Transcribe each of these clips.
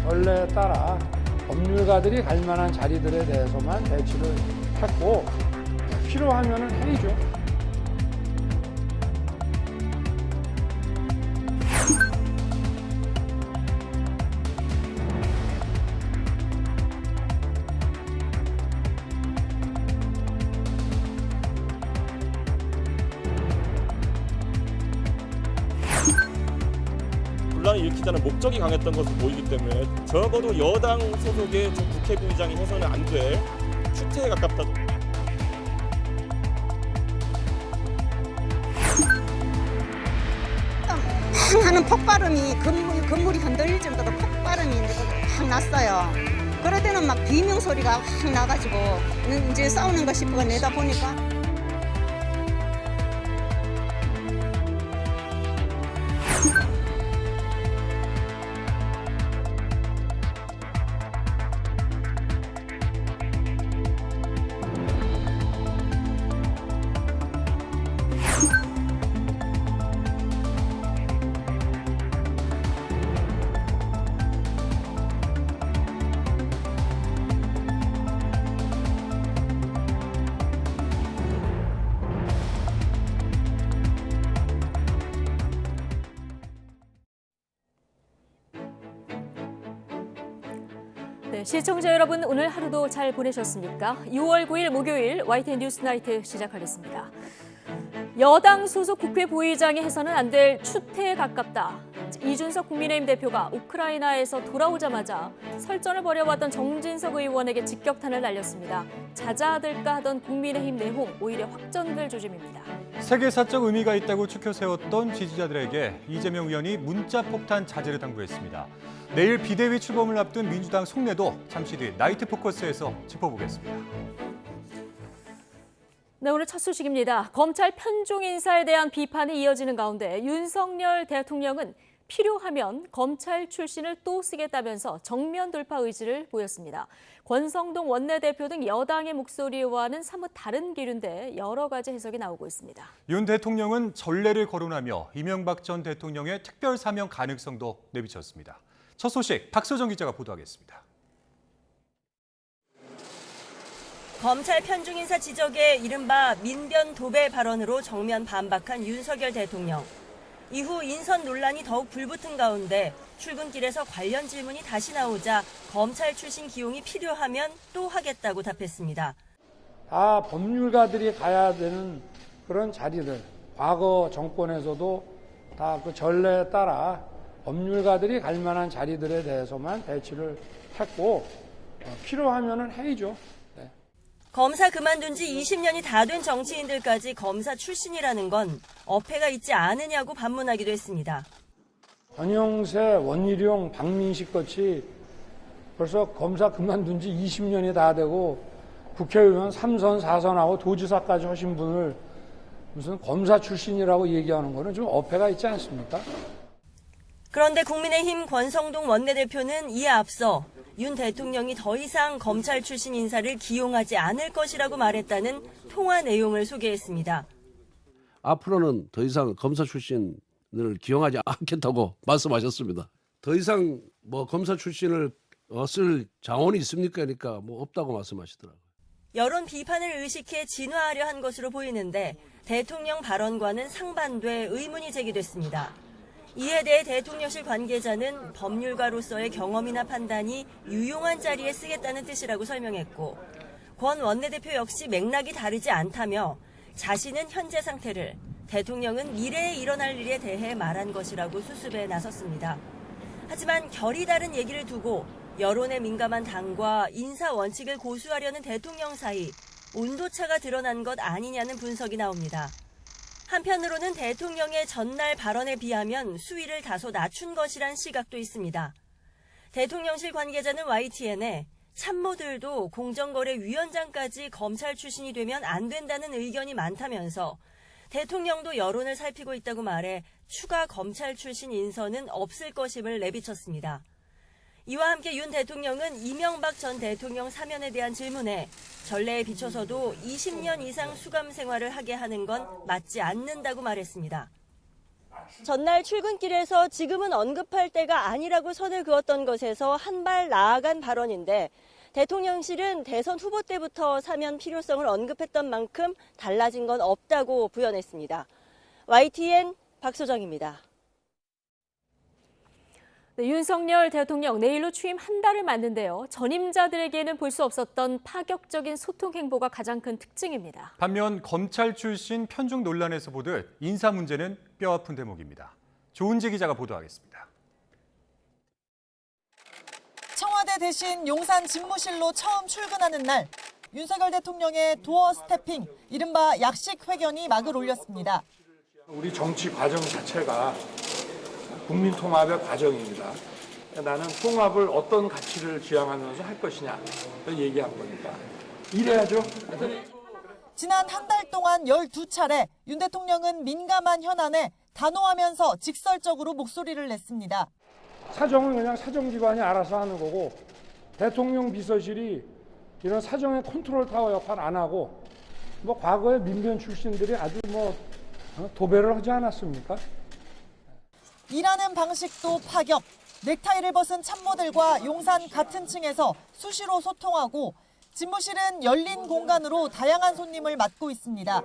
전례에 따라 법률가들이 갈 만한 자리들에 대해서만 배치를 했고 필요하면은 회의죠. 분란을 일으키자는 목적이 강했던 것으로 보이기 때문에 적어도 여당 소속의 국회부의장이 해서는 안 될 추태에 가깝다. 하는 폭발음이 건물이 흔들릴 정도로 폭발음이 확 났어요. 그럴 때는 막 비명 소리가 확 나가지고 이제 싸우는가 싶어 내다보니까 네, 시청자 여러분 오늘 하루도 잘 보내셨습니까? 6월 9일 목요일 YTN 뉴스나이트 시작하겠습니다. 여당 소속 국회 부의장이 해서는 안 될 추태에 가깝다. 이준석 국민의힘 대표가 우크라이나에서 돌아오자마자 설전을 벌여왔던 정진석 의원에게 직격탄을 날렸습니다. 자자들까 하던 국민의힘 내홍 오히려 확전될 조짐입니다. 세계사적 의미가 있다고 추켜 세웠던 지지자들에게 이재명 의원이 문자 폭탄 자제를 당부했습니다. 내일 비대위 출범을 앞둔 민주당 속내도 잠시 뒤 나이트 포커스에서 짚어보겠습니다. 네, 오늘 첫 소식입니다. 검찰 편중 인사에 대한 비판이 이어지는 가운데 윤석열 대통령은 필요하면 검찰 출신을 또 쓰겠다면서 정면 돌파 의지를 보였습니다. 권성동 원내대표 등 여당의 목소리와는 사뭇 다른 기류인데 여러 가지 해석이 나오고 있습니다. 윤 대통령은 전례를 거론하며 이명박 전 대통령의 특별 사면 가능성도 내비쳤습니다. 첫 소식 박서정 기자가 보도하겠습니다. 검찰 편중 인사 지적에 이른바 민변 도배 발언으로 정면 반박한 윤석열 대통령. 이후 인선 논란이 더욱 불붙은 가운데 출근길에서 관련 질문이 다시 나오자 검찰 출신 기용이 필요하면 또 하겠다고 답했습니다. 다 법률가들이 가야 되는 그런 자리들, 과거 정권에서도 다 그 전례에 따라 법률가들이 갈 만한 자리들에 대해서만 배치를 했고 필요하면은 회의죠. 네. 검사 그만둔 지 20년이 다 된 정치인들까지 검사 출신이라는 건 어폐가 있지 않으냐고 반문하기도 했습니다. 전영세, 원희룡, 박민식 같이 벌써 검사 그만둔 지 20년이 다 되고 국회의원 3선, 4선하고 도지사까지 하신 분을 무슨 검사 출신이라고 얘기하는 거는 좀 어폐가 있지 않습니까? 그런데 국민의힘 권성동 원내대표는 이에 앞서 윤 대통령이 더 이상 검찰 출신 인사를 기용하지 않을 것이라고 말했다는 통화 내용을 소개했습니다. 앞으로는 더 이상 검사 출신을 기용하지 않겠다고 말씀하셨습니다. 더 이상 검사 출신을 쓸 자원이 있습니까? 그러니까 없다고 말씀하시더라고요. 여론 비판을 의식해 진화하려 한 것으로 보이는데 대통령 발언과는 상반돼 의문이 제기됐습니다. 이에 대해 대통령실 관계자는 법률가로서의 경험이나 판단이 유용한 자리에 쓰겠다는 뜻이라고 설명했고 권 원내대표 역시 맥락이 다르지 않다며 자신은 현재 상태를, 대통령은 미래에 일어날 일에 대해 말한 것이라고 수습에 나섰습니다. 하지만 결이 다른 얘기를 두고 여론에 민감한 당과 인사 원칙을 고수하려는 대통령 사이 온도차가 드러난 것 아니냐는 분석이 나옵니다. 한편으로는 대통령의 전날 발언에 비하면 수위를 다소 낮춘 것이란 시각도 있습니다. 대통령실 관계자는 YTN에 참모들도 공정거래위원장까지 검찰 출신이 되면 안 된다는 의견이 많다면서 대통령도 여론을 살피고 있다고 말해 추가 검찰 출신 인선은 없을 것임을 내비쳤습니다. 이와 함께 윤 대통령은 이명박 전 대통령 사면에 대한 질문에 전례에 비춰서도 20년 이상 수감 생활을 하게 하는 건 맞지 않는다고 말했습니다. 전날 출근길에서 지금은 언급할 때가 아니라고 선을 그었던 것에서 한 발 나아간 발언인데 대통령실은 대선 후보 때부터 사면 필요성을 언급했던 만큼 달라진 건 없다고 부연했습니다. YTN 박소정입니다. 네, 윤석열 대통령 내일로 취임 한 달을 맞는데요. 전임자들에게는 볼 수 없었던 파격적인 소통 행보가 가장 큰 특징입니다. 반면 검찰 출신 편중 논란에서 보듯 인사 문제는 뼈아픈 대목입니다. 조은지 기자가 보도하겠습니다. 청와대 대신 용산 집무실로 처음 출근하는 날, 윤석열 대통령의 도어 스태핑, 이른바 약식 회견이 막을 올렸습니다. 우리 정치 과정 자체가 국민 통합의 과정입니다. 나는 통합을 어떤 가치를 지향하면서 할 것이냐 얘기한 거니까 이래야죠. 지난 한 달 동안 12차례 윤 대통령은 민감한 현안에 단호하면서 직설적으로 목소리를 냈습니다. 사정은 그냥 사정기관이 알아서 하는 거고 대통령 비서실이 이런 사정의 컨트롤 타워 역할 안 하고 뭐 과거에 민변 출신들이 아주 뭐 도배를 하지 않았습니까? 일하는 방식도 파격, 넥타이를 벗은 참모들과 용산 같은 층에서 수시로 소통하고 집무실은 열린 공간으로 다양한 손님을 맡고 있습니다.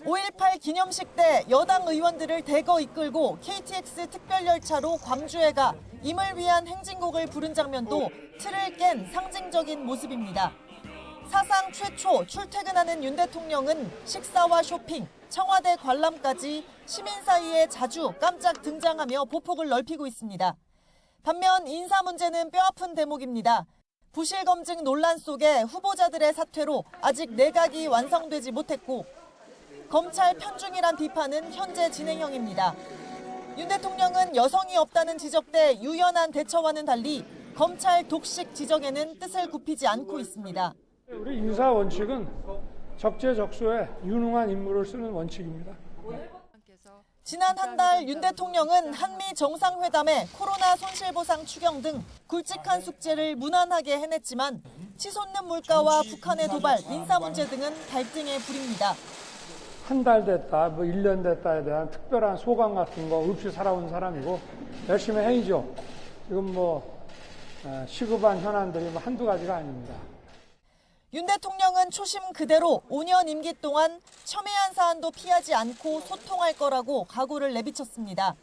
5.18 기념식 때 여당 의원들을 대거 이끌고 KTX 특별열차로 광주에 가 임을 위한 행진곡을 부른 장면도 틀을 깬 상징적인 모습입니다. 사상 최초 출퇴근하는 윤 대통령은 식사와 쇼핑, 청와대 관람까지 시민 사이에 자주 깜짝 등장하며 보폭을 넓히고 있습니다. 반면 인사 문제는 뼈아픈 대목입니다. 부실 검증 논란 속에 후보자들의 사퇴로 아직 내각이 완성되지 못했고 검찰 편중이란 비판은 현재 진행형입니다. 윤 대통령은 여성이 없다는 지적대 유연한 대처와는 달리 검찰 독식 지적에는 뜻을 굽히지 않고 있습니다. 우리 인사 원칙은 적재적소에 유능한 인물을 쓰는 원칙입니다. 지난 한 달 윤 대통령은 한미 정상회담에 코로나 손실보상 추경 등 굵직한 숙제를 무난하게 해냈지만 치솟는 물가와 북한의 도발, 인사 문제 등은 갈등의 불입니다. 한 달 됐다, 뭐 1년 됐다에 대한 특별한 소감 같은 거 없이 살아온 사람이고 열심히 해야죠. 지금 뭐 시급한 현안들이 뭐 한두 가지가 아닙니다. 윤 대통령은 초심 그대로 5년 임기 동안 첨예한 사안도 피하지 않고 소통할 거라고 각오를 내비쳤습니다.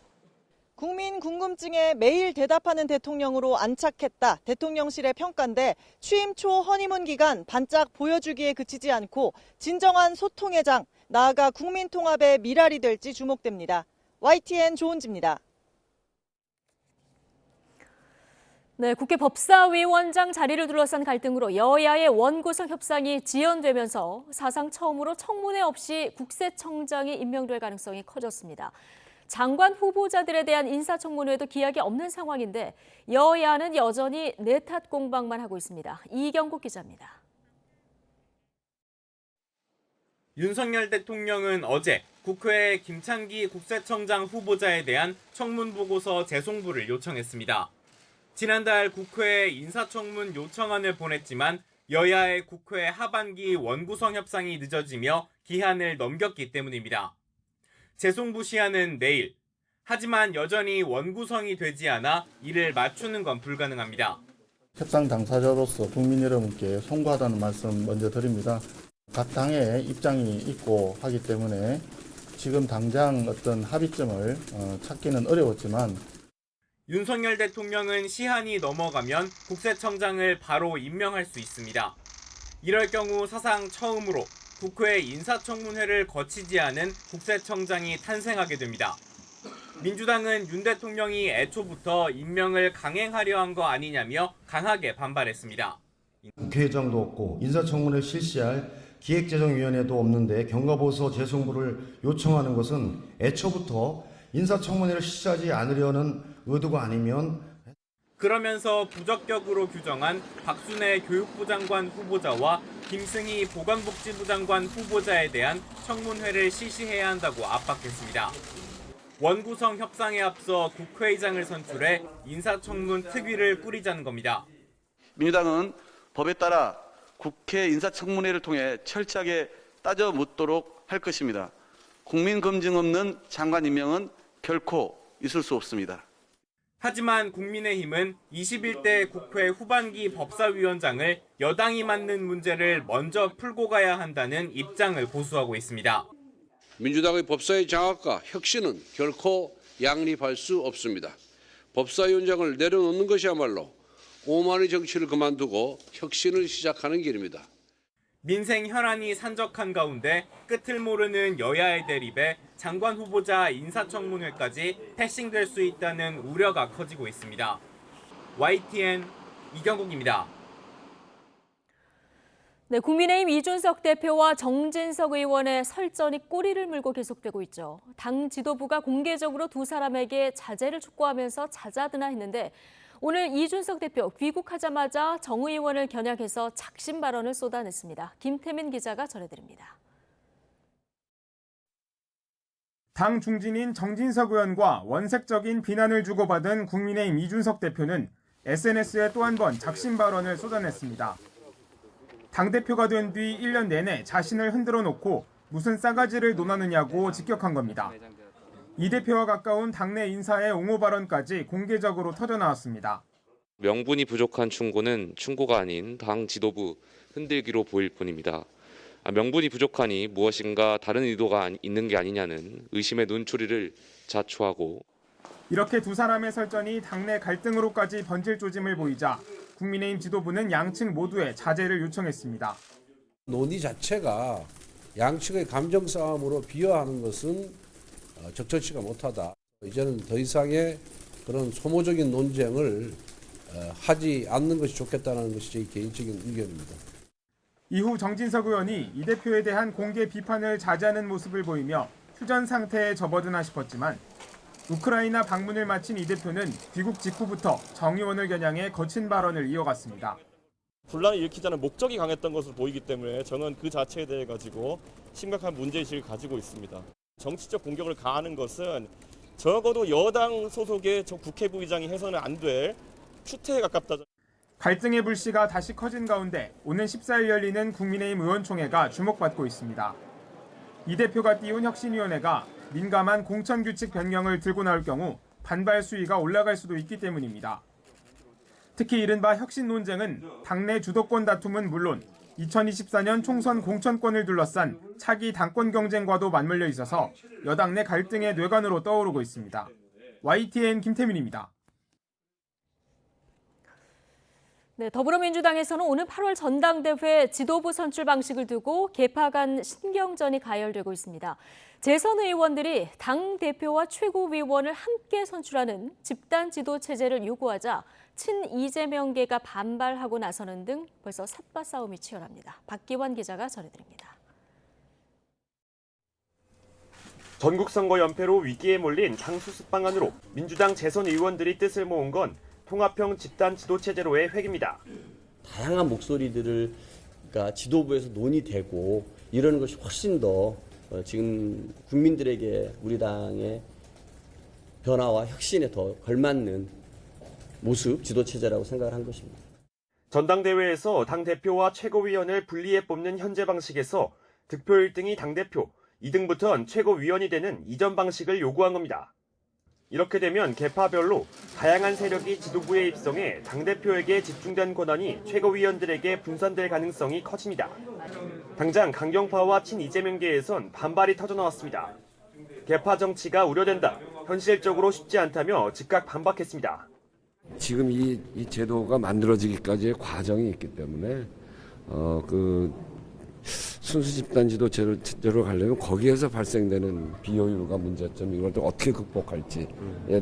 국민 궁금증에 매일 대답하는 대통령으로 안착했다. 대통령실의 평가인데 취임 초 허니문 기간 반짝 보여주기에 그치지 않고 진정한 소통의 장, 나아가 국민 통합의 미랄이 될지 주목됩니다. YTN 조은지입니다. 네, 국회 법사위원장 자리를 둘러싼 갈등으로 여야의 원구성 협상이 지연되면서 사상 처음으로 청문회 없이 국세청장이 임명될 가능성이 커졌습니다. 장관 후보자들에 대한 인사청문회도 기약이 없는 상황인데 여야는 여전히 내탓 공방만 하고 있습니다. 이경국 기자입니다. 윤석열 대통령은 어제 국회에 김창기 국세청장 후보자에 대한 청문보고서 재송부를 요청했습니다. 지난달 국회에 인사청문 요청안을 보냈지만 여야의 국회 하반기 원구성 협상이 늦어지며 기한을 넘겼기 때문입니다. 재송부 시한은 내일. 하지만 여전히 원구성이 되지 않아 이를 맞추는 건 불가능합니다. 협상 당사자로서 국민 여러분께 송구하다는 말씀 먼저 드립니다. 각 당의 입장이 있고 하기 때문에 지금 당장 어떤 합의점을 찾기는 어려웠지만 윤석열 대통령은 시한이 넘어가면 국세청장을 바로 임명할 수 있습니다. 이럴 경우 사상 처음으로 국회 인사청문회를 거치지 않은 국세청장이 탄생하게 됩니다. 민주당은 윤 대통령이 애초부터 임명을 강행하려 한 거 아니냐며 강하게 반발했습니다. 국회의장도 없고 인사청문회를 실시할 기획재정위원회도 없는데 경과보고서 재송부를 요청하는 것은 애초부터 인사청문회를 실시하지 않으려는 의도가 아니면 그러면서 부적격으로 규정한 박순애 교육부 장관 후보자와 김승희 보건복지부 장관 후보자에 대한 청문회를 실시해야 한다고 압박했습니다. 원구성 협상에 앞서 국회의장을 선출해 인사청문 특위를 꾸리자는 겁니다. 민주당은 법에 따라 국회 인사청문회를 통해 철저하게 따져 묻도록 할 것입니다. 국민 검증 없는 장관 임명은 결코 있을 수 없습니다. 하지만 국민의힘은 21대 국회 후반기 법사위원장을 여당이 맡는 문제를 먼저 풀고 가야 한다는 입장을 고수하고 있습니다. 민주당의 법사위 장악과 혁신은 결코 양립할 수 없습니다. 법사위원장을 내려놓는 것이야말로 오만의 정치를 그만두고 혁신을 시작하는 길입니다. 민생 혈안이 산적한 가운데 끝을 모르는 여야의 대립에 장관 후보자 인사청문회까지 패싱될 수 있다는 우려가 커지고 있습니다. YTN 이경국입니다. 네, 국민의힘 이준석 대표와 정진석 의원의 설전이 꼬리를 물고 계속되고 있죠. 당 지도부가 공개적으로 두 사람에게 자제를 촉구하면서 잦아드나 했는데 오늘 이준석 대표 귀국하자마자 정 의원을 겨냥해서 작심 발언을 쏟아냈습니다. 김태민 기자가 전해드립니다. 당 중진인 정진석 의원과 원색적인 비난을 주고받은 국민의힘 이준석 대표는 SNS에 또 한 번 작심 발언을 쏟아냈습니다. 당대표가 된 뒤 1년 내내 자신을 흔들어 놓고 무슨 싸가지를 논하느냐고 직격한 겁니다. 이 대표와 가까운 당내 인사의 옹호 발언까지 공개적으로 터져나왔습니다. 명분이 부족한 충고는 충고가 아닌 당 지도부 흔들기로 보일 뿐입니다. 명분이 부족하니 무엇인가 다른 의도가 있는 게 아니냐는 의심의 눈초리를 자초하고 이렇게 두 사람의 설전이 당내 갈등으로까지 번질 조짐을 보이자 국민의힘 지도부는 양측 모두의 자제를 요청했습니다. 논의 자체가 양측의 감정 싸움으로 비화하는 것은 적절치가 못하다. 이제는 더 이상의 그런 소모적인 논쟁을 하지 않는 것이 좋겠다는 것이 제 개인적인 의견입니다. 이후 정진석 의원이 이 대표에 대한 공개 비판을 자제하는 모습을 보이며 휴전 상태에 접어드나 싶었지만 우크라이나 방문을 마친 이 대표는 귀국 직후부터 정 의원을 겨냥해 거친 발언을 이어갔습니다. 분란을 일으키자는 목적이 강했던 것으로 보이기 때문에 저는 그 자체에 대해 가지고 심각한 문제의식을 가지고 있습니다. 정치적 공격을 가하는 것은 적어도 여당 소속의 국회부의장이 해서는 안 될 추태에 가깝다. 갈등의 불씨가 다시 커진 가운데 오는 14일 열리는 국민의힘 의원총회가 주목받고 있습니다. 이 대표가 띄운 혁신위원회가 민감한 공천규칙 변경을 들고 나올 경우 반발 수위가 올라갈 수도 있기 때문입니다. 특히 이른바 혁신 논쟁은 당내 주도권 다툼은 물론 2024년 총선 공천권을 둘러싼 차기 당권 경쟁과도 맞물려 있어서 여당 내 갈등의 뇌관으로 떠오르고 있습니다. YTN 김태민입니다. 네, 더불어민주당에서는 오는 8월 전당대회 지도부 선출 방식을 두고 계파 간 신경전이 가열되고 있습니다. 재선 의원들이 당 대표와 최고위원을 함께 선출하는 집단 지도 체제를 요구하자 친 이재명계가 반발하고 나서는 등 벌써 삿바 싸움이 치열합니다. 박기환 기자가 전해드립니다. 전국선거 연패로 위기에 몰린 당 수습 방안으로 민주당 재선 의원들이 뜻을 모은 건 통합형 집단 지도체제로의 획입니다. 다양한 목소리들을 그러니까 지도부에서 논의되고 이러는 것이 훨씬 더 지금 국민들에게 우리 당의 변화와 혁신에 더 걸맞는 모습 지도체제라고 생각을 한 것입니다. 전당대회에서 당대표와 최고위원을 분리해 뽑는 현재 방식에서 득표 1등이 당대표, 2등부터는 최고위원이 되는 이전 방식을 요구한 겁니다. 이렇게 되면 계파별로 다양한 세력이 지도부에 입성해 당대표에게 집중된 권한이 최고위원들에게 분산될 가능성이 커집니다. 당장 강경파와 친이재명계에선 반발이 터져나왔습니다. 계파 정치가 우려된다, 현실적으로 쉽지 않다며 즉각 반박했습니다. 지금 이 제도가 만들어지기까지의 과정이 있기 때문에 순수 집단 지도체제로 가려면 거기에서 발생되는 비효율과 문제점 이걸 또 어떻게 극복할지에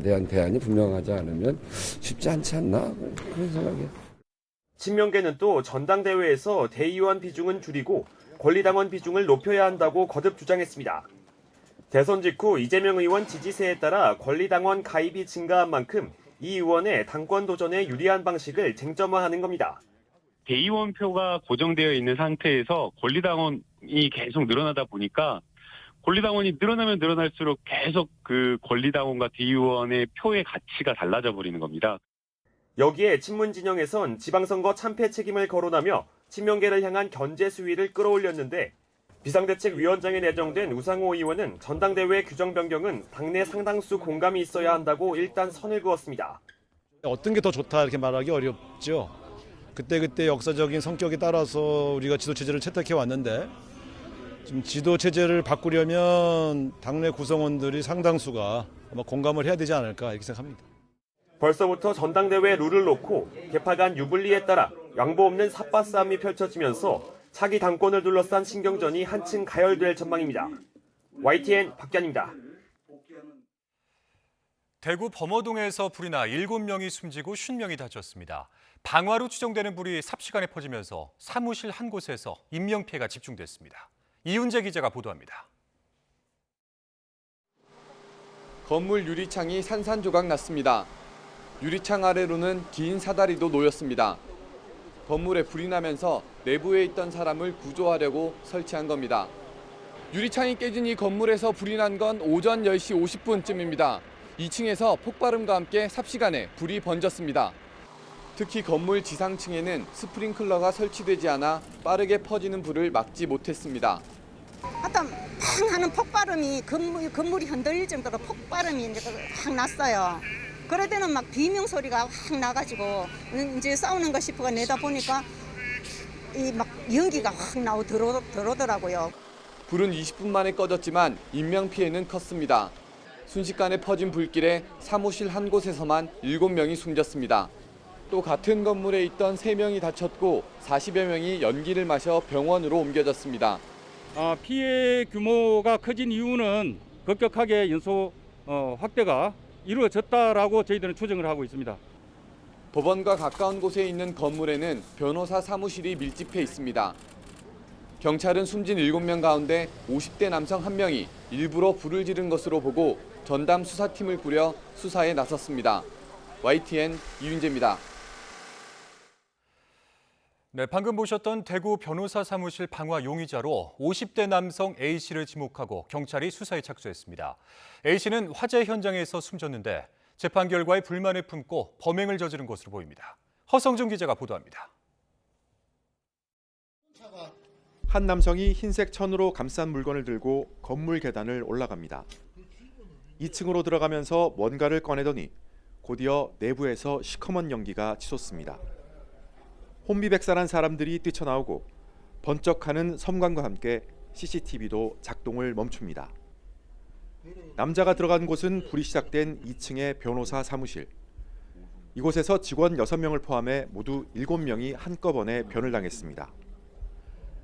대한 대안이 분명하지 않으면 쉽지 않지 않나 그런 생각이에요. 친명계는 또 전당대회에서 대의원 비중은 줄이고 권리당원 비중을 높여야 한다고 거듭 주장했습니다. 대선 직후 이재명 의원 지지세에 따라 권리당원 가입이 증가한 만큼 이 의원의 당권 도전에 유리한 방식을 쟁점화하는 겁니다. 대의원표가 고정되어 있는 상태에서 권리당원이 계속 늘어나다 보니까 권리당원이 늘어나면 늘어날수록 계속 그 권리당원과 대의원의 표의 가치가 달라져 버리는 겁니다. 여기에 친문 진영에선 지방선거 참패 책임을 거론하며 친명계를 향한 견제 수위를 끌어올렸는데 비상대책위원장에 내정된 우상호 의원은 전당대회 규정 변경은 당내 상당수 공감이 있어야 한다고 일단 선을 그었습니다. 어떤 게 더 좋다 이렇게 말하기 어렵죠. 그때 역사적인 성격에 따라서 우리가 지도체제를 채택해 왔는데 지금 지도체제를 바꾸려면 당내 구성원들이 상당수가 아마 공감을 해야 되지 않을까 이렇게 생각합니다. 벌써부터 전당대회 룰을 놓고 개파 간 유불리에 따라 양보 없는 삿바 싸움이 펼쳐지면서 차기 당권을 둘러싼 신경전이 한층 가열될 전망입니다. YTN 박기환입니다. 대구 범어동에서 불이 나 7명이 숨지고 50명이 다쳤습니다. 방화로 추정되는 불이 삽시간에 퍼지면서 사무실 한 곳에서 인명피해가 집중됐습니다. 이훈재 기자가 보도합니다. 건물 유리창이 산산조각 났습니다. 유리창 아래로는 긴 사다리도 놓였습니다. 건물에 불이 나면서 내부에 있던 사람을 구조하려고 설치한 겁니다. 유리창이 깨진 이 건물에서 불이 난 건 오전 10시 50분쯤입니다. 2층에서 폭발음과 함께 삽시간에 불이 번졌습니다. 특히 건물 지상층에는 스프링클러가 설치되지 않아 빠르게 퍼지는 불을 막지 못했습니다. 어떤 팡 하는 폭발음이 건물이 흔들릴 정도로 폭발음이 이제 확 났어요. 그럴 때는 막 비명 소리가 확 나가지고 이제 싸우는 거 싶어가 내다 보니까 이 막 연기가 확 나오고 들어오더라고요. 불은 20분 만에 꺼졌지만 인명 피해는 컸습니다. 순식간에 퍼진 불길에 사무실 한 곳에서만 7명이 숨졌습니다. 또 같은 건물에 있던 3명이 다쳤고 40여 명이 연기를 마셔 병원으로 옮겨졌습니다. 피해 규모가 커진 이유는 급격하게 연소 확대가 이루어졌다라고 저희들은 추정을 하고 있습니다. 법원과 가까운 곳에 있는 건물에는 변호사 사무실이 밀집해 있습니다. 경찰은 숨진 7명 가운데 50대 남성 1명이 일부러 불을 지른 것으로 보고 전담 수사팀을 꾸려 수사에 나섰습니다. YTN 이윤재입니다. 네, 방금 보셨던 대구 변호사 사무실 방화 용의자로 50대 남성 A씨를 지목하고 경찰이 수사에 착수했습니다. A씨는 화재 현장에서 숨졌는데 재판 결과에 불만을 품고 범행을 저지른 것으로 보입니다. 허성준 기자가 보도합니다. 한 남성이 흰색 천으로 감싼 물건을 들고 건물 계단을 올라갑니다. 2층으로 들어가면서 뭔가를 꺼내더니 곧이어 내부에서 시커먼 연기가 치솟습니다. 혼비백산한 사람들이 뛰쳐나오고 번쩍하는 섬광과 함께 CCTV도 작동을 멈춥니다. 남자가 들어간 곳은 불이 시작된 2층의 변호사 사무실. 이곳에서 직원 6명을 포함해 모두 7명이 한꺼번에 변을 당했습니다.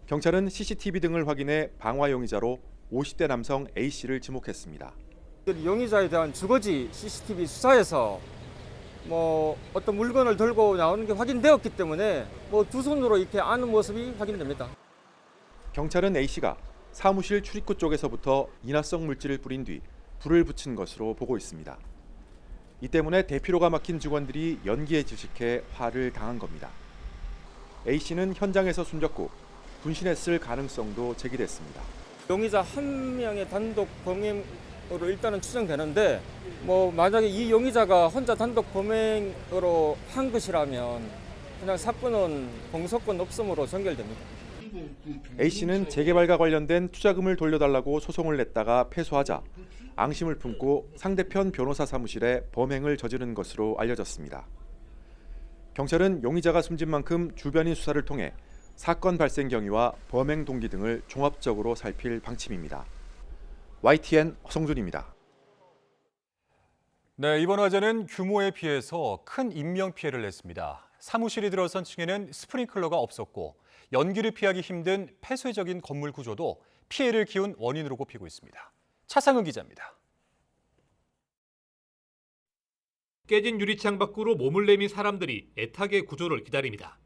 경찰은 CCTV 등을 확인해 방화 용의자로 50대 남성 A씨를 지목했습니다. 용의자에 대한 주거지 CCTV 수사에서 어떤 물건을 들고 나오는 게 확인되었기 때문에 두 손으로 이렇게 아는 모습이 확인됩니다. 경찰은 A씨가 사무실 출입구 쪽에서부터 인화성 물질을 뿌린 뒤 불을 붙인 것으로 보고 있습니다. 이 때문에 대피로가 막힌 직원들이 연기에 질식해 화를 당한 겁니다. A씨는 현장에서 숨졌고 분신했을 가능성도 제기됐습니다. 용의자 한 명의 단독 범행으로 일단은 추정되는데 만약에 이 용의자가 혼자 단독 범행으로 한 것이라면 그냥 사건은 공소권 없음으로 전결됩니다. A씨는 재개발과 관련된 투자금을 돌려달라고 소송을 냈다가 패소하자 앙심을 품고 상대편 변호사 사무실에 범행을 저지른 것으로 알려졌습니다. 경찰은 용의자가 숨진 만큼 주변인 수사를 통해 사건 발생 경위와 범행 동기 등을 종합적으로 살필 방침입니다. YTN 허성준입니다. 네, 이번 화재는 규모에 비해서 큰 인명피해를 냈습니다. 사무실이 들어선 층에는 스프링클러가 없었고 연기를 피하기 힘든 폐쇄적인 건물 구조도 피해를 키운 원인으로 꼽히고 있습니다. 차상은 기자입니다. 깨진 유리창 밖으로 몸을 내민 사람들이 애타게 구조를 기다립니다.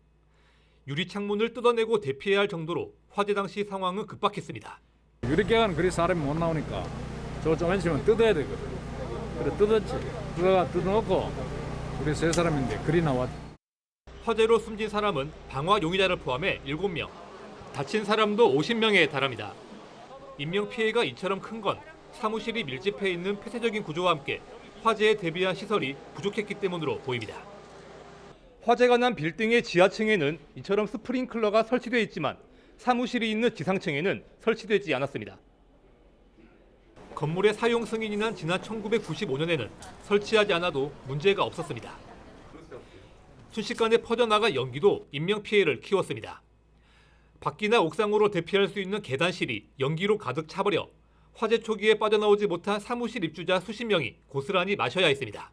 유리창문을 뜯어내고 대피해야 할 정도로 화재 당시 상황은 급박했습니다. 유리개는 그리 사람이 못 나오니까 저거 좀 있으면 뜯어야 되거든. 그래 뜯었지. 뜯어놓고 우리 3사람인데 그리 나왔지. 화재로 숨진 사람은 방화 용의자를 포함해 7명, 다친 사람도 50명에 달합니다. 인명피해가 이처럼 큰 건 사무실이 밀집해 있는 폐쇄적인 구조와 함께 화재에 대비한 시설이 부족했기 때문으로 보입니다. 화재가 난 빌딩의 지하층에는 이처럼 스프링클러가 설치되어 있지만 사무실이 있는 지상층에는 설치되지 않았습니다. 건물의 사용 승인이 난 지난 1995년에는 설치하지 않아도 문제가 없었습니다. 순식간에 퍼져나가 연기도 인명피해를 키웠습니다. 밖이나 옥상으로 대피할 수 있는 계단실이 연기로 가득 차버려 화재 초기에 빠져나오지 못한 사무실 입주자 수십 명이 고스란히 마셔야 했습니다.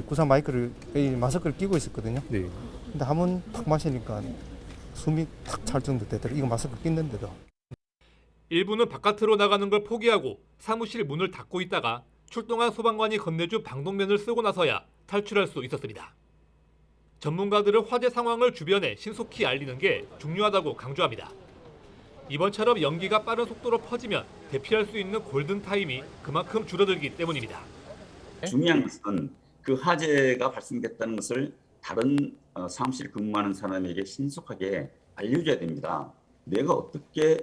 구상 마스크를 끼고 있었거든요. 네. 근데 한 번 탁 마시니까 숨이 탁 찰 정도 되더라고요. 이거 마스크 끼는데도. 일부는 바깥으로 나가는 걸 포기하고 사무실 문을 닫고 있다가 출동한 소방관이 건네준 방독면을 쓰고 나서야 탈출할 수 있었습니다. 전문가들은 화재 상황을 주변에 신속히 알리는 게 중요하다고 강조합니다. 이번처럼 연기가 빠른 속도로 퍼지면 대피할 수 있는 골든타임이 그만큼 줄어들기 때문입니다. 중요한 것은 그 화재가 발생됐다는 것을 다른 사무실 근무하는 사람에게 신속하게 알려줘야 됩니다. 내가 어떻게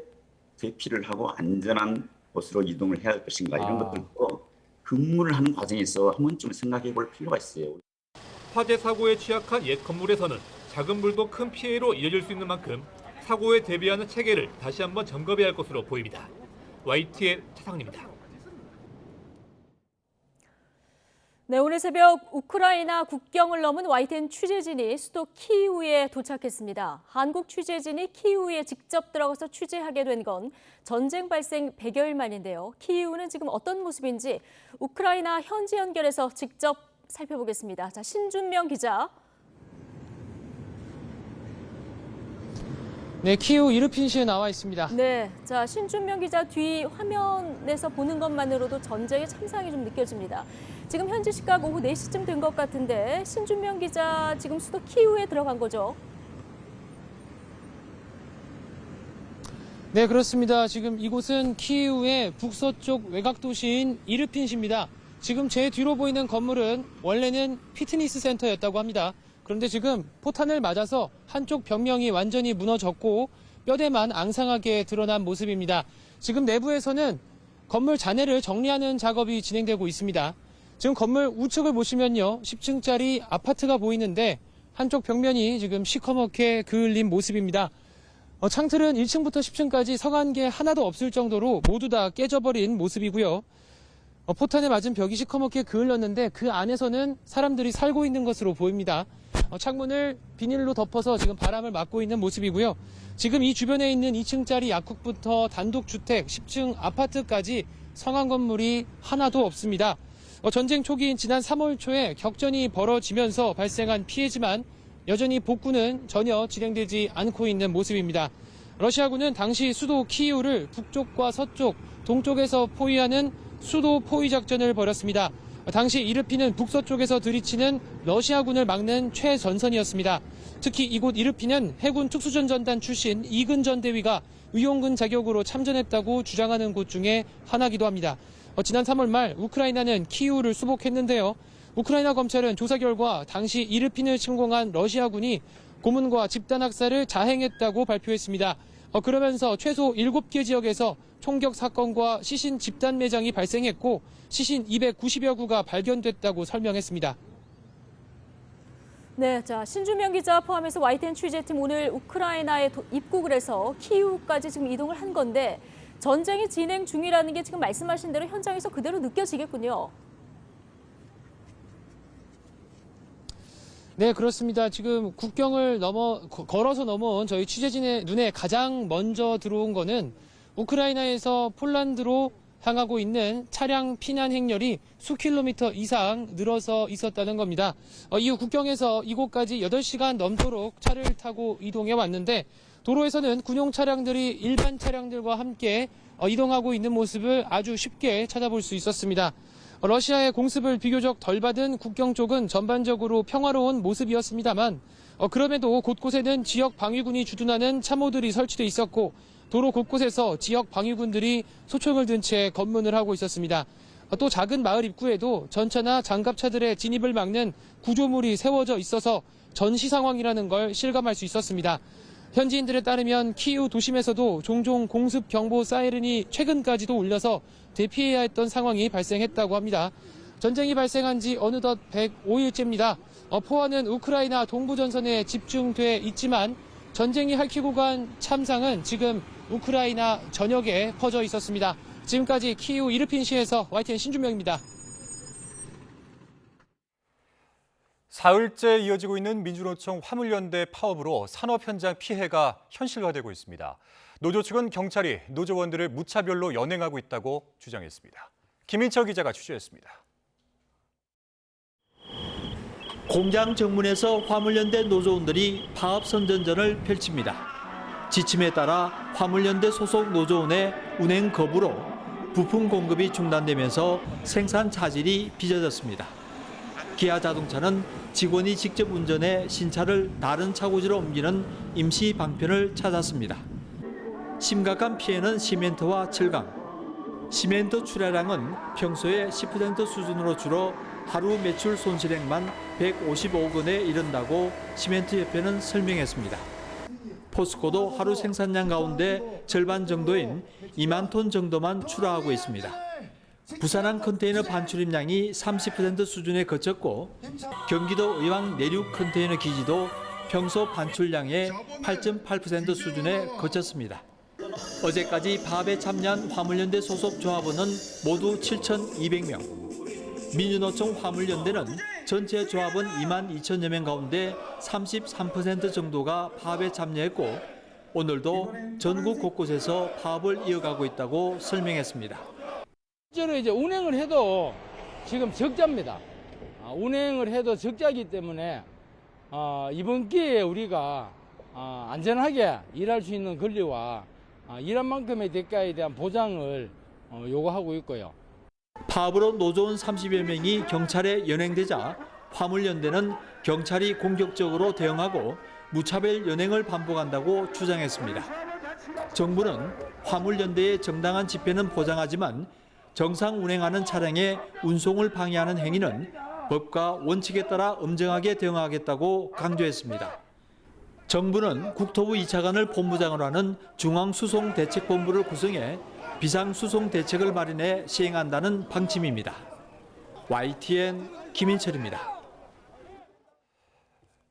대피를 하고 안전한 곳으로 이동을 해야 할 것인가 이런 것들도 근무를 하는 과정에서 한 번쯤 생각해 볼 필요가 있어요. 화재 사고에 취약한 옛 건물에서는 작은 불도 큰 피해로 이어질 수 있는 만큼 사고에 대비하는 체계를 다시 한번 점검해야 할 것으로 보입니다. YTN 차상리입니다. 네, 오늘 새벽 우크라이나 국경을 넘은 YTN 취재진이 수도 키이우에 도착했습니다. 한국 취재진이 키이우에 직접 들어가서 취재하게 된 건 전쟁 발생 100여일 만인데요. 키이우는 지금 어떤 모습인지 우크라이나 현지 연결해서 직접 살펴보겠습니다. 자, 신준명 기자. 네, 키이우 이르핀시에 나와 있습니다. 네, 자, 신준명 기자 뒤 화면에서 보는 것만으로도 전쟁의 참상이 좀 느껴집니다. 지금 현지 시각 오후 4시쯤 된 것 같은데 신준명 기자 지금 수도 키이우에 들어간 거죠? 네, 그렇습니다. 지금 이곳은 키이우의 북서쪽 외곽 도시인 이르핀시입니다. 지금 제 뒤로 보이는 건물은 원래는 피트니스 센터였다고 합니다. 그런데 지금 포탄을 맞아서 한쪽 벽면이 완전히 무너졌고 뼈대만 앙상하게 드러난 모습입니다. 지금 내부에서는 건물 잔해를 정리하는 작업이 진행되고 있습니다. 지금 건물 우측을 보시면요, 10층짜리 아파트가 보이는데 한쪽 벽면이 지금 시커멓게 그을린 모습입니다. 창틀은 1층부터 10층까지 성한 게 하나도 없을 정도로 모두 다 깨져버린 모습이고요. 포탄에 맞은 벽이 시커멓게 그을렸는데 그 안에서는 사람들이 살고 있는 것으로 보입니다. 창문을 비닐로 덮어서 지금 바람을 막고 있는 모습이고요. 지금 이 주변에 있는 2층짜리 약국부터 단독주택, 10층 아파트까지 성한 건물이 하나도 없습니다. 전쟁 초기인 지난 3월 초에 격전이 벌어지면서 발생한 피해지만 여전히 복구는 전혀 진행되지 않고 있는 모습입니다. 러시아군은 당시 수도 키이우를 북쪽과 서쪽, 동쪽에서 포위하는 수도 포위 작전을 벌였습니다. 당시 이르핀은 북서쪽에서 들이치는 러시아군을 막는 최전선이었습니다. 특히 이곳 이르핀은 해군 특수전전단 출신 이근 전대위가 의용군 자격으로 참전했다고 주장하는 곳 중에 하나이기도 합니다. 지난 3월 말 우크라이나는 키이우를 수복했는데요. 우크라이나 검찰은 조사 결과 당시 이르핀을 침공한 러시아군이 고문과 집단 학살을 자행했다고 발표했습니다. 그러면서 최소 7개 지역에서 총격 사건과 시신 집단 매장이 발생했고 시신 290여 구가 발견됐다고 설명했습니다. 네, 자, 신준명 기자 포함해서 YTN 취재팀 오늘 우크라이나에 입국을 해서 키이우까지 지금 이동을 한 건데 전쟁이 진행 중이라는 게 지금 말씀하신 대로 현장에서 그대로 느껴지겠군요. 네, 그렇습니다. 지금 국경을 걸어서 넘어온 저희 취재진의 눈에 가장 먼저 들어온 거는 우크라이나에서 폴란드로 향하고 있는 차량 피난 행렬이 수킬로미터 이상 늘어서 있었다는 겁니다. 이후 국경에서 이곳까지 8시간 넘도록 차를 타고 이동해 왔는데 도로에서는 군용 차량들이 일반 차량들과 함께 이동하고 있는 모습을 아주 쉽게 찾아볼 수 있었습니다. 러시아의 공습을 비교적 덜 받은 국경 쪽은 전반적으로 평화로운 모습이었습니다만 그럼에도 곳곳에는 지역 방위군이 주둔하는 참호들이 설치돼 있었고 도로 곳곳에서 지역 방위군들이 소총을 든 채 검문을 하고 있었습니다. 또 작은 마을 입구에도 전차나 장갑차들의 진입을 막는 구조물이 세워져 있어서 전시 상황이라는 걸 실감할 수 있었습니다. 현지인들에 따르면 키이우 도심에서도 종종 공습 경보 사이렌이 최근까지도 울려서 대피해야 했던 상황이 발생했다고 합니다. 전쟁이 발생한 지 어느덧 105일째입니다. 포화는 우크라이나 동부 전선에 집중돼 있지만 전쟁이 핥히고 간 참상은 지금 우크라이나 전역에 퍼져 있었습니다. 지금까지 키이우 이르핀시에서 YTN 신준명입니다. 사흘째 이어지고 있는 민주노총 화물연대 파업으로 산업 현장 피해가 현실화되고 있습니다. 노조 측은 경찰이 노조원들을 무차별로 연행하고 있다고 주장했습니다. 김인철 기자가 취재했습니다. 공장 정문에서 화물연대 노조원들이 파업 선전전을 펼칩니다. 지침에 따라 화물연대 소속 노조원의 운행 거부로 부품 공급이 중단되면서 생산 차질이 빚어졌습니다. 기아자동차는 직원이 직접 운전해 신차를 다른 차고지로 옮기는 임시 방편을 찾았습니다. 심각한 피해는 시멘트와 철강. 시멘트 출하량은 평소의 10% 수준으로 줄어 하루 매출 손실액만 155억 원에 이른다고 시멘트협회는 설명했습니다. 포스코도 하루 생산량 가운데 절반 정도인 2만 톤 정도만 출하하고 있습니다. 부산항 컨테이너 반출입량이 30% 수준에 그쳤고 경기도 의왕 내륙 컨테이너 기지도 평소 반출량의 8.8% 수준에 그쳤습니다. 어제까지 파업에 참여한 화물연대 소속 조합원은 모두 7,200명. 민주노총 화물연대는 전체 조합원 2만 2천여 명 가운데 33% 정도가 파업에 참여했고 오늘도 전국 곳곳에서 파업을 이어가고 있다고 설명했습니다. 실제로 이제 운행을 해도 지금 적자입니다. 운행을 해도 적자이기 때문에 이번 기회에 우리가 안전하게 일할 수 있는 권리와 일한 만큼의 대가에 대한 보장을 요구하고 있고요. 파업으로 노조원 30여 명이 경찰에 연행되자 화물연대는 경찰이 공격적으로 대응하고 무차별 연행을 반복한다고 주장했습니다. 정부는 화물연대의 정당한 집회는 보장하지만 정상 운행하는 차량의 운송을 방해하는 행위는 법과 원칙에 따라 엄정하게 대응하겠다고 강조했습니다. 정부는 국토부 2차관을 본부장으로 하는 중앙수송대책본부를 구성해 비상수송대책을 마련해 시행한다는 방침입니다. YTN 김인철입니다.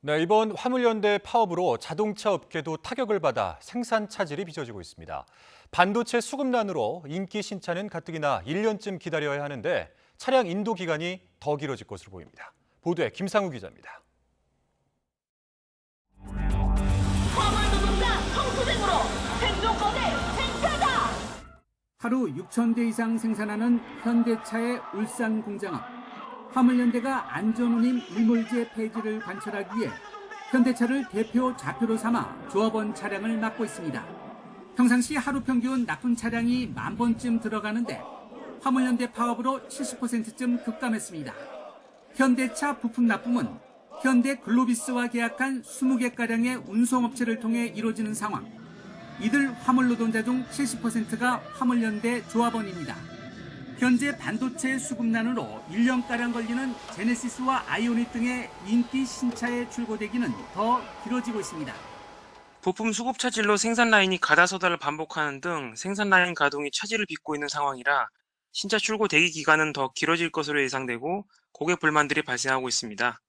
네, 이번 화물연대 파업으로 자동차 업계도 타격을 받아 생산 차질이 빚어지고 있습니다. 반도체 수급난으로 인기 신차는 가뜩이나 1년쯤 기다려야 하는데 차량 인도 기간이 더 길어질 것으로 보입니다. 보도에 김상우 기자입니다. 화물노동자 성수생으로 생존권의 생태다! 하루 6,000대 이상 생산하는 현대차의 울산 공장 앞. 화물연대가 안전운임 일몰제 폐지를 관철하기 위해 현대차를 대표 좌표로 삼아 조합원 차량을 막고 있습니다. 평상시 하루 평균 납품 차량이 10,000번쯤 들어가는데 화물연대 파업으로 70%쯤 급감했습니다. 현대차 부품 납품은 현대 글로비스와 계약한 20개가량의 운송업체를 통해 이루어지는 상황. 이들 화물 노동자 중 70%가 화물연대 조합원입니다. 현재 반도체 수급난으로 1년가량 걸리는 제네시스와 아이오닉 등의 인기 신차의 출고 대기는 더 길어지고 있습니다. 부품 수급 차질로 생산 라인이 가다서다를 반복하는 등 생산 라인 가동이 차질을 빚고 있는 상황이라 신차 출고 대기 기간은 더 길어질 것으로 예상되고 고객 불만들이 발생하고 있습니다.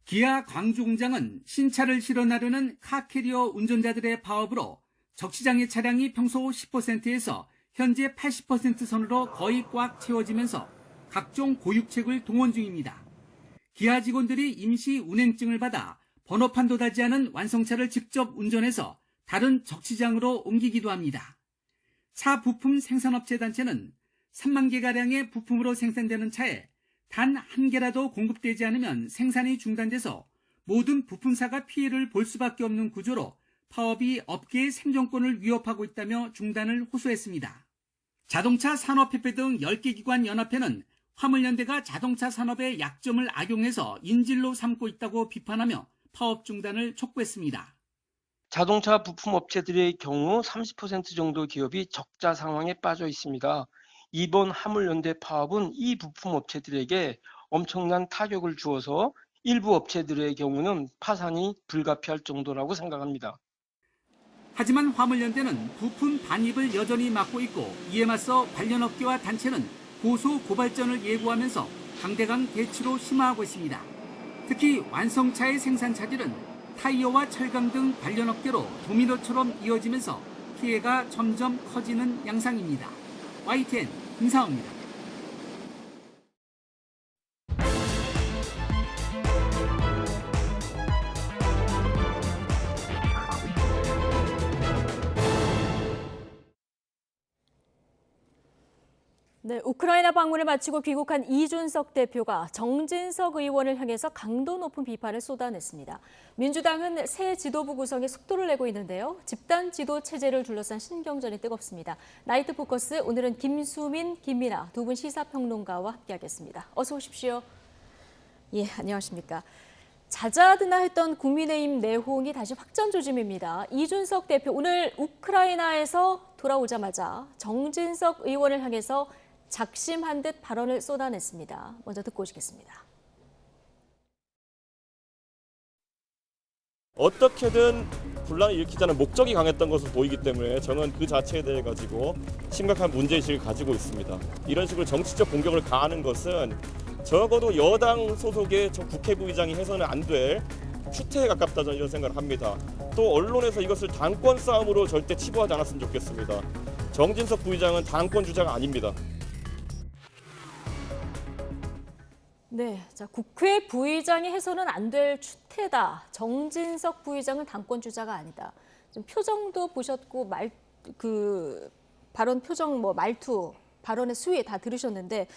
기아 광주 공장은 신차를 실어 나르는 카캐리어 운전자들의 파업으로 적시장의 차량이 평소 10%에서 현재 80% 선으로 거의 꽉 채워지면서 각종 고육책을 동원 중입니다. 기아 직원들이 임시 운행증을 받아 번호판도 달지 않은 완성차를 직접 운전해서 다른 적시장으로 옮기기도 합니다. 차 부품 생산업체 단체는 3만 개가량의 부품으로 생산되는 차에 단 한 개라도 공급되지 않으면 생산이 중단돼서 모든 부품사가 피해를 볼 수밖에 없는 구조로 파업이 업계의 생존권을 위협하고 있다며 중단을 호소했습니다. 자동차 산업협회 등 10개 기관 연합회는 화물연대가 자동차 산업의 약점을 악용해서 인질로 삼고 있다고 비판하며 파업 중단을 촉구했습니다. 자동차 부품 업체들의 경우 30% 정도 기업이 적자 상황에 빠져 있습니다. 이번 화물연대 파업은 이 부품 업체들에게 엄청난 타격을 주어서 일부 업체들의 경우는 파산이 불가피할 정도라고 생각합니다. 하지만 화물연대는 부품 반입을 여전히 막고 있고 이에 맞서 관련 업계와 단체는 고소 고발전을 예고하면서 강대강 대치로 심화하고 있습니다. 특히 완성차의 생산 차질은 타이어와 철강 등 관련 업계로 도미노처럼 이어지면서 피해가 점점 커지는 양상입니다. YTN 김상우입니다. 네, 우크라이나 방문을 마치고 귀국한 이준석 대표가 정진석 의원을 향해서 강도 높은 비판을 쏟아냈습니다. 민주당은 새 지도부 구성에 속도를 내고 있는데요. 집단 지도 체제를 둘러싼 신경전이 뜨겁습니다. 나이트 포커스, 오늘은 김수민, 김민아 두 분 시사평론가와 함께하겠습니다. 어서 오십시오. 예, 안녕하십니까. 잦아드나 했던 국민의힘 내홍이 다시 확전 조짐입니다. 이준석 대표 오늘 우크라이나에서 돌아오자마자 정진석 의원을 향해서 작심한 듯 발언을 쏟아냈습니다. 먼저 듣고 오시겠습니다. 어떻게든 분란을 일으키자는 목적이 강했던 것으로 보이기 때문에 저는 그 자체에 대해 가지고 심각한 문제의식을 가지고 있습니다. 이런 식으로 정치적 공격을 가하는 것은 적어도 여당 소속의 저 국회부의장이 해서는 안 될 추태에 가깝다 저는 이런 생각을 합니다. 또 언론에서 이것을 당권 싸움으로 절대 치부하지 않았으면 좋겠습니다. 정진석 부의장은 당권 주자가 아닙니다. 네, 자 국회 부의장이 해서는 안 될 추태다. 정진석 부의장은 당권 주자가 아니다. 좀 표정도 보셨고 발언 표정, 말투, 발언의 수위 다 들으셨는데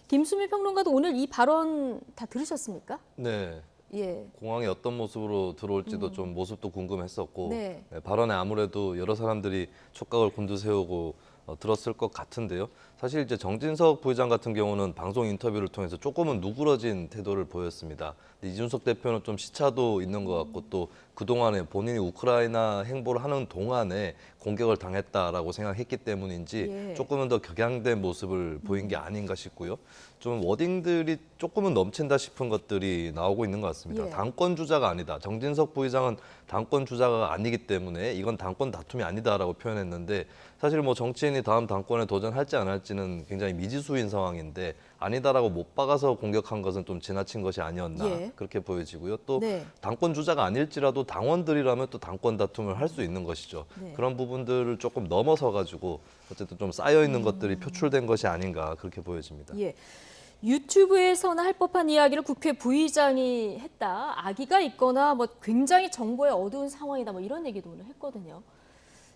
김수민 평론가도 오늘 이 발언 다 들으셨습니까? 네. 예. 공항에 어떤 모습으로 들어올지도 좀 모습도 궁금했었고 네. 발언에 아무래도 여러 사람들이 촉각을 곤두세우고 들었을 것 같은데요. 사실 이제 정진석 부의장 같은 경우는 방송 인터뷰를 통해서 조금은 누그러진 태도를 보였습니다. 근데 이준석 대표는 좀 시차도 있는 것 같고 또 그동안에 본인이 우크라이나 행보를 하는 동안에 공격을 당했다라고 생각했기 때문인지 조금은 더 격양된 모습을 보인 게 아닌가 싶고요. 좀 워딩들이 조금은 넘친다 싶은 것들이 나오고 있는 것 같습니다. 당권 주자가 아니다. 정진석 부의장은 당권 주자가 아니기 때문에 이건 당권 다툼이 아니다라고 표현했는데 사실 정치인이 다음 당권에 도전할지 안 할지는 굉장히 미지수인 상황인데 아니다라고 못 박아서 공격한 것은 좀 지나친 것이 아니었나 그렇게 보여지고요. 또 당권 주자가 아닐지라도 당원들이라면 또 당권 다툼을 할 수 있는 것이죠. 그런 부분들을 조금 넘어서 가지고 어쨌든 좀 쌓여 있는 것들이 표출된 것이 아닌가 그렇게 보여집니다. 예. 유튜브에서나 할 법한 이야기를 국회 부의장이 했다. 악의가 있거나 굉장히 정보에 어두운 상황이다. 이런 얘기도 오늘 했거든요.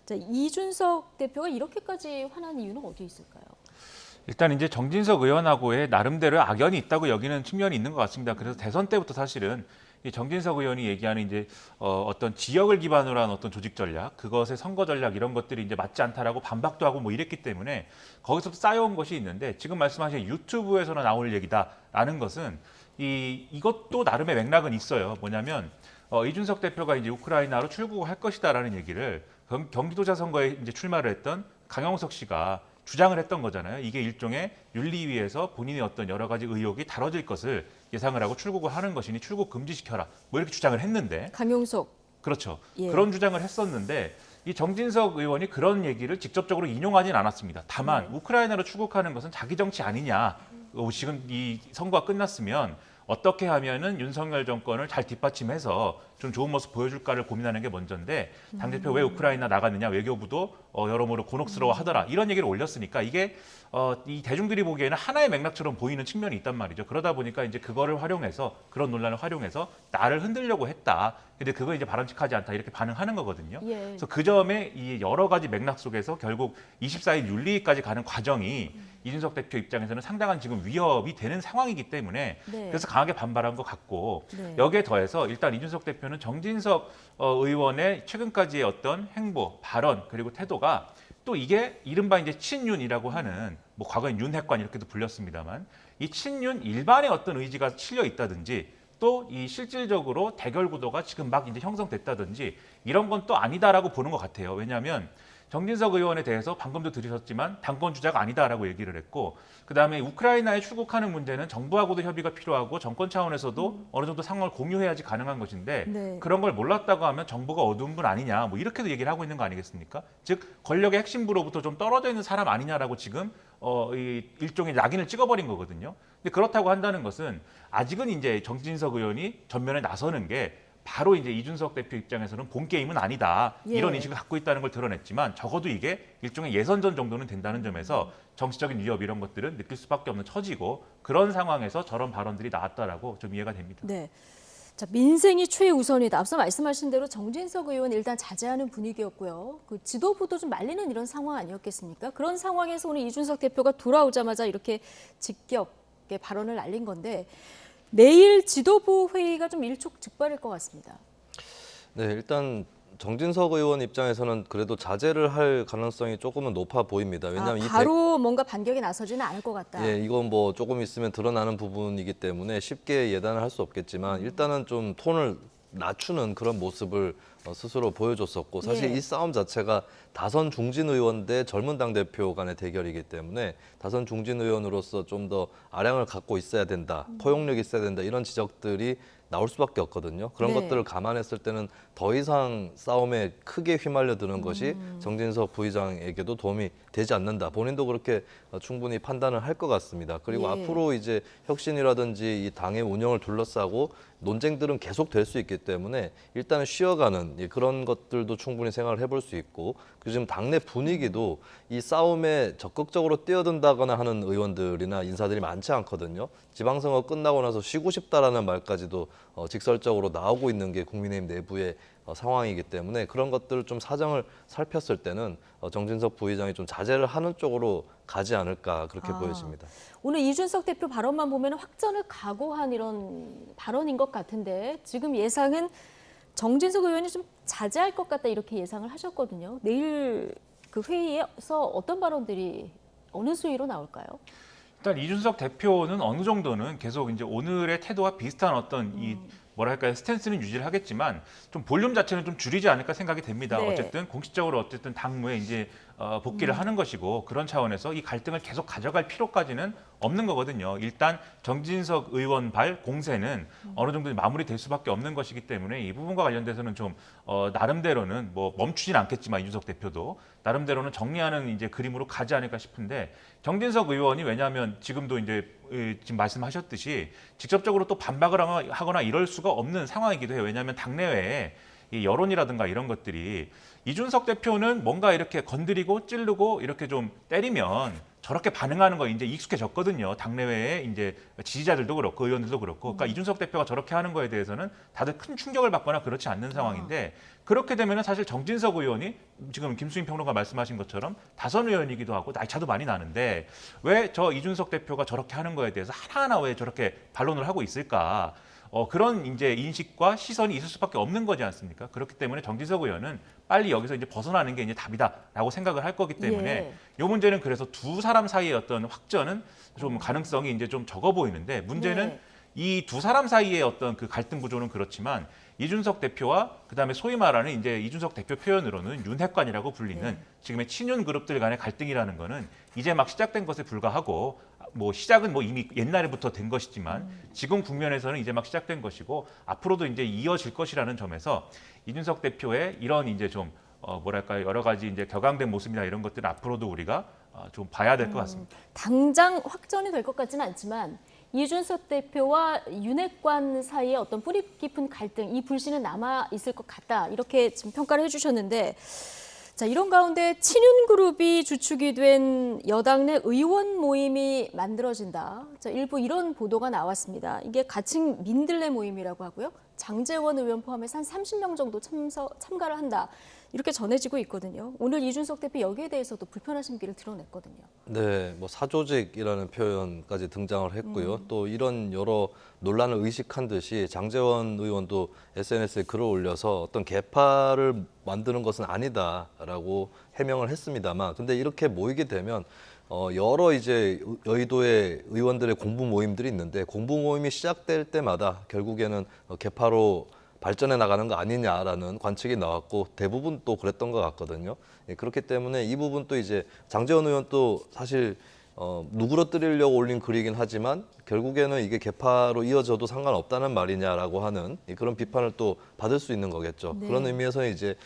자, 이준석 대표가 이렇게까지 화난 이유는 어디에 있을까요? 일단 이제 정진석 의원하고의 나름대로의 악연이 있다고 여기는 측면이 있는 것 같습니다. 그래서 대선 때부터 사실은 이 정진석 의원이 얘기하는 이제 어떤 지역을 기반으로 한 어떤 조직 전략, 그것의 선거 전략 이런 것들이 이제 맞지 않다라고 반박도 하고 이랬기 때문에 거기서 쌓여온 것이 있는데 지금 말씀하신 유튜브에서는 나올 얘기다라는 것은 이것도 나름의 맥락은 있어요. 뭐냐면 이준석 대표가 이제 우크라이나로 출국할 것이다라는 얘기를 경기도지사 선거에 이제 출마를 했던 강영석 씨가 주장을 했던 거잖아요. 이게 일종의 윤리위에서 본인의 어떤 여러 가지 의혹이 다뤄질 것을 예상을 하고 출국을 하는 것이니 출국 금지시켜라. 이렇게 주장을 했는데. 강용석. 그렇죠. 예. 그런 주장을 했었는데 이 정진석 의원이 그런 얘기를 직접적으로 인용하진 않았습니다. 다만 우크라이나로 출국하는 것은 자기 정치 아니냐. 지금 이 선거가 끝났으면 어떻게 하면은 윤석열 정권을 잘 뒷받침해서 좀 좋은 모습 보여줄까를 고민하는 게 먼저인데 당대표 왜 우크라이나 나갔느냐 외교부도 여러모로 곤혹스러워하더라 이런 얘기를 올렸으니까 이게 이 대중들이 보기에는 하나의 맥락처럼 보이는 측면이 있단 말이죠. 그러다 보니까 이제 그거를 활용해서 그런 논란을 활용해서 나를 흔들려고 했다. 근데 그거 이제 바람직하지 않다 이렇게 반응하는 거거든요. 그래서 그 점에 이 여러 가지 맥락 속에서 결국 24일 윤리위까지 가는 과정이 이준석 대표 입장에서는 상당한 지금 위협이 되는 상황이기 때문에 그래서 강하게 반발한 것 같고 여기에 더해서 일단 이준석 대표는 정진석 의원의 최근까지의 어떤 행보, 발언 그리고 태도가 또 이게 이른바 이제 친윤이라고 하는 과거엔 윤핵관 이렇게도 불렸습니다만 이 친윤 일반의 어떤 의지가 실려 있다든지 또 이 실질적으로 대결 구도가 지금 막 이제 형성됐다든지 이런 건 또 아니다라고 보는 것 같아요. 왜냐하면 정진석 의원에 대해서 방금도 들으셨지만 당권 주자가 아니다라고 얘기를 했고 그다음에 우크라이나에 출국하는 문제는 정부하고도 협의가 필요하고 정권 차원에서도 어느 정도 상황을 공유해야지 가능한 것인데 그런 걸 몰랐다고 하면 정부가 어두운 분 아니냐 이렇게도 얘기를 하고 있는 거 아니겠습니까? 즉 권력의 핵심부로부터 좀 떨어져 있는 사람 아니냐라고 지금 이 일종의 낙인을 찍어버린 거거든요. 근데 그렇다고 한다는 것은 아직은 이제 정진석 의원이 전면에 나서는 게 바로 이제 이준석 대표 입장에서는 본 게임은 아니다. 예. 이런 인식을 갖고 있다는 걸 드러냈지만 적어도 이게 일종의 예선전 정도는 된다는 점에서 정치적인 위협 이런 것들은 느낄 수밖에 없는 처지고 그런 상황에서 저런 발언들이 나왔다라고 좀 이해가 됩니다. 네. 자, 민생이 최우선이다. 앞서 말씀하신 대로 정진석 의원 일단 자제하는 분위기였고요. 그 지도부도 좀 말리는 이런 상황 아니었겠습니까? 그런 상황에서 오늘 이준석 대표가 돌아오자마자 이렇게 직격의 발언을 날린 건데 내일 지도부 회의가 좀 일촉즉발일 것 같습니다. 네, 일단 정진석 의원 입장에서는 그래도 자제를 할 가능성이 조금은 높아 보입니다. 왜냐하면 바로 뭔가 반격에 나서지는 않을 것 같다. 예, 이건 뭐 조금 있으면 드러나는 부분이기 때문에 쉽게 예단을 할 수 없겠지만 일단은 좀 톤을 낮추는 그런 모습을 스스로 보여줬었고 사실 예. 이 싸움 자체가 다선 중진 의원 대 젊은 당대표 간의 대결이기 때문에 다선 중진 의원으로서 좀 더 아량을 갖고 있어야 된다, 포용력이 있어야 된다 이런 지적들이 나올 수밖에 없거든요. 그런 네. 것들을 감안했을 때는 더 이상 싸움에 크게 휘말려 드는 것이 정진석 부의장에게도 도움이 되지 않는다. 본인도 그렇게 충분히 판단을 할 것 같습니다. 그리고 예. 앞으로 이제 혁신이라든지 이 당의 운영을 둘러싸고 논쟁들은 계속 될 수 있기 때문에 일단은 쉬어가는 그런 것들도 충분히 생각을 해볼 수 있고 지금 당내 분위기도 이 싸움에 적극적으로 뛰어든다거나 하는 의원들이나 인사들이 많지 않거든요. 지방선거 끝나고 나서 쉬고 싶다라는 말까지도 직설적으로 나오고 있는 게 국민의힘 내부의 상황이기 때문에 그런 것들을 좀 사정을 살폈을 때는 정진석 부의장이 좀 자제를 하는 쪽으로 가지 않을까 그렇게 보여집니다. 오늘 이준석 대표 발언만 보면 확전을 각오한 이런 발언인 것 같은데 지금 예상은 정진석 의원이 좀 자제할 것 같다 이렇게 예상을 하셨거든요. 내일 그 회의에서 어떤 발언들이 어느 수위로 나올까요? 일단 이준석 대표는 어느 정도는 계속 이제 오늘의 태도와 비슷한 어떤 이 뭐랄까요 스탠스는 유지를 하겠지만 좀 볼륨 자체는 좀 줄이지 않을까 생각이 됩니다. 네. 어쨌든 공식적으로 어쨌든 당무에 이제 복귀를 하는 것이고 그런 차원에서 이 갈등을 계속 가져갈 필요까지는 없는 거거든요. 일단 정진석 의원 발 공세는 어느 정도 마무리될 수밖에 없는 것이기 때문에 이 부분과 관련돼서는 좀 나름대로는 뭐 멈추진 않겠지만 이준석 대표도 나름대로는 정리하는 이제 그림으로 가지 않을까 싶은데 정진석 의원이 왜냐하면 지금도 이제 지금 말씀하셨듯이 직접적으로 또 반박을 하거나 이럴 수가 없는 상황이기도 해요. 왜냐하면 당내외에 이 여론이라든가 이런 것들이 이준석 대표는 뭔가 이렇게 건드리고 찌르고 이렇게 좀 때리면 저렇게 반응하는 거 이제 익숙해졌거든요. 당내외에 이제 지지자들도 그렇고 의원들도 그렇고, 그러니까 이준석 대표가 저렇게 하는 거에 대해서는 다들 큰 충격을 받거나 그렇지 않는 상황인데 그렇게 되면은 사실 정진석 의원이 지금 김수인 평론가 말씀하신 것처럼 다선 의원이기도 하고 나이 차도 많이 나는데 왜 저 이준석 대표가 저렇게 하는 거에 대해서 하나하나 왜 저렇게 반론을 하고 있을까? 그런 이제 인식과 시선이 있을 수밖에 없는 거지 않습니까? 그렇기 때문에 정진석 의원은 빨리 여기서 이제 벗어나는 게 이제 답이다라고 생각을 할 거기 때문에 이 문제는 그래서 두 사람 사이의 어떤 확전은 좀 가능성이 이제 좀 적어 보이는데 문제는 이 두 사람 사이의 어떤 그 갈등 구조는 그렇지만 이준석 대표와 그다음에 소위 말하는 이제 이준석 대표 표현으로는 윤핵관이라고 불리는 지금의 친윤 그룹들 간의 갈등이라는 거는 이제 막 시작된 것에 불과하고 뭐 시작은 뭐 이미 옛날부터 된 것이지만 지금 국면에서는 이제 막 시작된 것이고 앞으로도 이제 이어질 것이라는 점에서 이준석 대표의 이런 이제 좀 뭐랄까요 여러 가지 이제 격앙된 모습이나 이런 것들은 앞으로도 우리가 좀 봐야 될 것 같습니다. 당장 확전이 될 것 같지는 않지만 이준석 대표와 윤핵관 사이의 어떤 뿌리 깊은 갈등, 이 불씨는 남아 있을 것 같다 이렇게 지금 평가를 해주셨는데. 자, 이런 가운데 친윤 그룹이 주축이 된 여당 내 의원 모임이 만들어진다. 자, 일부 이런 보도가 나왔습니다. 이게 가칭 민들레 모임이라고 하고요. 장제원 의원 포함해서 한 30명 정도 참가를 한다. 이렇게 전해지고 있거든요. 오늘 이준석 대표 여기에 대해서도 불편한 심기를 드러냈거든요. 네, 뭐 사조직이라는 표현까지 등장을 했고요. 또 이런 여러 논란을 의식한 듯이 장제원 의원도 SNS에 글을 올려서 어떤 개파를 만드는 것은 아니다라고 해명을 했습니다만, 근데 이렇게 모이게 되면 여러 이제 여의도의 의원들의 공부 모임들이 있는데 공부 모임이 시작될 때마다 결국에는 개파로 발전해 나가는 거 아니냐라는 관측이 나왔고 대부분 또 그랬던 것 같거든요. 그렇기 때문에 이 부분도 이제 장제원 의원도 사실 누그러뜨리려고 올린 글이긴 하지만 결국에는 이게 개파로 이어져도 상관없다는 말이냐라고 하는 그런 비판을 또 받을 수 있는 거겠죠. 네. 그런 의미에서는 이제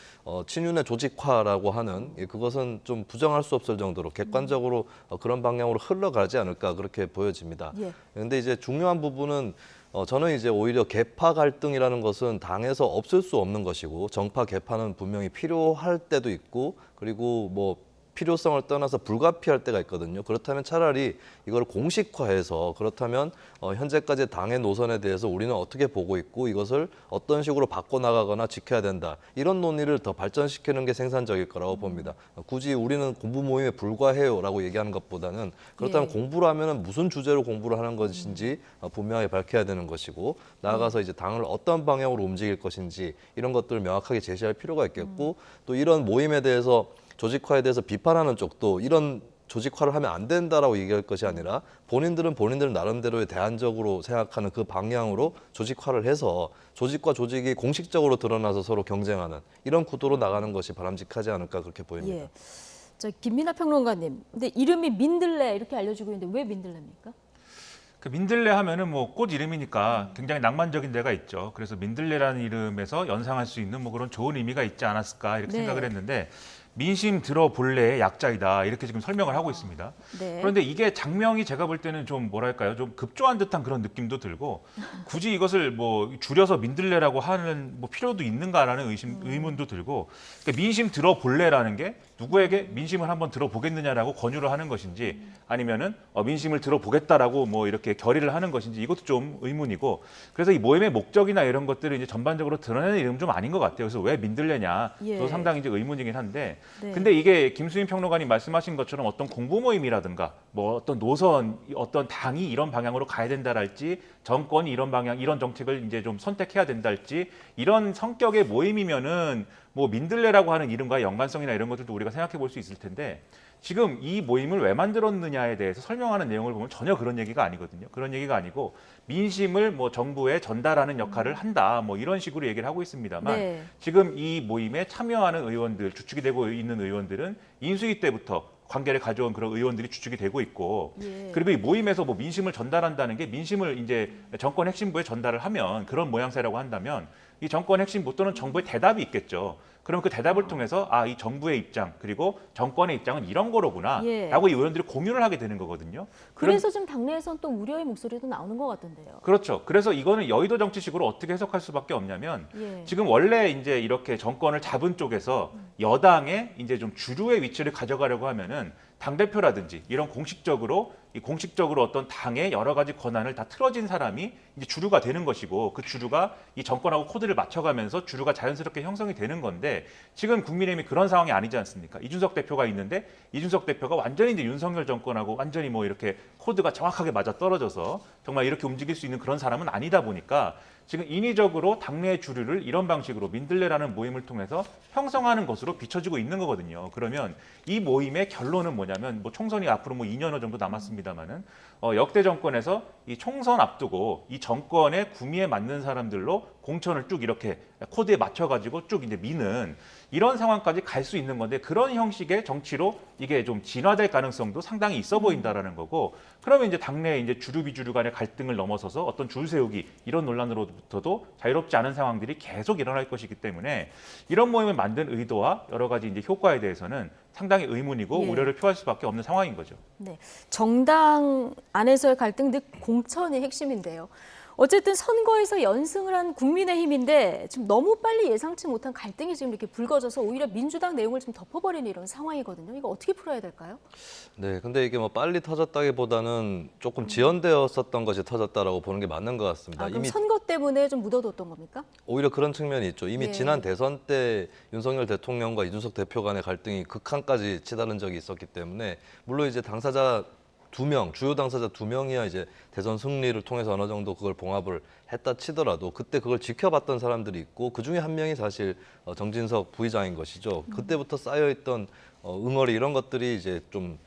친윤의 조직화라고 하는 그것은 좀 부정할 수 없을 정도로 객관적으로 그런 방향으로 흘러가지 않을까 그렇게 보여집니다. 그런데 이제 중요한 부분은 저는 이제 오히려 계파 갈등이라는 것은 당에서 없을 수 없는 것이고 정파 개파는 분명히 필요할 때도 있고 그리고 뭐 필요성을 떠나서 불가피할 때가 있거든요. 그렇다면 차라리 이걸 공식화해서 그렇다면 현재까지 당의 노선에 대해서 우리는 어떻게 보고 있고 이것을 어떤 식으로 바꿔나가거나 지켜야 된다. 이런 논의를 더 발전시키는 게 생산적일 거라고 봅니다. 굳이 우리는 공부 모임에 불과해요라고 얘기하는 것보다는 그렇다면 공부를 하면 무슨 주제로 공부를 하는 것인지 분명하게 밝혀야 되는 것이고 나아가서 이제 당을 어떤 방향으로 움직일 것인지 이런 것들을 명확하게 제시할 필요가 있겠고 또 이런 모임에 대해서 조직화에 대해서 비판하는 쪽도 이런 조직화를 하면 안 된다라고 얘기할 것이 아니라 본인들은 본인들 나름대로의 대안적으로 생각하는 그 방향으로 조직화를 해서 조직과 조직이 공식적으로 드러나서 서로 경쟁하는 이런 구도로 나가는 것이 바람직하지 않을까 그렇게 보입니다. 예. 자, 김민하 평론가님, 근데 이름이 민들레 이렇게 알려지고 있는데 왜 민들레입니까? 그 민들레 하면은 뭐 꽃 이름이니까 굉장히 낭만적인 데가 있죠. 그래서 민들레라는 이름에서 연상할 수 있는 뭐 그런 좋은 의미가 있지 않았을까 이렇게 생각을 했는데 민심 들어볼래의 약자이다 이렇게 지금 설명을 하고 있습니다. 네. 그런데 이게 장명이 제가 볼 때는 좀 뭐랄까요, 좀 급조한 듯한 그런 느낌도 들고 굳이 이것을 뭐 줄여서 민들레라고 하는 뭐 필요도 있는가라는 의문도 들고 그러니까 민심 들어볼래라는 게 누구에게 민심을 한번 들어보겠느냐라고 권유를 하는 것인지 아니면은 민심을 들어보겠다라고 뭐 이렇게 결의를 하는 것인지 이것도 좀 의문이고 그래서 이 모임의 목적이나 이런 것들을 이제 전반적으로 드러내는 이름 좀 아닌 것 같아요. 그래서 왜 민들레냐 또 상당히 이제 의문이긴 한데 근데 이게 김수인 평론가님 말씀하신 것처럼 어떤 공부 모임이라든가 뭐 어떤 노선, 어떤 당이 이런 방향으로 가야 된다랄지 정권이 이런 방향, 이런 정책을 이제 좀 선택해야 된다랄지 이런 성격의 모임이면은 뭐 민들레라고 하는 이름과의 연관성이나 이런 것들도 우리가 생각해 볼 수 있을 텐데 지금 이 모임을 왜 만들었느냐에 대해서 설명하는 내용을 보면 전혀 그런 얘기가 아니거든요. 그런 얘기가 아니고 민심을 뭐 정부에 전달하는 역할을 한다 뭐 이런 식으로 얘기를 하고 있습니다만 지금 이 모임에 참여하는 의원들, 주축이 되고 있는 의원들은 인수위 때부터 관계를 가져온 그런 의원들이 주축이 되고 있고 그리고 이 모임에서 뭐 민심을 전달한다는 게 민심을 이제 정권 핵심부에 전달을 하면 그런 모양새라고 한다면 이 정권 핵심부 또는 정부의 대답이 있겠죠. 그럼 그 대답을 통해서 아, 이 정부의 입장 그리고 정권의 입장은 이런 거로구나 라고 이 의원들이 공유를 하게 되는 거거든요. 그래서 지금 당내에서는 또 우려의 목소리도 나오는 것 같던데요. 그렇죠. 그래서 이거는 여의도 정치식으로 어떻게 해석할 수밖에 없냐면 지금 원래 이제 이렇게 정권을 잡은 쪽에서 여당의 이제 좀 주류의 위치를 가져가려고 하면은 당대표라든지 이런 공식적으로 어떤 당의 여러 가지 권한을 다 틀어진 사람이 이제 주류가 되는 것이고 그 주류가 이 정권하고 코드를 맞춰가면서 주류가 자연스럽게 형성이 되는 건데 지금 국민의힘이 그런 상황이 아니지 않습니까? 이준석 대표가 있는데 이준석 대표가 완전히 이제 윤석열 정권하고 완전히 뭐 이렇게 코드가 정확하게 맞아 떨어져서 정말 이렇게 움직일 수 있는 그런 사람은 아니다 보니까 지금 인위적으로 당내 주류를 이런 방식으로 민들레라는 모임을 통해서 형성하는 것으로 비춰지고 있는 거거든요. 그러면 이 모임의 결론은 뭐냐면 뭐 총선이 앞으로 뭐 2년 정도 남았습니다만은 역대 정권에서 이 총선 앞두고 이 정권의 구미에 맞는 사람들로 공천을 쭉 이렇게 코드에 맞춰가지고 쭉 이제 미는 이런 상황까지 갈 수 있는 건데 그런 형식의 정치로 이게 좀 진화될 가능성도 상당히 있어 보인다라는 거고 그러면 이제 당내 이제 주류 비주류 간의 갈등을 넘어서서 어떤 줄 세우기 이런 논란으로부터도 자유롭지 않은 상황들이 계속 일어날 것이기 때문에 이런 모임을 만든 의도와 여러 가지 이제 효과에 대해서는 상당히 의문이고 우려를 표할 수밖에 없는 상황인 거죠. 네, 정당 안에서의 갈등 즉 공천이 핵심인데요. 어쨌든 선거에서 연승을 한 국민의힘인데 지금 너무 빨리 예상치 못한 갈등이 지금 이렇게 불거져서 오히려 민주당 내용을 좀 덮어버리는 이런 상황이거든요. 이거 어떻게 풀어야 될까요? 네, 근데 이게 뭐 빨리 터졌다기보다는 조금 지연되었었던 것이 터졌다라고 보는 게 맞는 것 같습니다. 그럼 이미 선거 때문에 좀 묻어뒀던 겁니까? 오히려 그런 측면이 있죠. 이미 지난 대선 때 윤석열 대통령과 이준석 대표 간의 갈등이 극한까지 치달은 적이 있었기 때문에 물론 이제 당사자 2명, 주요 당사자 2명이야 이제 대선 승리를 통해서 어느 정도 그걸 봉합을 했다 치더라도 그때 그걸 지켜봤던 사람들이 있고 그중에 한 명이 사실 정진석 부의장인 것이죠. 그때부터 쌓여있던 응어리 이런 것들이 이제 좀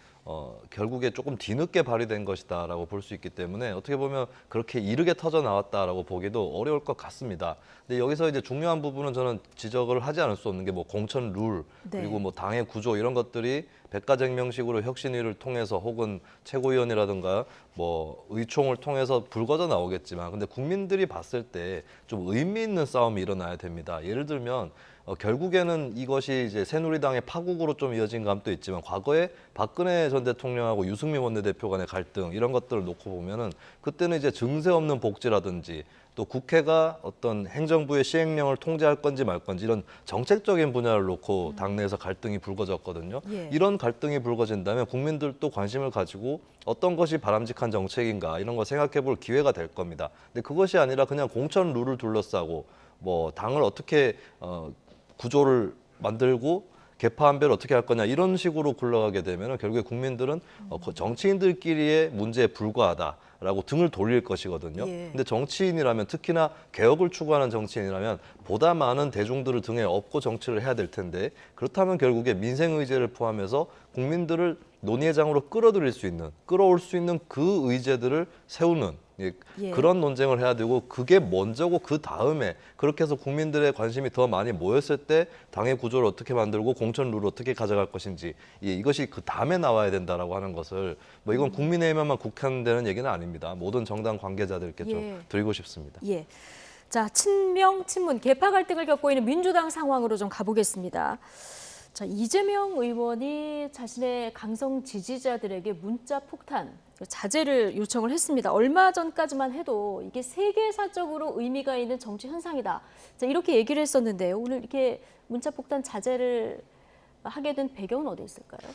결국에 조금 뒤늦게 발휘된 것이다라고 볼 수 있기 때문에 어떻게 보면 그렇게 이르게 터져 나왔다라고 보기도 어려울 것 같습니다. 근데 여기서 이제 중요한 부분은 저는 지적을 하지 않을 수 없는 게 뭐 공천 룰 그리고 뭐 당의 구조 이런 것들이 백가쟁명식으로 혁신위를 통해서 혹은 최고위원이라든가 뭐 의총을 통해서 불거져 나오겠지만 근데 국민들이 봤을 때 좀 의미 있는 싸움이 일어나야 됩니다. 예를 들면 결국에는 이것이 이제 새누리당의 파국으로 좀 이어진 감도 있지만 과거에 박근혜 전 대통령하고 유승민 원내대표 간의 갈등 이런 것들을 놓고 보면은 그때는 이제 증세 없는 복지라든지 또 국회가 어떤 행정부의 시행령을 통제할 건지 말 건지 이런 정책적인 분야를 놓고 당내에서 갈등이 불거졌거든요. 예. 이런 갈등이 불거진다면 국민들도 관심을 가지고 어떤 것이 바람직한 정책인가 이런 거 생각해 볼 기회가 될 겁니다. 근데 그것이 아니라 그냥 공천 룰을 둘러싸고 뭐 당을 어떻게 구조를 만들고 개파한배를 어떻게 할 거냐 이런 식으로 굴러가게 되면 결국에 국민들은 정치인들끼리의 문제에 불과하다라고 등을 돌릴 것이거든요. 예. 근데 정치인이라면 특히나 개혁을 추구하는 정치인이라면 보다 많은 대중들을 등에 업고 정치를 해야 될 텐데 그렇다면 결국에 민생 의제를 포함해서 국민들을 논의회장으로 끌어들일 수 있는, 끌어올 수 있는 그 의제들을 세우는 예. 그런 논쟁을 해야 되고 그게 먼저고 그 다음에 그렇게 해서 국민들의 관심이 더 많이 모였을 때 당의 구조를 어떻게 만들고 공천 룰을 어떻게 가져갈 것인지 이것이 그 다음에 나와야 된다라고 하는 것을 뭐 이건 국민의힘에만 국한되는 얘기는 아닙니다. 모든 정당 관계자들께 좀 드리고 싶습니다. 예. 자, 친명, 친문, 개파 갈등을 겪고 있는 민주당 상황으로 좀 가보겠습니다. 자, 이재명 의원이 자신의 강성 지지자들에게 문자 폭탄, 자제를 요청을 했습니다. 얼마 전까지만 해도 이게 세계사적으로 의미가 있는 정치 현상이다. 자, 이렇게 얘기를 했었는데요. 오늘 이렇게 문자 폭탄 자제를 하게 된 배경은 어디 있을까요?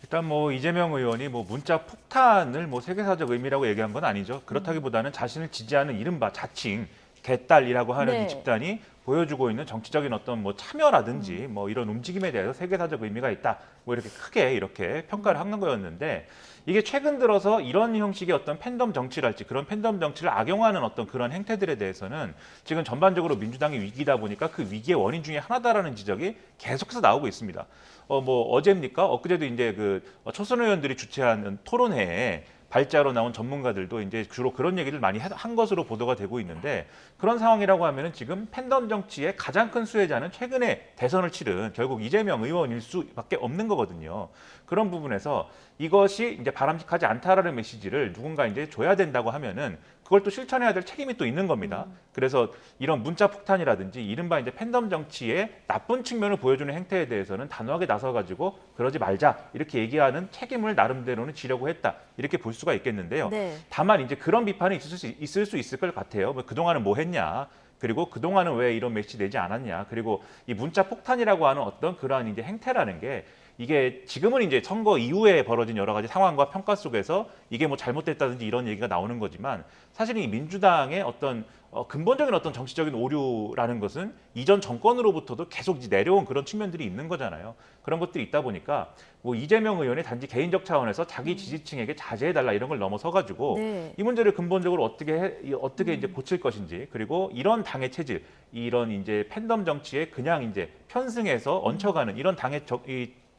일단 뭐 이재명 의원이 뭐 문자 폭탄을 뭐 세계사적 의미라고 얘기한 건 아니죠. 그렇다기보다는 자신을 지지하는 이른바 자칭 개딸이라고 하는 네. 이 집단이 보여주고 있는 정치적인 어떤 뭐 참여라든지 뭐 이런 움직임에 대해서 세계사적 의미가 있다. 뭐 이렇게 크게 이렇게 평가를 한 거였는데 이게 최근 들어서 이런 형식의 어떤 팬덤 정치랄지 그런 팬덤 정치를 악용하는 어떤 그런 행태들에 대해서는 지금 전반적으로 민주당이 위기다 보니까 그 위기의 원인 중에 하나다라는 지적이 계속해서 나오고 있습니다. 뭐 어제입니까? 엊그제도 이제 그 초선 의원들이 주최하는 토론회에 발자로 나온 전문가들도 이제 주로 그런 얘기를 많이 한 것으로 보도가 되고 있는데 그런 상황이라고 하면은 지금 팬덤 정치의 가장 큰 수혜자는 최근에 대선을 치른 결국 이재명 의원일 수밖에 없는 거거든요. 그런 부분에서 이것이 이제 바람직하지 않다라는 메시지를 누군가 이제 줘야 된다고 하면은 그걸 또 실천해야 될 책임이 또 있는 겁니다. 그래서 이런 문자 폭탄이라든지 이른바 이제 팬덤 정치의 나쁜 측면을 보여주는 행태에 대해서는 단호하게 나서가지고 그러지 말자 이렇게 얘기하는 책임을 나름대로는 지려고 했다 이렇게 볼 수가 있겠는데요. 네. 다만 이제 그런 비판이 있을 수 있을 것 같아요. 뭐 그동안은 뭐 했냐? 그리고 그동안은 왜 이런 메시지 내지 않았냐? 그리고 이 문자 폭탄이라고 하는 어떤 그러한 이제 행태라는 게 이게 지금은 이제 선거 이후에 벌어진 여러 가지 상황과 평가 속에서 이게 뭐 잘못됐다든지 이런 얘기가 나오는 거지만 사실은 이 민주당의 어떤 근본적인 어떤 정치적인 오류라는 것은 이전 정권으로부터도 계속 이제 내려온 그런 측면들이 있는 거잖아요. 그런 것들이 있다 보니까 뭐 이재명 의원이 단지 개인적 차원에서 자기 지지층에게 자제해달라 이런 걸 넘어서 가지고 네. 이 문제를 근본적으로 어떻게 이제 고칠 것인지 그리고 이런 당의 체질, 이런 이제 팬덤 정치에 그냥 이제 편승해서 얹혀가는 이런 당의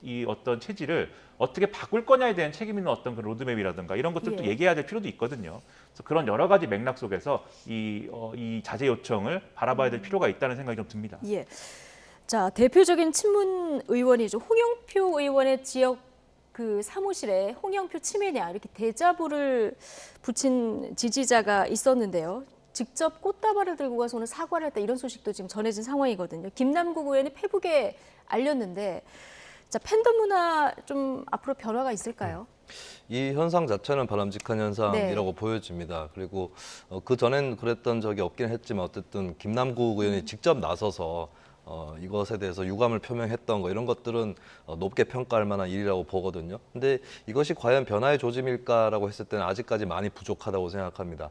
이 어떤 체질을 어떻게 바꿀 거냐에 대한 책임 있는 어떤 그 로드맵이라든가 이런 것들도 얘기해야 될 필요도 있거든요. 그래서 그런 여러 가지 맥락 속에서 이 자제 요청을 바라봐야 될 필요가 있다는 생각이 좀 듭니다. 예. 자, 대표적인 친문 의원이죠. 홍영표 의원의 지역 그 사무실에 홍영표 치매냐 이렇게 대자보를 붙인 지지자가 있었는데요. 직접 꽃다발을 들고 가서 오늘 사과를 했다 이런 소식도 지금 전해진 상황이거든요. 김남국 의원이 페북에 알렸는데 자, 팬덤 문화 좀 앞으로 변화가 있을까요? 이 현상 자체는 바람직한 현상이라고 보여집니다. 그리고 그 전엔 그랬던 적이 없긴 했지만 어쨌든 김남국 의원이 직접 나서서 이것에 대해서 유감을 표명했던 거 이런 것들은 높게 평가할 만한 일이라고 보거든요. 근데 이것이 과연 변화의 조짐일까라고 했을 때는 아직까지 많이 부족하다고 생각합니다.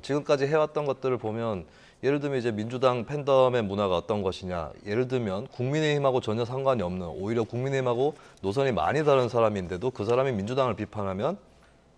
지금까지 해왔던 것들을 보면 예를 들면 이제 민주당 팬덤의 문화가 어떤 것이냐. 예를 들면 국민의힘하고 전혀 상관이 없는 오히려 국민의힘하고 노선이 많이 다른 사람인데도 그 사람이 민주당을 비판하면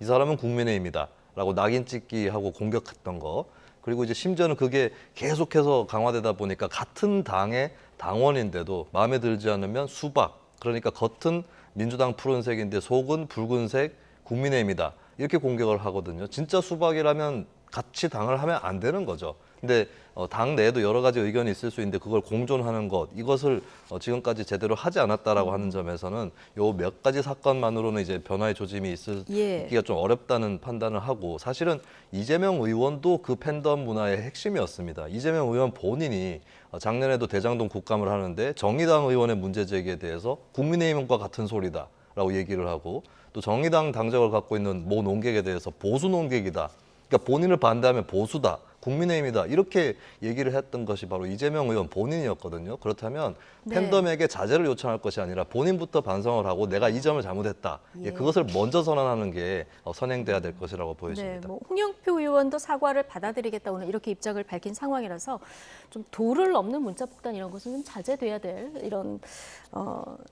이 사람은 국민의힘이다 라고 낙인 찍기 하고 공격했던 거. 그리고 이제 심지어는 그게 계속해서 강화되다 보니까 같은 당의 당원인데도 마음에 들지 않으면 수박. 그러니까 겉은 민주당 푸른색인데 속은 붉은색 국민의힘이다. 이렇게 공격을 하거든요. 진짜 수박이라면 같이 당을 하면 안 되는 거죠. 근데 당 내에도 여러 가지 의견이 있을 수 있는데 그걸 공존하는 것, 이것을 지금까지 제대로 하지 않았다라고 하는 점에서는 요 몇 가지 사건만으로는 이제 변화의 조짐이 있기가 좀 어렵다는 판단을 하고, 사실은 이재명 의원도 그 팬덤 문화의 핵심이었습니다. 이재명 의원 본인이 작년에도 대장동 국감을 하는데 정의당 의원의 문제 제기에 대해서 국민의힘과 같은 소리다라고 얘기를 하고, 또 정의당 당적을 갖고 있는 모 논객에 대해서 보수 논객이다. 그러니까 본인을 반대하면 보수다, 국민의힘이다, 이렇게 얘기를 했던 것이 바로 이재명 의원 본인이었거든요. 그렇다면 팬덤에게 자제를 요청할 것이 아니라 본인부터 반성을 하고 내가 이 점을 잘못했다, 그것을 먼저 선언하는 게 선행돼야 될 것이라고 보여집니다. 뭐 홍영표 의원도 사과를 받아들이겠다 오늘 이렇게 입장을 밝힌 상황이라서 좀 도를 넘는 문자 폭탄 이런 것은 좀 자제돼야 될 이런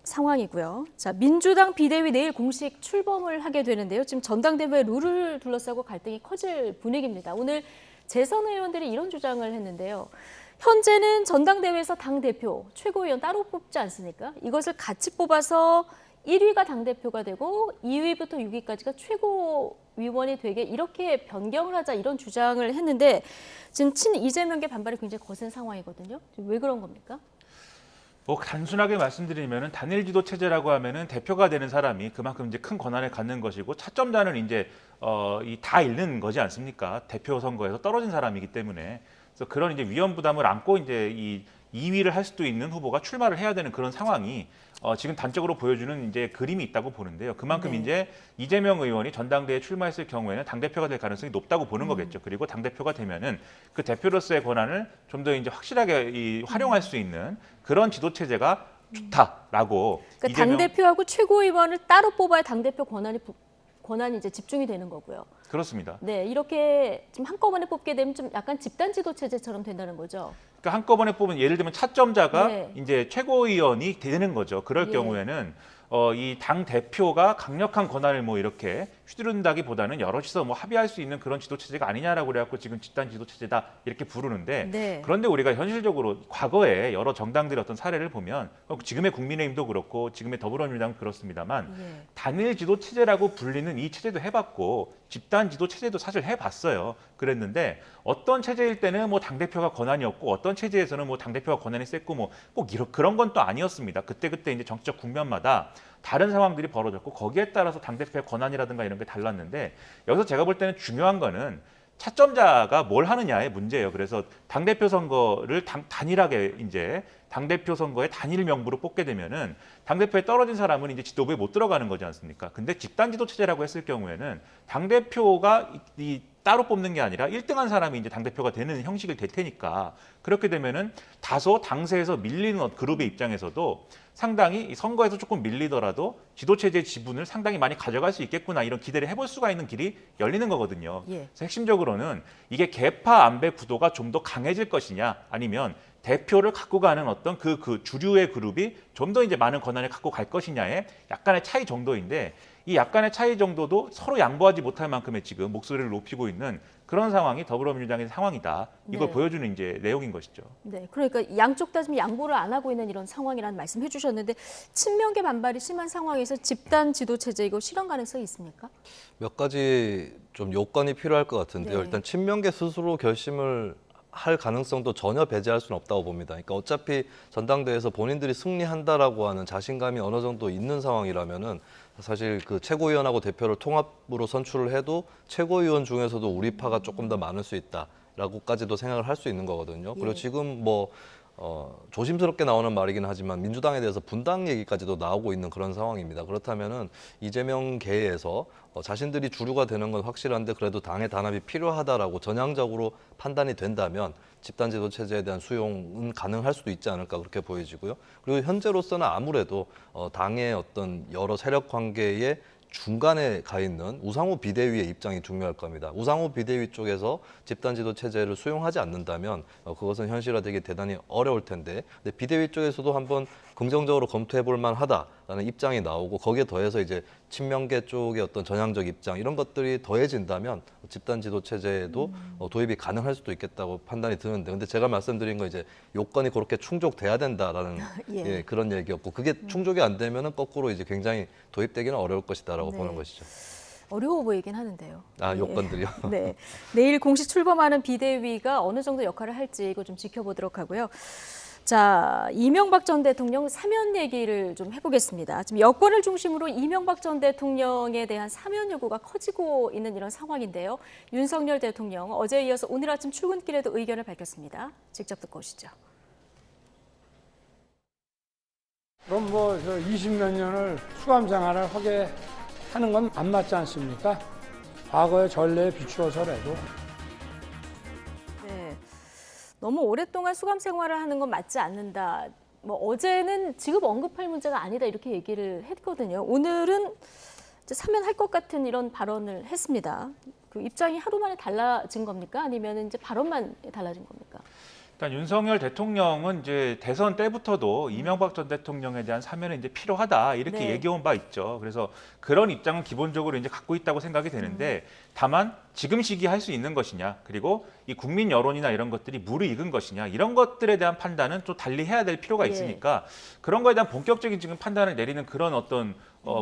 상황이고요. 자, 민주당 비대위 내일 공식 출범을 하게 되는데요. 지금 전당대회 룰을 둘러싸고 갈등이 커질 분위기입니다. 오늘 재선 의원들이 이런 주장을 했는데요. 현재는 전당대회에서 당대표, 최고위원 따로 뽑지 않습니까? 이것을 같이 뽑아서 1위가 당대표가 되고 2위부터 6위까지가 최고위원이 되게 이렇게 변경을 하자, 이런 주장을 했는데 지금 친 이재명계 반발이 굉장히 거센 상황이거든요. 왜 그런 겁니까? 뭐 단순하게 말씀드리면은 단일 지도 체제라고 하면은 대표가 되는 사람이 그만큼 이제 큰 권한을 갖는 것이고, 차점자는 이제 다 잃는 거지 않습니까? 대표 선거에서 떨어진 사람이기 때문에. 그래서 그런 이제 위험 부담을 안고 이제 이 2위를 할 수도 있는 후보가 출마를 해야 되는 그런 상황이 지금 단적으로 보여주는 이제 그림이 있다고 보는데요. 그만큼 이제 이재명 의원이 전당대회에 출마했을 경우에는 당대표가 될 가능성이 높다고 보는 거겠죠. 그리고 당대표가 되면은 그 대표로서의 권한을 좀 더 이제 확실하게 활용할 수 있는 그런 지도 체제가 좋다라고. 그러니까 당대표하고 최고위원을 따로 뽑아야 당대표 권한이 이제 집중이 되는 거고요. 그렇습니다. 네, 이렇게 좀 한꺼번에 뽑게 되면 좀 약간 집단 지도 체제처럼 된다는 거죠. 그러니까 한꺼번에 뽑은, 예를 들면 차점자가 이제 최고위원이 되는 거죠. 그럴 경우에는 이 당 대표가 강력한 권한을 뭐 이렇게 휘두른다기보다는 여럿이서 뭐 합의할 수 있는 그런 지도 체제가 아니냐라고 그래갖고 지금 집단 지도 체제다 이렇게 부르는데, 그런데 우리가 현실적으로 과거에 여러 정당들의 어떤 사례를 보면, 지금의 국민의힘도 그렇고 지금의 더불어민주당도 그렇습니다만 단일 지도 체제라고 불리는 이 체제도 해봤고 집단 지도 체제도 사실 해봤어요. 그랬는데 어떤 체제일 때는 뭐 당대표가 권한이 없고 어떤 체제에서는 뭐 당대표가 권한이 셌고 뭐 꼭 그런 건 또 아니었습니다. 그때 이제 정치적 국면마다 다른 상황들이 벌어졌고 거기에 따라서 당대표의 권한이라든가 이런 게 달랐는데, 여기서 제가 볼 때는 중요한 거는 차점자가 뭘 하느냐의 문제예요. 그래서 당대표 선거를 단일하게 이제 당대표 선거에 단일 명부로 뽑게 되면은 당대표에 떨어진 사람은 이제 지도부에 못 들어가는 거지 않습니까? 근데 집단 지도 체제라고 했을 경우에는 당대표가 따로 뽑는 게 아니라 1등한 사람이 이제 당대표가 되는 형식이 될 테니까, 그렇게 되면은 다소 당세에서 밀리는 그룹의 입장에서도 상당히 이 선거에서 조금 밀리더라도 지도체제의 지분을 상당히 많이 가져갈 수 있겠구나, 이런 기대를 해볼 수가 있는 길이 열리는 거거든요. 그래서 핵심적으로는 이게 계파 안배 구도가 좀 더 강해질 것이냐, 아니면 대표를 갖고 가는 어떤 그 주류의 그룹이 좀 더 이제 많은 권한을 갖고 갈 것이냐의 약간의 차이 정도인데, 이 약간의 차이 정도도 서로 양보하지 못할 만큼의 지금 목소리를 높이고 있는 그런 상황이 더불어민주당의 상황이다. 이걸 보여주는 이제 내용인 것이죠. 네, 그러니까 양쪽 다 지금 양보를 안 하고 있는 이런 상황이라는 말씀해 주셨는데, 친명계 반발이 심한 상황에서 집단 지도 체제 이거 실현 가능성이 있습니까? 몇 가지 좀 요건이 필요할 것 같은데요. 일단 친명계 스스로 결심을 할 가능성도 전혀 배제할 수는 없다고 봅니다. 그러니까 어차피 전당대회에서 본인들이 승리한다라고 하는 자신감이 어느 정도 있는 상황이라면은 사실 그 최고위원하고 대표를 통합으로 선출을 해도 최고위원 중에서도 우리 파가 조금 더 많을 수 있다라고까지도 생각을 할 수 있는 거거든요. 그리고 지금 뭐 조심스럽게 나오는 말이긴 하지만 민주당에 대해서 분당 얘기까지도 나오고 있는 그런 상황입니다. 그렇다면은 이재명 계에서 자신들이 주류가 되는 건 확실한데 그래도 당의 단합이 필요하다라고 전향적으로 판단이 된다면 집단 지도 체제에 대한 수용은 가능할 수도 있지 않을까, 그렇게 보여지고요. 그리고 현재로서는 아무래도 당의 어떤 여러 세력 관계에 중간에 가 있는 우상호 비대위의 입장이 중요할 겁니다. 우상호 비대위 쪽에서 집단 지도 체제를 수용하지 않는다면 그것은 현실화되기 대단히 어려울 텐데, 근데 비대위 쪽에서도 한번 긍정적으로 검토해 볼 만하다라는 입장이 나오고, 거기에 더해서 이제 친명계 쪽의 어떤 전향적 입장, 이런 것들이 더해진다면 집단 지도 체제에도 도입이 가능할 수도 있겠다고 판단이 드는데, 근데 제가 말씀드린 건 이제 요건이 그렇게 충족돼야 된다라는 그런 얘기였고, 그게 충족이 안 되면은 거꾸로 이제 굉장히 도입되기는 어려울 것이다라고 보는 것이죠. 어려워 보이긴 하는데요. 아, 요건들이요? 네. 내일 공식 출범하는 비대위가 어느 정도 역할을 할지 이거 좀 지켜보도록 하고요. 자, 이명박 전 대통령 사면 얘기를 좀 해보겠습니다. 지금 여권을 중심으로 이명박 전 대통령에 대한 사면 요구가 커지고 있는 이런 상황인데요. 윤석열 대통령 어제에 이어서 오늘 아침 출근길에도 의견을 밝혔습니다. 직접 듣고 오시죠. 그럼 뭐 20몇 년을 수감 생활을 하게 하는 건 안 맞지 않습니까? 과거의 전례에 비추어서라도. 네, 너무 오랫동안 수감 생활을 하는 건 맞지 않는다. 뭐 어제는 지금 언급할 문제가 아니다 이렇게 얘기를 했거든요. 오늘은 이제 사면할 것 같은 이런 발언을 했습니다. 그 입장이 하루 만에 달라진 겁니까? 아니면 이제 발언만 달라진 겁니까? 일단 윤석열 대통령은 이제 대선 때부터도 이명박 전 대통령에 대한 사면이 이제 필요하다 이렇게 네. 얘기해온 바 있죠. 그래서 그런 입장은 기본적으로 이제 갖고 있다고 생각이 되는데 다만 지금 시기에 할 수 있는 것이냐 그리고 이 국민 여론이나 이런 것들이 무르익은 것이냐 이런 것들에 대한 판단은 좀 달리 해야 될 필요가 있으니까 그런 거에 대한 본격적인 지금 판단을 내리는 그런 어떤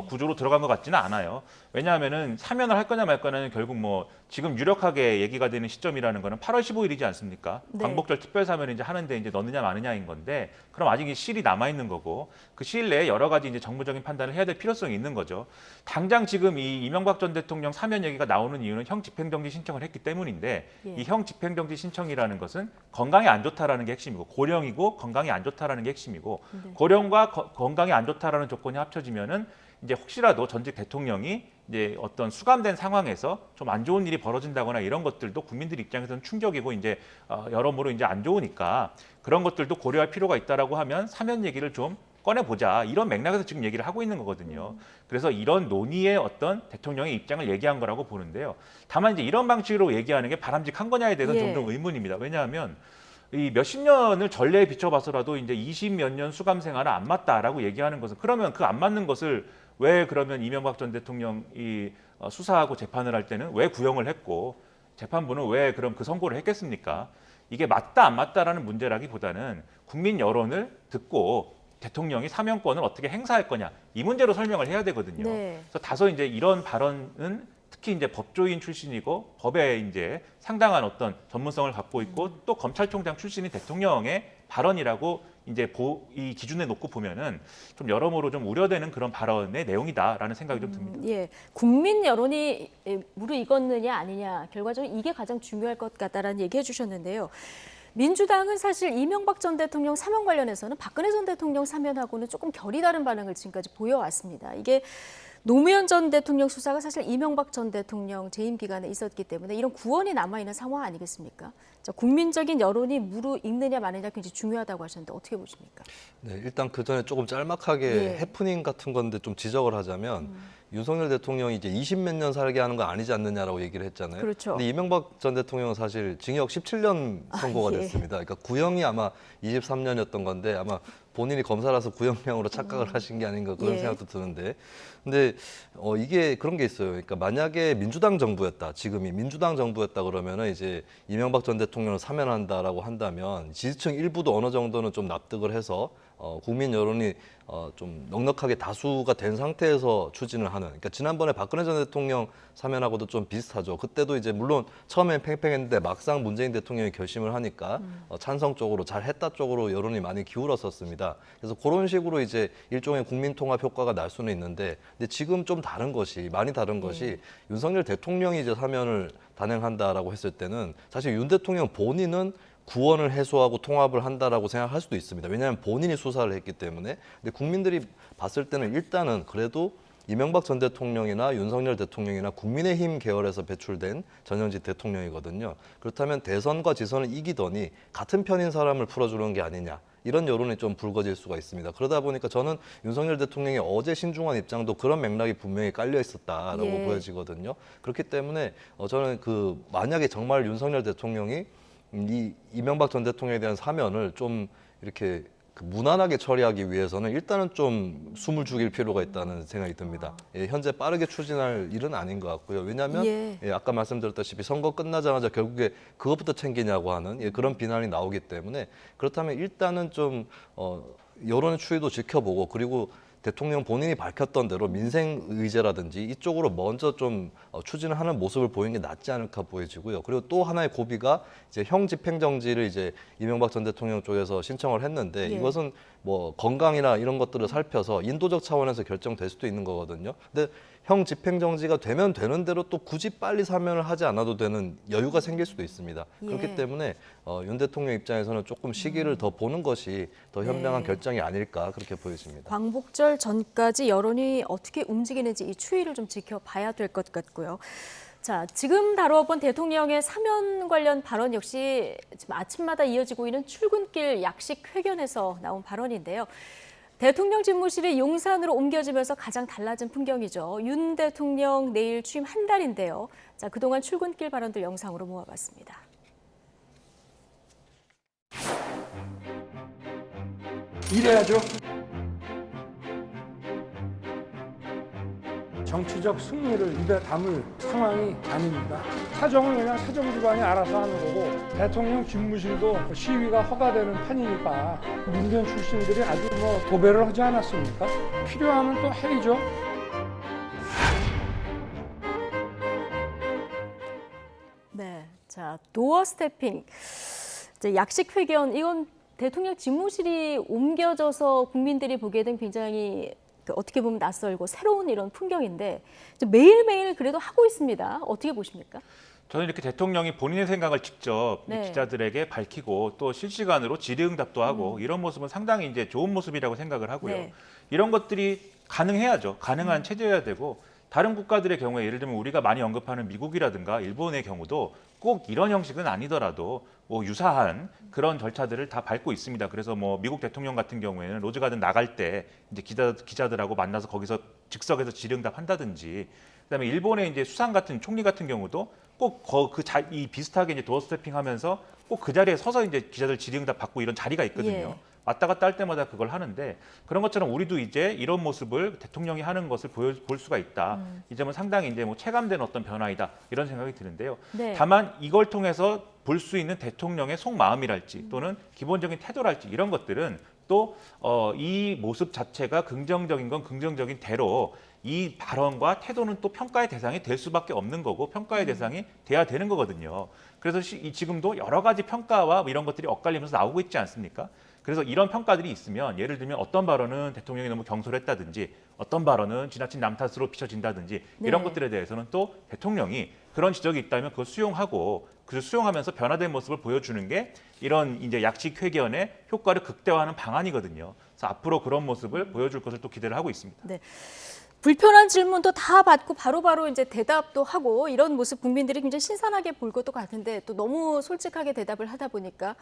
구조로 들어간 것 같지는 않아요. 왜냐하면은 사면을 할 거냐 말 거냐는 결국 뭐 지금 유력하게 얘기가 되는 시점이라는 거는 8월 15일이지 않습니까? 네. 광복절 특별사면을 이제 하는데 이제 넣느냐 마느냐인 건데 그럼 아직 이 시일이 남아 있는 거고 그 시일 내에 여러 가지 이제 정무적인 판단을 해야 될 필요성이 있는 거죠. 당장 지금 이 이명박 전 대통령 사면 얘기가 나오는 이유는 형 집행정지 신청을 했기 때문인데 이 형 집행정지 신청이라는 것은 건강에 안 좋다라는 게 핵심이고 고령이고 건강에 안 좋다라는 게 핵심이고 고령과 건강에 안 좋다라는 조건이 합쳐지면은 이제 혹시라도 전직 대통령이 이제 어떤 수감된 상황에서 좀 안 좋은 일이 벌어진다거나 이런 것들도 국민들 입장에서는 충격이고 이제 여러모로 이제 안 좋으니까 그런 것들도 고려할 필요가 있다라고 하면 사면 얘기를 좀 꺼내보자 이런 맥락에서 지금 얘기를 하고 있는 거거든요. 그래서 이런 논의의 어떤 대통령의 입장을 얘기한 거라고 보는데요. 다만 이제 이런 방식으로 얘기하는 게 바람직한 거냐에 대해서 종종 의문입니다. 왜냐하면 이 몇십 년을 전례에 비춰봐서라도 이제 20몇 년 수감 생활은 안 맞다라고 얘기하는 것은 그러면 그 안 맞는 것을 왜 그러면 이명박 전 대통령이 수사하고 재판을 할 때는 왜 구형을 했고 재판부는 왜 그럼 그 선고를 했겠습니까? 이게 맞다 안 맞다라는 문제라기보다는 국민 여론을 듣고 대통령이 사면권을 어떻게 행사할 거냐 이 문제로 설명을 해야 되거든요. 그래서 다소 이제 이런 발언은 특히 이제 법조인 출신이고 법에 이제 상당한 어떤 전문성을 갖고 있고 또 검찰총장 출신인 대통령의 발언이라고 이제 이 기준에 놓고 보면은 좀 여러모로 좀 우려되는 그런 발언의 내용이다라는 생각이 좀 듭니다. 예, 국민 여론이 무르익었느냐 아니냐 결과적으로 이게 가장 중요할 것 같다라는 얘기해 주셨는데요. 민주당은 사실 이명박 전 대통령 사면 관련해서는 박근혜 전 대통령 사면하고는 조금 결이 다른 반응을 지금까지 보여왔습니다. 이게 노무현 전 대통령 수사가 사실 이명박 전 대통령 재임 기간에 있었기 때문에 이런 구원이 남아있는 상황 아니겠습니까? 자, 국민적인 여론이 무르익느냐 마느냐 굉장히 중요하다고 하셨는데 어떻게 보십니까? 네, 일단 그 전에 조금 짤막하게 해프닝 같은 건데 좀 지적을 하자면 윤석열 대통령이 이제 20몇 년 살게 하는 거 아니지 않느냐라고 얘기를 했잖아요. 그렇죠. 근데 이명박 전 대통령은 사실 징역 17년 선고가 됐습니다. 그러니까 구형이 아마 23년이었던 건데 아마 본인이 검사라서 구형량으로 착각을 하신 게 아닌가 그런 생각도 드는데 근데 이게 그런 게 있어요. 그러니까 만약에 민주당 정부였다, 지금이 민주당 정부였다 그러면은 이제 이명박 전 대통령을 사면한다라고 한다면 지지층 일부도 어느 정도는 좀 납득을 해서 국민 여론이 좀 넉넉하게 다수가 된 상태에서 추진을 하는. 그러니까 지난번에 박근혜 전 대통령 사면하고도 좀 비슷하죠. 그때도 이제 물론 처음엔 팽팽했는데 막상 문재인 대통령이 결심을 하니까 찬성 쪽으로 잘했다 쪽으로 여론이 많이 기울었었습니다. 그래서 그런 식으로 이제 일종의 국민 통합 효과가 날 수는 있는데, 근데 지금 좀 다른 것이 많이 다른 것이 윤석열 대통령이 이제 사면을 단행한다라고 했을 때는 사실 윤 대통령 본인은 구원을 해소하고 통합을 한다라고 생각할 수도 있습니다. 왜냐하면 본인이 수사를 했기 때문에. 근데 국민들이 봤을 때는 일단은 그래도 이명박 전 대통령이나 윤석열 대통령이나 국민의힘 계열에서 배출된 전현직 대통령이거든요. 그렇다면 대선과 지선을 이기더니 같은 편인 사람을 풀어주는 게 아니냐. 이런 여론이 좀 불거질 수가 있습니다. 그러다 보니까 저는 윤석열 대통령의 어제 신중한 입장도 그런 맥락이 분명히 깔려 있었다라고 보여지거든요. 그렇기 때문에 저는 만약에 정말 윤석열 대통령이 이 이명박 전 대통령에 대한 사면을 좀 이렇게 무난하게 처리하기 위해서는 일단은 좀 숨을 죽일 필요가 있다는 생각이 듭니다. 현재 빠르게 추진할 일은 아닌 것 같고요. 왜냐하면 아까 말씀드렸다시피 선거 끝나자마자 결국에 그것부터 챙기냐고 하는 그런 비난이 나오기 때문에 그렇다면 일단은 좀 여론의 추이도 지켜보고 그리고 대통령 본인이 밝혔던 대로 민생 의제라든지 이쪽으로 먼저 좀 추진을 하는 모습을 보이는 게 낫지 않을까 보여지고요. 그리고 또 하나의 고비가 이제 형 집행정지를 이제 이명박 전 대통령 쪽에서 신청을 했는데 예. 이것은 뭐 건강이나 이런 것들을 살펴서 인도적 차원에서 결정될 수도 있는 거거든요. 근데 형 집행정지가 되면 되는 대로 또 굳이 빨리 사면을 하지 않아도 되는 여유가 생길 수도 있습니다. 그렇기 예. 때문에 윤 대통령 입장에서는 조금 시기를 더 보는 것이 더 현명한 네. 결정이 아닐까 그렇게 보여집니다. 광복절 전까지 여론이 어떻게 움직이는지 이 추이를 좀 지켜봐야 될 것 같고요. 자, 지금 다뤄본 대통령의 사면 관련 발언 역시 지금 아침마다 이어지고 있는 출근길 약식 회견에서 나온 발언인데요. 대통령 집무실이 용산으로 옮겨지면서 가장 달라진 풍경이죠. 윤 대통령 내일 취임 한 달인데요. 자, 그동안 출근길 발언들 영상으로 모아봤습니다. 이래야죠. 정치적 승리를 입에 담을 상황이 아닙니다. 사정은 그냥 사정기관이 알아서 하는 거고 대통령 집무실도 시위가 허가되는 판이니까 민변 출신들이 아주 도배를 하지 않았습니까? 필요하면 또 해야죠. 네, 자, 도어 스태핑. 이제 약식 회견, 이건 대통령 집무실이 옮겨져서 국민들이 보기에는 굉장히 어떻게 보면 낯설고 새로운 이런 풍경인데 매일매일 그래도 하고 있습니다. 어떻게 보십니까? 저는 이렇게 대통령이 본인의 생각을 직접 네. 기자들에게 밝히고 또 실시간으로 질의응답도 하고 이런 모습은 상당히 이제 좋은 모습이라고 생각을 하고요. 네. 이런 것들이 가능해야죠. 가능한 체제여야 되고 다른 국가들의 경우에 예를 들면 우리가 많이 언급하는 미국이라든가 일본의 경우도 꼭 이런 형식은 아니더라도 뭐 유사한 그런 절차들을 다 밟고 있습니다. 그래서 뭐 미국 대통령 같은 경우에는 로즈가든 나갈 때 이제 기자들하고 만나서 거기서 즉석에서 질의응답 한다든지, 그다음에 일본의 이제 수상 같은 총리 같은 경우도 꼭 이 비슷하게 이제 도어 스태핑하면서 꼭 그 자리에 서서 이제 기자들 질의응답 받고 이런 자리가 있거든요. 예. 왔다 갔다 할 때마다 그걸 하는데 그런 것처럼 우리도 이제 이런 모습을 대통령이 하는 것을 볼 수가 있다. 이 점은 상당히 이제 뭐 체감된 어떤 변화이다 이런 생각이 드는데요. 네. 다만 이걸 통해서 볼 수 있는 대통령의 속마음이랄지 또는 기본적인 태도랄지 이런 것들은 또 이 모습 자체가 긍정적인 건 긍정적인 대로 이 발언과 태도는 또 평가의 대상이 될 수밖에 없는 거고 평가의 대상이 돼야 되는 거거든요. 그래서 지금도 여러 가지 평가와 이런 것들이 엇갈리면서 나오고 있지 않습니까? 그래서 이런 평가들이 있으면 예를 들면 어떤 발언은 대통령이 너무 경솔했다든지 어떤 발언은 지나친 남탓으로 비춰진다든지 이런 네. 것들에 대해서는 또 대통령이 그런 지적이 있다면 그걸 수용하고 그 수용하면서 변화된 모습을 보여주는 게 이런 이제 약식 회견의 효과를 극대화하는 방안이거든요. 그래서 앞으로 그런 모습을 보여줄 것을 또 기대를 하고 있습니다. 네. 불편한 질문도 다 받고 바로바로 이제 대답도 하고 이런 모습 국민들이 굉장히 신선하게 볼 것도 같은데 또 너무 솔직하게 대답을 하다 보니까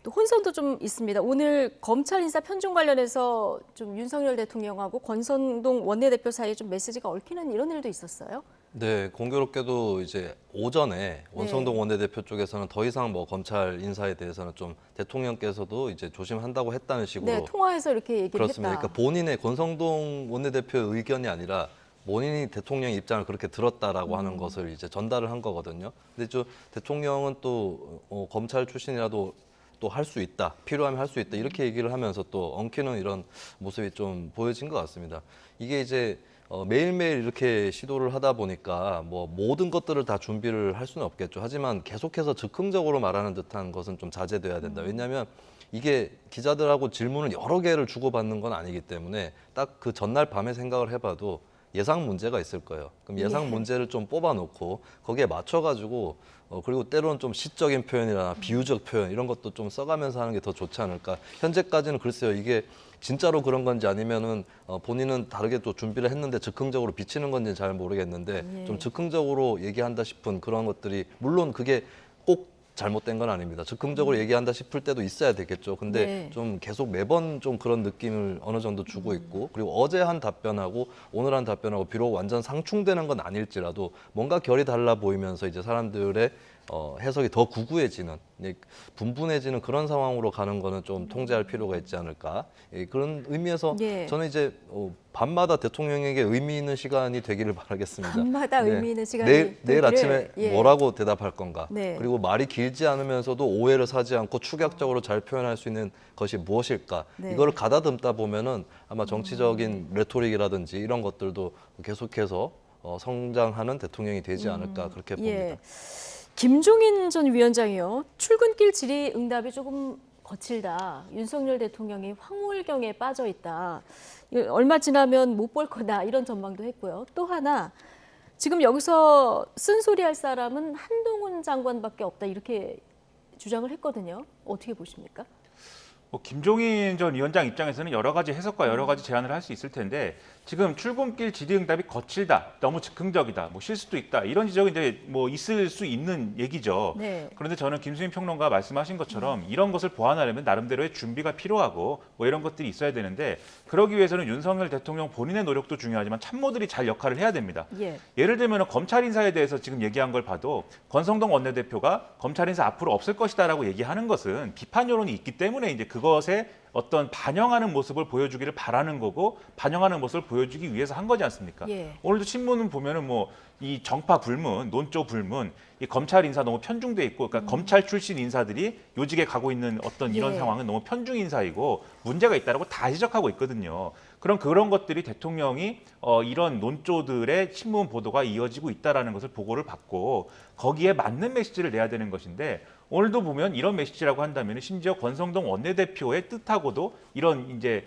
또 혼선도 좀 있습니다. 오늘 검찰 인사 편중 관련해서 좀 윤석열 대통령하고 권선동 원내대표 사이에 좀 메시지가 얽히는 이런 일도 있었어요. 네, 공교롭게도 이제 오전에 원성동 원내대표 쪽에서는 더 이상 뭐 검찰 인사에 대해서는 좀 대통령께서도 이제 조심한다고 했다는 식으로 네, 통화해서 이렇게 얘기를 그렇습니다. 했다. 그러니까 본인의 권성동 원내대표의 의견이 아니라 본인이 대통령 입장을 그렇게 들었다라고 하는 것을 이제 전달을 한 거거든요. 근데 저 대통령은 또 검찰 출신이라도 또 할 수 있다, 필요하면 할 수 있다 이렇게 얘기를 하면서 또 엉키는 이런 모습이 좀 보여진 것 같습니다. 이게 이제 매일매일 이렇게 시도를 하다 보니까 뭐 모든 것들을 다 준비를 할 수는 없겠죠. 하지만 계속해서 즉흥적으로 말하는 듯한 것은 좀 자제돼야 된다. 왜냐하면 이게 기자들하고 질문을 여러 개를 주고받는 건 아니기 때문에 딱 그 전날 밤에 생각을 해봐도 예상 문제가 있을 거예요. 그럼 예상 문제를 좀 뽑아놓고 거기에 맞춰가지고 그리고 때로는 좀 시적인 표현이나 비유적 표현 이런 것도 좀 써가면서 하는 게 더 좋지 않을까. 현재까지는 글쎄요. 이게 진짜로 그런 건지 아니면은 본인은 다르게 또 준비를 했는데 즉흥적으로 비치는 건지는 잘 모르겠는데 좀 즉흥적으로 얘기한다 싶은 그런 것들이 물론 그게 꼭 잘못된 건 아닙니다. 즉흥적으로 얘기한다 싶을 때도 있어야 되겠죠. 근데 네. 좀 계속 매번 좀 그런 느낌을 어느 정도 주고 있고 그리고 어제 한 답변하고 오늘 한 답변하고 비록 완전 상충되는 건 아닐지라도 뭔가 결이 달라 보이면서 이제 사람들의 해석이 더 구구해지는, 분분해지는 그런 상황으로 가는 거는 좀 통제할 필요가 있지 않을까. 그런 의미에서 저는 이제 밤마다 대통령에게 의미 있는 시간이 되기를 바라겠습니다. 밤마다 의미 있는 시간이 내일 아침에 뭐라고 대답할 건가. 네. 그리고 말이 길지 않으면서도 오해를 사지 않고 축약적으로 잘 표현할 수 있는 것이 무엇일까. 네. 이거를 가다듬다 보면은 아마 정치적인 레토릭이라든지 이런 것들도 계속해서 성장하는 대통령이 되지 않을까 그렇게 봅니다. 김종인 전 위원장이요. 출근길 질의응답이 조금 거칠다. 윤석열 대통령이 황홀경에 빠져 있다. 얼마 지나면 못 볼 거다. 이런 전망도 했고요. 또 하나, 지금 여기서 쓴소리할 사람은 한동훈 장관밖에 없다. 이렇게 주장을 했거든요. 어떻게 보십니까? 김종인 전 위원장 입장에서는 여러 가지 해석과 여러 가지 제안을 할 수 있을 텐데 지금 출근길 질의응답이 거칠다, 너무 즉흥적이다, 실수도 있다 이런 지적이 이제 있을 수 있는 얘기죠. 네. 그런데 저는 김수민 평론가 말씀하신 것처럼 이런 것을 보완하려면 나름대로의 준비가 필요하고 이런 것들이 있어야 되는데 그러기 위해서는 윤석열 대통령 본인의 노력도 중요하지만 참모들이 잘 역할을 해야 됩니다. 예를 들면 검찰 인사에 대해서 지금 얘기한 걸 봐도 권성동 원내대표가 검찰 인사 앞으로 없을 것이다라고 얘기하는 것은 비판 여론이 있기 때문에 이제 그것에 어떤 반영하는 모습을 보여주기를 바라는 거고 반영하는 모습을 보여주기 위해서 한 거지 않습니까? 오늘도 신문은 보면은 이 정파 불문, 논조 불문, 이 검찰 인사 너무 편중돼 있고, 그러니까 검찰 출신 인사들이 요직에 가고 있는 어떤 이런 상황은 너무 편중 인사이고 문제가 있다라고 다 지적하고 있거든요. 그런 것들이 대통령이 이런 논조들의 신문 보도가 이어지고 있다라는 것을 보고를 받고 거기에 맞는 메시지를 내야 되는 것인데 오늘도 보면 이런 메시지라고 한다면 심지어 권성동 원내대표의 뜻하고도 이런 이제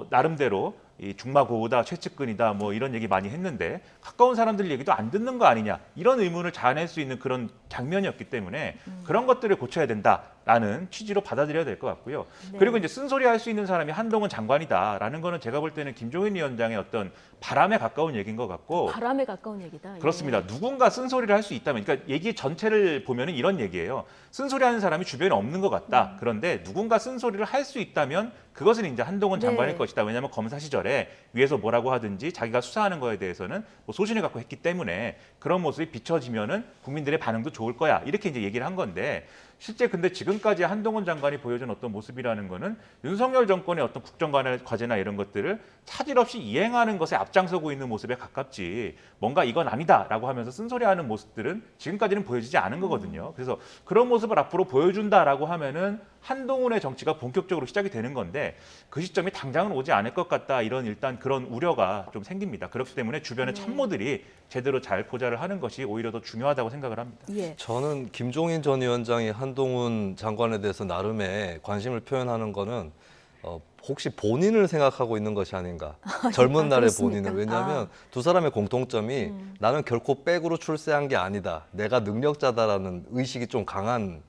나름대로 이 중마고우다, 최측근이다 이런 얘기 많이 했는데 가까운 사람들 얘기도 안 듣는 거 아니냐 이런 의문을 자아낼 수 있는 그런 장면이었기 때문에 그런 것들을 고쳐야 된다라는 취지로 받아들여야 될 것 같고요. 그리고 이제 쓴소리 할 수 있는 사람이 한동훈 장관이다라는 거는 제가 볼 때는 김종인 위원장의 어떤 바람에 가까운 얘기인 것 같고 바람에 가까운 얘기다. 그렇습니다. 누군가 쓴소리를 할 수 있다면 그러니까 얘기 전체를 보면은 이런 얘기예요. 쓴소리하는 사람이 주변에 없는 것 같다. 그런데 누군가 쓴소리를 할 수 있다면 그것은 이제 한동훈 장관일 것이다. 왜냐하면 검사 시절에 위에서 뭐라고 하든지 자기가 수사하는 거에 대해서는 소신을 갖고 했기 때문에 그런 모습이 비춰지면은 국민들의 반응도 좋을 거야. 이렇게 이제 얘기를 한 건데 실제 근데 지금까지 한동훈 장관이 보여준 어떤 모습이라는 거는 윤석열 정권의 어떤 국정과제나 이런 것들을 차질 없이 이행하는 것에 앞장서고 있는 모습에 가깝지 뭔가 이건 아니다라고 하면서 쓴소리하는 모습들은 지금까지는 보여지지 않은 거거든요. 그래서 그런 모습을 앞으로 보여준다라고 하면은 한동훈의 정치가 본격적으로 시작이 되는 건데 그 시점이 당장은 오지 않을 것 같다 이런 일단 그런 우려가 좀 생깁니다. 그렇기 때문에 주변의 참모들이 제대로 잘 포자를 하는 것이 오히려 더 중요하다고 생각을 합니다. 저는 김종인 전 위원장이 한동훈 장관에 대해서 나름의 관심을 표현하는 거는 혹시 본인을 생각하고 있는 것이 아닌가. 젊은 날의 본인을. 왜냐하면 두 사람의 공통점이 나는 결코 백으로 출세한 게 아니다. 내가 능력자다라는 의식이 좀 강한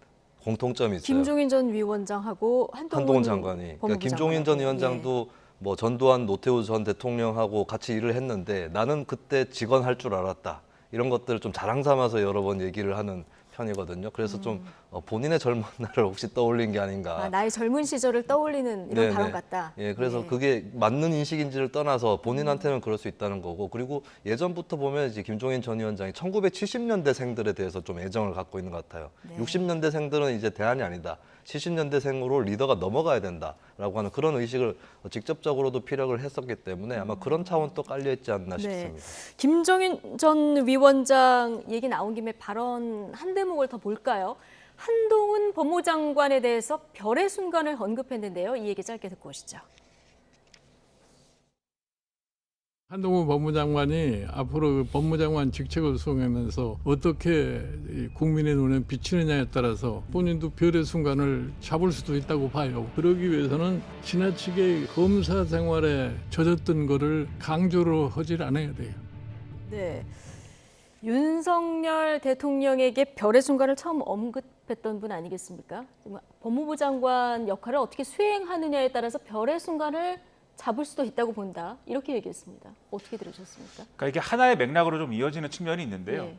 공통점이 있어요. 김종인 전 위원장하고 한동훈 장관이. 그러니까 김종인 전 위원장도 전두환, 노태우 전 대통령하고 같이 일을 했는데 나는 그때 직원 할 줄 알았다. 이런 것들을 좀 자랑 삼아서 여러 번 얘기를 하는 편이거든요. 그래서 좀 본인의 젊은 날을 혹시 떠올린 게 아닌가. 나의 젊은 시절을 떠올리는 이런 발언 같다. 그래서 그게 맞는 인식인지를 떠나서 본인한테는 그럴 수 있다는 거고 그리고 예전부터 보면 이제 김종인 전 위원장이 1970년대생들에 대해서 좀 애정을 갖고 있는 것 같아요. 60년대생들은 이제 대안이 아니다. 70년대생으로 리더가 넘어가야 된다라고 하는 그런 의식을 직접적으로도 피력을 했었기 때문에 아마 그런 차원도 깔려 있지 않나 싶습니다. 김종인 전 위원장 얘기 나온 김에 발언 한 대목을 더 볼까요? 한동훈 법무장관에 대해서 별의 순간을 언급했는데요. 이 얘기 짧게 듣고 오시죠. 한동훈 법무장관이 앞으로 법무장관 직책을 수행하면서 어떻게 국민의 눈에 비치느냐에 따라서 본인도 별의 순간을 잡을 수도 있다고 봐요. 그러기 위해서는 지나치게 검사 생활에 젖었던 거를 강조를 하질 않아야 돼요. 네, 윤석열 대통령에게 별의 순간을 처음 언급했던 분 아니겠습니까? 법무부 장관 역할을 어떻게 수행하느냐에 따라서 별의 순간을 잡을 수도 있다고 본다. 이렇게 얘기했습니다. 어떻게 들으셨습니까? 그러니까 이게 하나의 맥락으로 좀 이어지는 측면이 있는데요.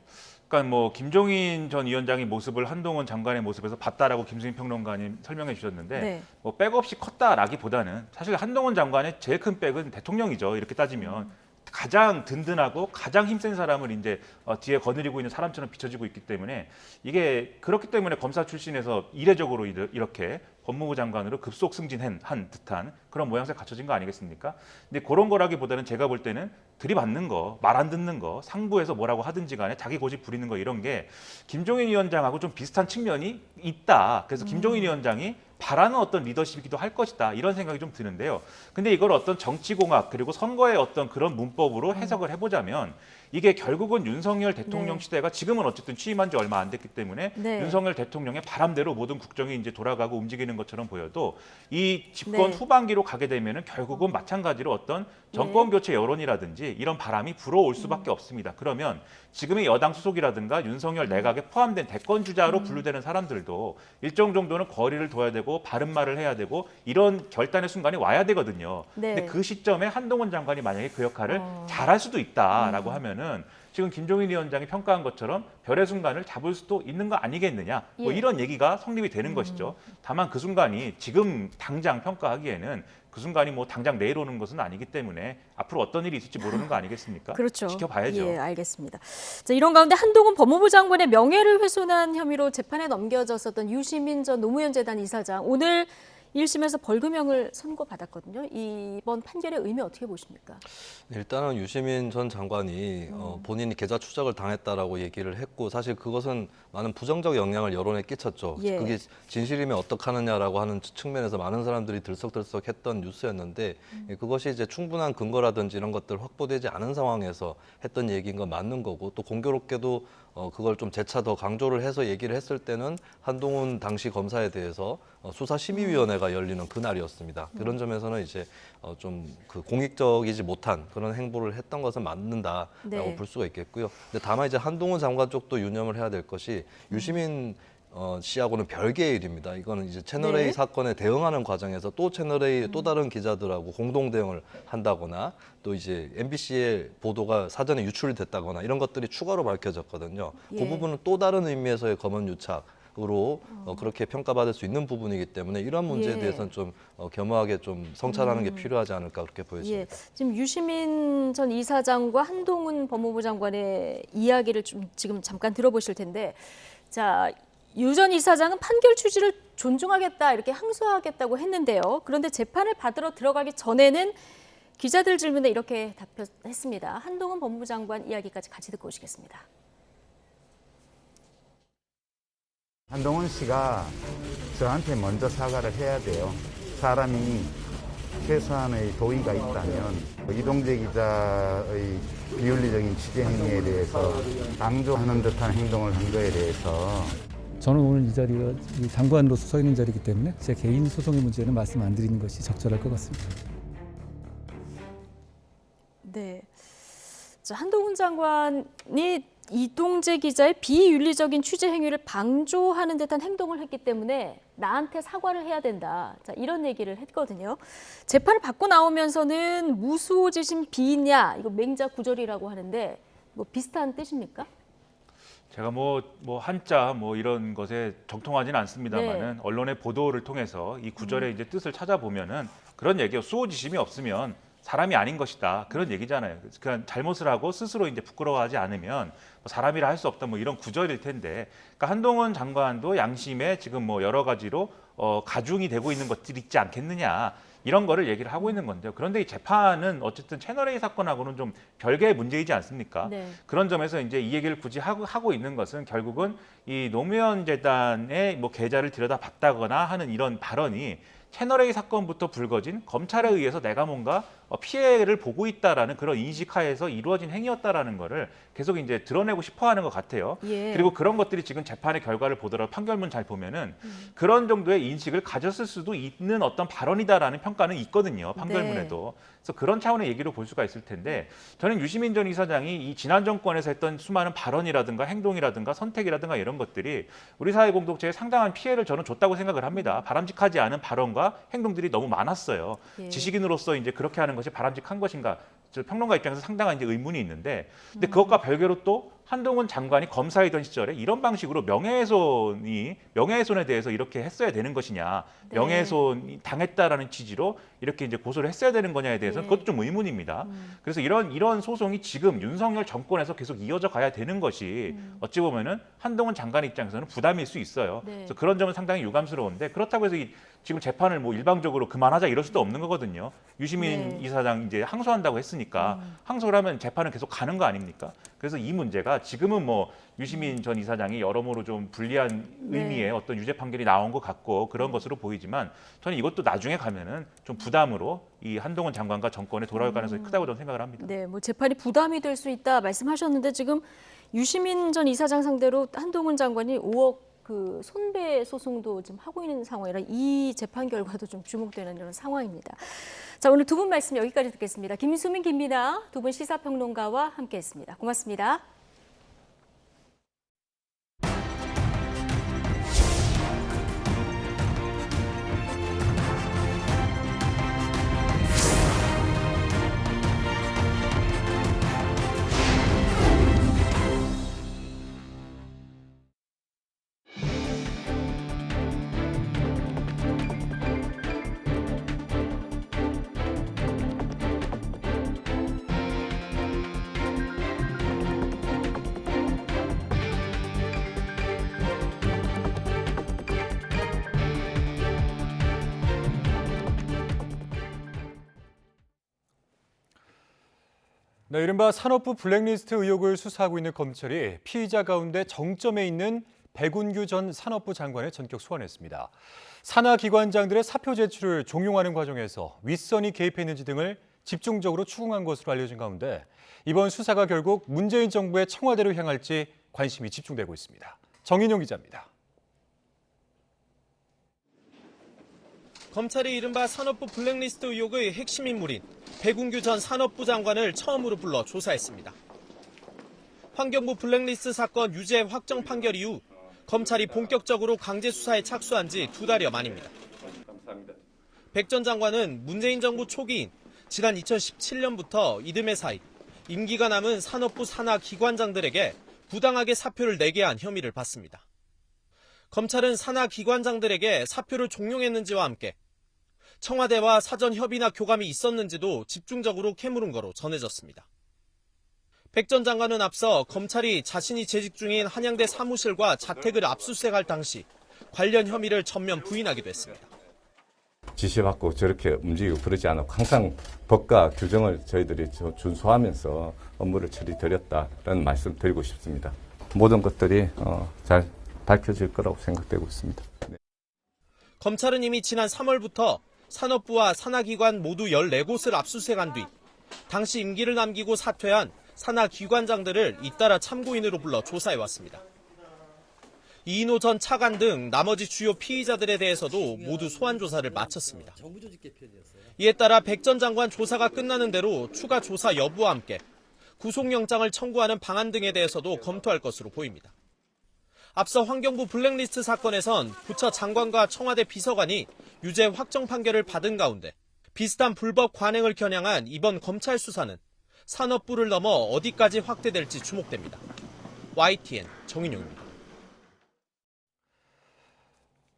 그러니까 김종인 전 위원장의 모습을 한동훈 장관의 모습에서 봤다라고 김수민 평론가님 설명해 주셨는데 백 없이 컸다라기보다는 사실 한동훈 장관의 제일 큰 백은 대통령이죠. 이렇게 따지면 가장 든든하고 가장 힘센 사람을 이제 뒤에 거느리고 있는 사람처럼 비춰지고 있기 때문에 이게 그렇기 때문에 검사 출신에서 이례적으로 이렇게 법무부 장관으로 급속 승진한 듯한 그런 모양새 갖춰진 거 아니겠습니까? 근데 그런 거라기보다는 제가 볼 때는 들이받는 거, 말 안 듣는 거, 상부에서 뭐라고 하든지 간에 자기 고집 부리는 거 이런 게 김종인 위원장하고 좀 비슷한 측면이 있다. 그래서 김종인 위원장이 바라는 어떤 리더십이기도 할 것이다. 이런 생각이 좀 드는데요. 근데 이걸 어떤 정치공학 그리고 선거의 어떤 그런 문법으로 해석을 해보자면 이게 결국은 윤석열 대통령 시대가 지금은 어쨌든 취임한 지 얼마 안 됐기 때문에 윤석열 대통령의 바람대로 모든 국정이 이제 돌아가고 움직이는 것처럼 보여도 이 집권 후반기로 가게 되면은 결국은 마찬가지로 어떤 정권 교체 여론이라든지 이런 바람이 불어올 수밖에 없습니다. 그러면 지금의 여당 소속이라든가 윤석열 내각에 포함된 대권 주자로 분류되는 사람들도 일정 정도는 거리를 둬야 되고 바른 말을 해야 되고 이런 결단의 순간이 와야 되거든요. 근데 그 시점에 한동훈 장관이 만약에 그 역할을 잘할 수도 있다라고 하면은 지금 김종인 위원장이 평가한 것처럼 별의 순간을 잡을 수도 있는 거 아니겠느냐. 뭐 이런 얘기가 성립이 되는 것이죠. 다만 그 순간이 지금 당장 평가하기에는 그 순간이 뭐 당장 내일 오는 것은 아니기 때문에 앞으로 어떤 일이 있을지 모르는 거 아니겠습니까? 그렇죠. 지켜봐야죠. 예, 알겠습니다. 자, 이런 가운데 한동훈 법무부 장관의 명예를 훼손한 혐의로 재판에 넘겨졌었던 유시민 전 노무현 재단 이사장 오늘 1심에서 벌금형을 선고받았거든요. 이번 판결의 의미 어떻게 보십니까? 일단은 유시민 전 장관이 본인이 계좌 추적을 당했다라고 얘기를 했고 사실 그것은 많은 부정적 영향을 여론에 끼쳤죠. 그게 진실이면 어떡하느냐라고 하는 측면에서 많은 사람들이 들썩들썩했던 뉴스였는데 그것이 이제 충분한 근거라든지 이런 것들 확보되지 않은 상황에서 했던 얘기인 건 맞는 거고 또 공교롭게도 그걸 좀 재차 더 강조를 해서 얘기를 했을 때는 한동훈 당시 검사에 대해서 수사심의위원회가 열리는 그날이었습니다. 그런 점에서는 이제 좀 그 공익적이지 못한 그런 행보를 했던 것은 맞는다라고 볼 수가 있겠고요. 근데 다만 이제 한동훈 장관 쪽도 유념을 해야 될 것이 유시민 씨하고는 별개의 일입니다. 이거는 이제 채널A 사건에 대응하는 과정에서 또 채널A 또 다른 기자들하고 공동 대응을 한다거나 또 이제 MBC의 보도가 사전에 유출이 됐다거나 이런 것들이 추가로 밝혀졌거든요. 그 부분은 또 다른 의미에서의 검언 유착으로 그렇게 평가받을 수 있는 부분이기 때문에 이런 문제에 대해서는 좀 겸허하게 좀 성찰하는 게 필요하지 않을까 그렇게 보여집니다. 지금 유시민 전 이사장과 한동훈 법무부 장관의 이야기를 좀 지금 잠깐 들어보실 텐데 자. 유 전 이사장은 판결 취지를 존중하겠다 이렇게 항소하겠다고 했는데요. 그런데 재판을 받으러 들어가기 전에는 기자들 질문에 이렇게 답했습니다. 한동훈 법무부 장관 이야기까지 같이 듣고 오시겠습니다. 한동훈 씨가 저한테 먼저 사과를 해야 돼요. 사람이 최소한의 도의가 있다면 이동재 기자의 비윤리적인 취재 행위에 대해서 강조하는 듯한 행동을 한 거에 대해서 저는 오늘 이 자리가 장관으로서 서 있는 자리이기 때문에 제 개인 소송의 문제는 말씀 안 드리는 것이 적절할 것 같습니다. 네, 자, 한동훈 장관이 이동재 기자의 비윤리적인 취재 행위를 방조하는 듯한 행동을 했기 때문에 나한테 사과를 해야 된다. 자, 이런 얘기를 했거든요. 재판을 받고 나오면서는 무수호지심 비인야 이거 맹자 구절이라고 하는데 뭐 비슷한 뜻입니까? 제가 뭐 한자 뭐 이런 것에 정통하지는 않습니다만은 언론의 보도를 통해서 이 구절의 이제 뜻을 찾아보면은 그런 얘기요. 수호지심이 없으면 사람이 아닌 것이다. 그런 얘기잖아요. 그러니까 잘못을 하고 스스로 이제 부끄러워하지 않으면 사람이라 할 수 없다. 뭐 이런 구절일 텐데. 그러니까 한동훈 장관도 양심에 지금 뭐 여러 가지로 가중이 되고 있는 것들이 있지 않겠느냐. 이런 거를 얘기를 하고 있는 건데요. 그런데 이 재판은 어쨌든 채널A 사건하고는 좀 별개의 문제이지 않습니까? 그런 점에서 이제 이 얘기를 굳이 하고 있는 것은 결국은 이 노무현 재단의 뭐 계좌를 들여다봤다거나 하는 이런 발언이 채널A 사건부터 불거진 검찰에 의해서 내가 뭔가 피해를 보고 있다라는 그런 인식하에서 이루어진 행위였다라는 거를 계속 이제 드러내고 싶어하는 것 같아요. 그리고 그런 것들이 지금 재판의 결과를 보더라도 판결문 잘 보면은 그런 정도의 인식을 가졌을 수도 있는 어떤 발언이다라는 평가는 있거든요. 판결문에도. 그래서 그런 차원의 얘기로 볼 수가 있을 텐데 저는 유시민 전 이사장이 이 지난 정권에서 했던 수많은 발언이라든가 행동이라든가 선택이라든가 이런 것들이 우리 사회 공동체에 상당한 피해를 저는 줬다고 생각을 합니다. 바람직하지 않은 발언과 행동들이 너무 많았어요. 지식인으로서 이제 그렇게 하는 것이 바람직한 것인가? 평론가 입장에서 상당한 이제 의문이 있는데, 근데 그것과 별개로 또 한동훈 장관이 검사이던 시절에 이런 방식으로 명예훼손에 대해서 이렇게 했어야 되는 것이냐, 명예훼손이 당했다라는 취지로 이렇게 이제 고소를 했어야 되는 거냐에 대해서는 그것도 좀 의문입니다. 그래서 이런 소송이 지금 윤석열 정권에서 계속 이어져 가야 되는 것이 어찌 보면은 한동훈 장관 입장에서는 부담일 수 있어요. 그래서 그런 점은 상당히 유감스러운데, 그렇다고 해서 지금 재판을 뭐 일방적으로 그만하자 이럴 수도 없는 거거든요. 유시민 이사장 이제 항소한다고 했으니까 항소를 하면 재판은 계속 가는 거 아닙니까? 그래서 이 문제가 지금은 뭐 유시민 전 이사장이 여러모로 좀 불리한 의미의 어떤 유죄 판결이 나온 것 같고 그런 것으로 보이지만, 저는 이것도 나중에 가면은 좀 부담으로 이 한동훈 장관과 정권에 돌아올 가능성이 크다고 저는 생각을 합니다. 네, 뭐 재판이 부담이 될 수 있다 말씀하셨는데, 지금 유시민 전 이사장 상대로 한동훈 장관이 5억 그 손배 소송도 지금 하고 있는 상황이라 이 재판 결과도 좀 주목되는 이런 상황입니다. 자, 오늘 두 분 말씀 여기까지 듣겠습니다. 김수민, 김민아 두 분 시사평론가와 함께했습니다. 고맙습니다. 네, 이른바 산업부 블랙리스트 의혹을 수사하고 있는 검찰이 피의자 가운데 정점에 있는 백운규 전 산업부 장관을 전격 소환했습니다. 산하 기관장들의 사표 제출을 종용하는 과정에서 윗선이 개입했는지 등을 집중적으로 추궁한 것으로 알려진 가운데, 이번 수사가 결국 문재인 정부의 청와대로 향할지 관심이 집중되고 있습니다. 정인용 기자입니다. 검찰이 이른바 산업부 블랙리스트 의혹의 핵심 인물인 백운규 전 산업부 장관을 처음으로 불러 조사했습니다. 환경부 블랙리스트 사건 유죄 확정 판결 이후 검찰이 본격적으로 강제 수사에 착수한 지 2달여 만입니다. 백 전 장관은 문재인 정부 초기인 지난 2017년부터 이듬해 사이 임기가 남은 산업부 산하 기관장들에게 부당하게 사표를 내게 한 혐의를 받습니다. 검찰은 산하 기관장들에게 사표를 종용했는지와 함께 청와대와 사전 협의나 교감이 있었는지도 집중적으로 캐물은 거로 전해졌습니다. 백 전 장관은 앞서 검찰이 자신이 재직 중인 한양대 사무실과 자택을 압수수색할 당시 관련 혐의를 전면 부인하기도 했습니다. 지시받고 저렇게 움직이고 그러지 않고 항상 법과 규정을 저희들이 준수하면서 업무를 처리드렸다라는 말씀 드리고 싶습니다. 모든 것들이 잘 밝혀질 거라고 생각되고 있습니다. 네. 검찰은 이미 지난 3월부터 산업부와 산하기관 모두 14곳을 압수수색한 뒤 당시 임기를 남기고 사퇴한 산하기관장들을 잇따라 참고인으로 불러 조사해왔습니다. 이인호 전 차관 등 나머지 주요 피의자들에 대해서도 모두 소환 조사를 마쳤습니다. 이에 따라 백 전 장관 조사가 끝나는 대로 추가 조사 여부와 함께 구속영장을 청구하는 방안 등에 대해서도 검토할 것으로 보입니다. 앞서 환경부 블랙리스트 사건에선 부처 장관과 청와대 비서관이 유죄 확정 판결을 받은 가운데 비슷한 불법 관행을 겨냥한 이번 검찰 수사는 산업부를 넘어 어디까지 확대될지 주목됩니다. YTN 정인용입니다.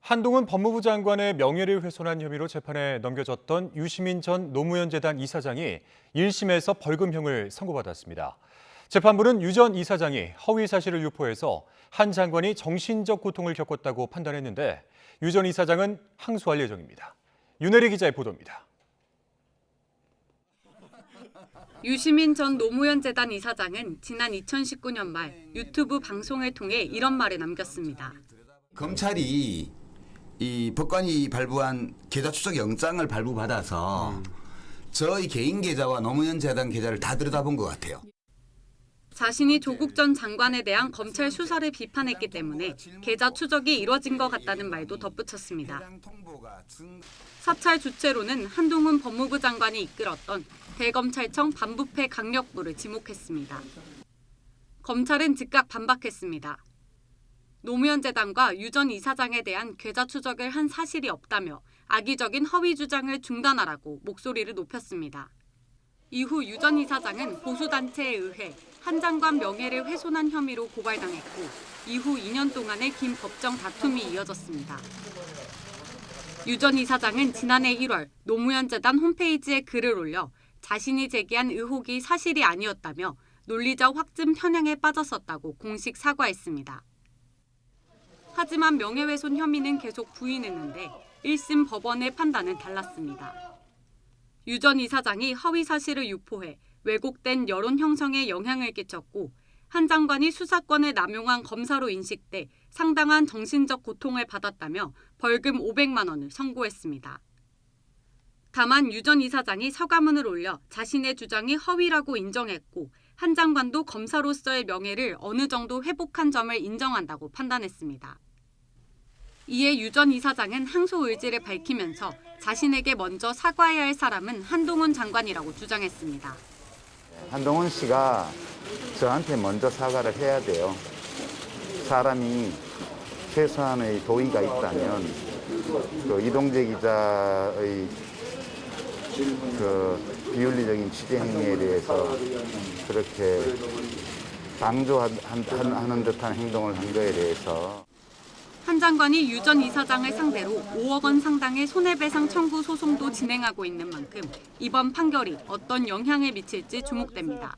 한동훈 법무부 장관의 명예를 훼손한 혐의로 재판에 넘겨졌던 유시민 전 노무현 재단 이사장이 1심에서 벌금형을 선고받았습니다. 재판부는 유 전 이사장이 허위 사실을 유포해서 한 장관이 정신적 고통을 겪었다고 판단했는데, 유 전 이사장은 항소할 예정입니다. 윤혜리 기자의 보도입니다. 유시민 전 노무현 재단 이사장은 지난 2019년 말 유튜브 방송을 통해 이런 말을 남겼습니다. 검찰이 이 법관이 발부한 계좌 추적 영장을 발부받아서 저희 개인 계좌와 노무현 재단 계좌를 다 들여다본 것 같아요. 자신이 조국 전 장관에 대한 검찰 수사를 비판했기 때문에 계좌 추적이 이뤄진 것 같다는 말도 덧붙였습니다. 사찰 주체로는 한동훈 법무부 장관이 이끌었던 대검찰청 반부패 강력부를 지목했습니다. 검찰은 즉각 반박했습니다. 노무현 재단과 유 전 이사장에 대한 계좌 추적을 한 사실이 없다며 악의적인 허위 주장을 중단하라고 목소리를 높였습니다. 이후 유 전 이사장은 보수단체에 의해 한 장관 명예를 훼손한 혐의로 고발당했고 이후 2년 동안의 긴 법정 다툼이 이어졌습니다. 유 전 이사장은 지난해 1월 노무현 재단 홈페이지에 글을 올려 자신이 제기한 의혹이 사실이 아니었다며 논리적 확증 편향에 빠졌었다고 공식 사과했습니다. 하지만 명예훼손 혐의는 계속 부인했는데 1심 법원의 판단은 달랐습니다. 유 전 이사장이 허위 사실을 유포해 왜곡된 여론 형성에 영향을 끼쳤고 한 장관이 수사권을 남용한 검사로 인식돼 상당한 정신적 고통을 받았다며 벌금 500만 원을 선고했습니다. 다만 유 전 이사장이 서가문을 올려 자신의 주장이 허위라고 인정했고 한 장관도 검사로서의 명예를 어느 정도 회복한 점을 인정한다고 판단했습니다. 이에 유 전 이사장은 항소 의지를 밝히면서 자신에게 먼저 사과해야 할 사람은 한동훈 장관이라고 주장했습니다. 한동훈 씨가 저한테 먼저 사과를 해야 돼요. 사람이 최소한의 도의가 있다면 그 이동재 기자의 그 비윤리적인 취재 행위에 대해서 그렇게 방조하는 듯한 행동을 한 거에 대해서 한 장관이 유 전 이사장을 상대로 5억 원 상당의 손해배상 청구 소송도 진행하고 있는 만큼 이번 판결이 어떤 영향을 미칠지 주목됩니다.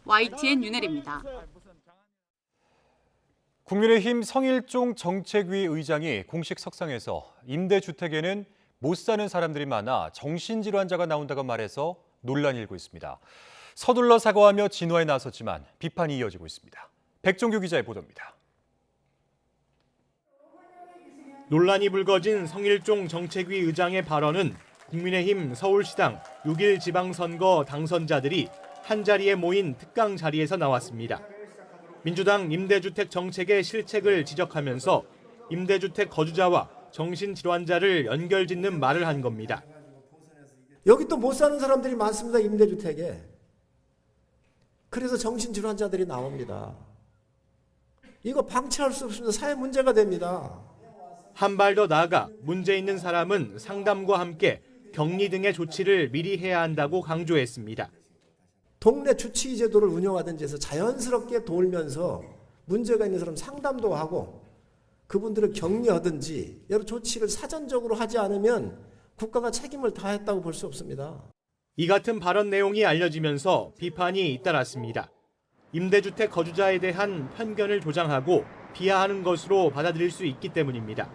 YTN 윤혜리입니다. 국민의힘 성일종 정책위 의장이 공식 석상에서 임대주택에는 못 사는 사람들이 많아 정신질환자가 나온다고 말해서 논란이 일고 있습니다. 서둘러 사과하며 진화에 나섰지만 비판이 이어지고 있습니다. 백종규 기자의 보도입니다. 논란이 불거진 성일종 정책위 의장의 발언은 국민의힘 서울시당 6.1 지방선거 당선자들이 한자리에 모인 특강 자리에서 나왔습니다. 민주당 임대주택 정책의 실책을 지적하면서 임대주택 거주자와 정신질환자를 연결짓는 말을 한 겁니다. 여기 또 못 사는 사람들이 많습니다. 임대주택에. 그래서 정신질환자들이 나옵니다. 이거 방치할 수 없습니다. 사회 문제가 됩니다. 한 발 더 나아가 문제 있는 사람은 상담과 함께 격리 등의 조치를 미리 해야 한다고 강조했습니다. 동네 주치의 제도를 운영하든지 해서 자연스럽게 돌면서 문제가 있는 사람 상담도 하고 그분들을 격리하든지 여러 조치를 사전적으로 하지 않으면 국가가 책임을 다했다고 볼 수 없습니다. 이 같은 발언 내용이 알려지면서 비판이 잇따랐습니다. 임대주택 거주자에 대한 편견을 조장하고 비하하는 것으로 받아들일 수 있기 때문입니다.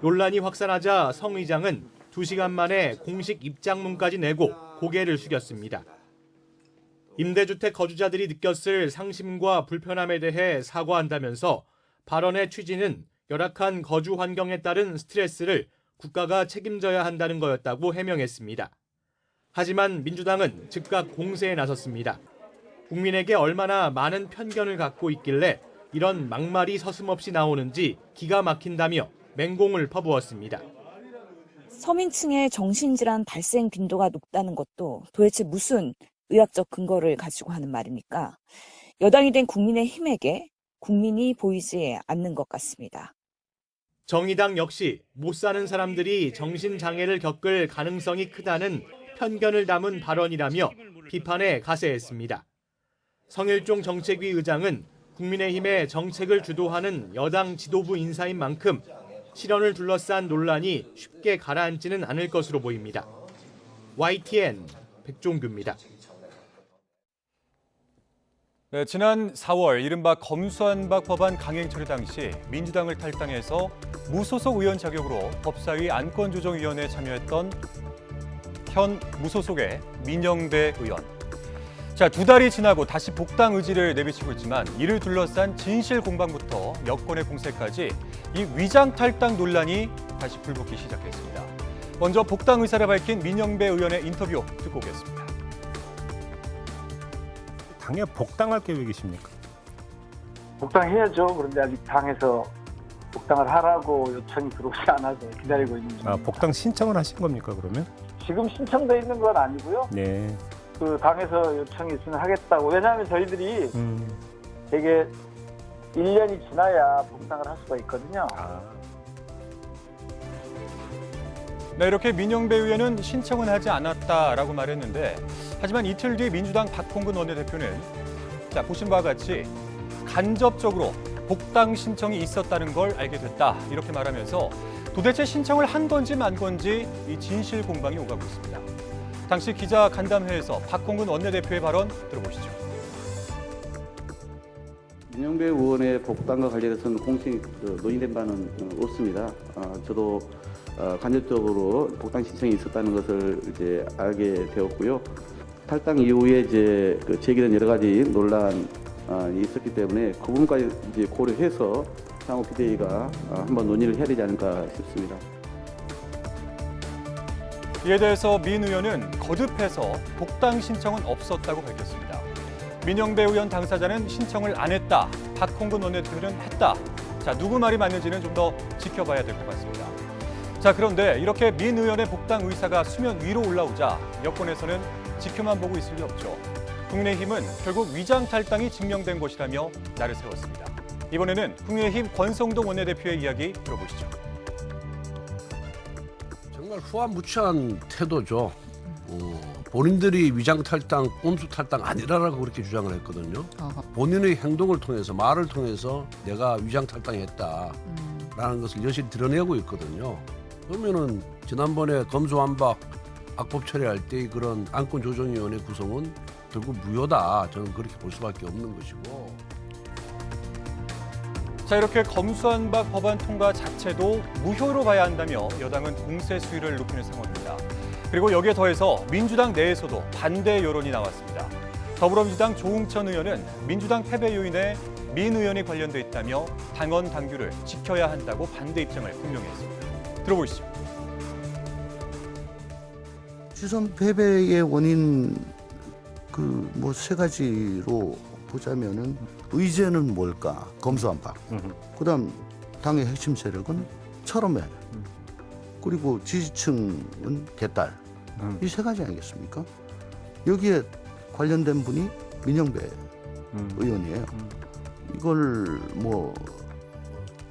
논란이 확산하자 성 의장은 2시간 만에 공식 입장문까지 내고 고개를 숙였습니다. 임대주택 거주자들이 느꼈을 상심과 불편함에 대해 사과한다면서 발언의 취지는 열악한 거주 환경에 따른 스트레스를 국가가 책임져야 한다는 거였다고 해명했습니다. 하지만 민주당은 즉각 공세에 나섰습니다. 국민에게 얼마나 많은 편견을 갖고 있길래 이런 막말이 서슴없이 나오는지 기가 막힌다며 맹공을 퍼부었습니다. 서민층의 정신질환 발생 빈도가 높다는 것도 도대체 무슨 의학적 근거를 가지고 하는 말입니까? 여당이 된 국민의힘에게 국민이 보이지 않는 것 같습니다. 정의당 역시 못 사는 사람들이 정신장애를 겪을 가능성이 크다는 편견을 담은 발언이라며 비판에 가세했습니다. 성일종 정책위 의장은 국민의힘의 정책을 주도하는 여당 지도부 인사인 만큼 실언을 둘러싼 논란이 쉽게 가라앉지는 않을 것으로 보입니다. YTN 백종규입니다. 네, 지난 4월 이른바 검수완박 법안 강행 처리 당시 민주당을 탈당해서 무소속 의원 자격으로 법사위 안건조정위원회에 참여했던 현 무소속의 민영배 의원. 자, 2달이 지나고 다시 복당 의지를 내비치고 있지만 이를 둘러싼 진실 공방부터 여권의 공세까지 이 위장 탈당 논란이 다시 불붙기 시작했습니다. 먼저 복당 의사를 밝힌 민영배 의원의 인터뷰 듣고 오겠습니다. 당에 복당할 계획이십니까? 복당해야죠. 그런데 아직 당에서 복당을 하라고 요청이 들어오지 않아서 기다리고 있는 중입니다. 복당 신청을 하신 겁니까, 그러면? 지금 신청돼 있는 건 아니고요. 네. 그 당에서 요청이 있으면 하겠다고. 왜냐하면 저희들이 되게 1년이 지나야 복당을 할 수가 있거든요. 네, 이렇게 민영배 의원은 신청은 하지 않았다라고 말했는데 하지만 이틀 뒤 민주당 박홍근 원내대표는 보신 바와 같이 간접적으로 복당 신청이 있었다는 걸 알게 됐다 이렇게 말하면서 도대체 신청을 한 건지 만 건지 이 진실 공방이 오가고 있습니다. 당시 기자 간담회에서 박홍근 원내대표의 발언 들어보시죠. 민영배 의원의 복당과 관련해서는 공식 논의된 바는 없습니다. 저도 간접적으로 복당 신청이 있었다는 것을 이제 알게 되었고요. 탈당 이후에 이제 제기된 여러 가지 논란이 있었기 때문에 그 부분까지 이제 고려해서 향후 비대위가 한번 논의를 해야 되지 않을까 싶습니다. 이에 대해서 민 의원은 거듭해서 복당 신청은 없었다고 밝혔습니다. 민영배 의원 당사자는 신청을 안 했다. 박홍근 원내대표는 했다. 누구 말이 맞는지는 좀 더 지켜봐야 될 것 같습니다. 그런데 이렇게 민 의원의 복당 의사가 수면 위로 올라오자 여권에서는 지켜만 보고 있을 리 없죠. 국민의힘은 결국 위장 탈당이 증명된 것이라며 날을 세웠습니다. 이번에는 국민의힘 권성동 원내대표의 이야기 들어보시죠. 정말 후한무치한 태도죠. 본인들이 위장 탈당, 꼼수 탈당 아니라라고 그렇게 주장을 했거든요. 본인의 행동을 통해서, 말을 통해서 내가 위장 탈당했다라는 것을 여실히 드러내고 있거든요. 그러면은 지난번에 검수완박 악법 처리할 때 그런 안건조정위원회 구성은 결국 무효다. 저는 그렇게 볼 수밖에 없는 것이고. 이렇게 검수완박 법안 통과 자체도 무효로 봐야 한다며 여당은 공세 수위를 높이는 상황입니다. 그리고 여기에 더해서 민주당 내에서도 반대 여론이 나왔습니다. 더불어민주당 조응천 의원은 민주당 패배 요인에 민 의원이 관련돼 있다며 당원 당규를 지켜야 한다고 반대 입장을 분명히 했습니다. 들어보시죠. 지선 패배의 원인 세 가지로 보자면은 의제는 뭘까? 검수완박. 그다음 당의 핵심 세력은 철험회. 그리고 지지층은 개딸. 이 세 가지 아니겠습니까? 여기에 관련된 분이 민영배 의원이에요. 이걸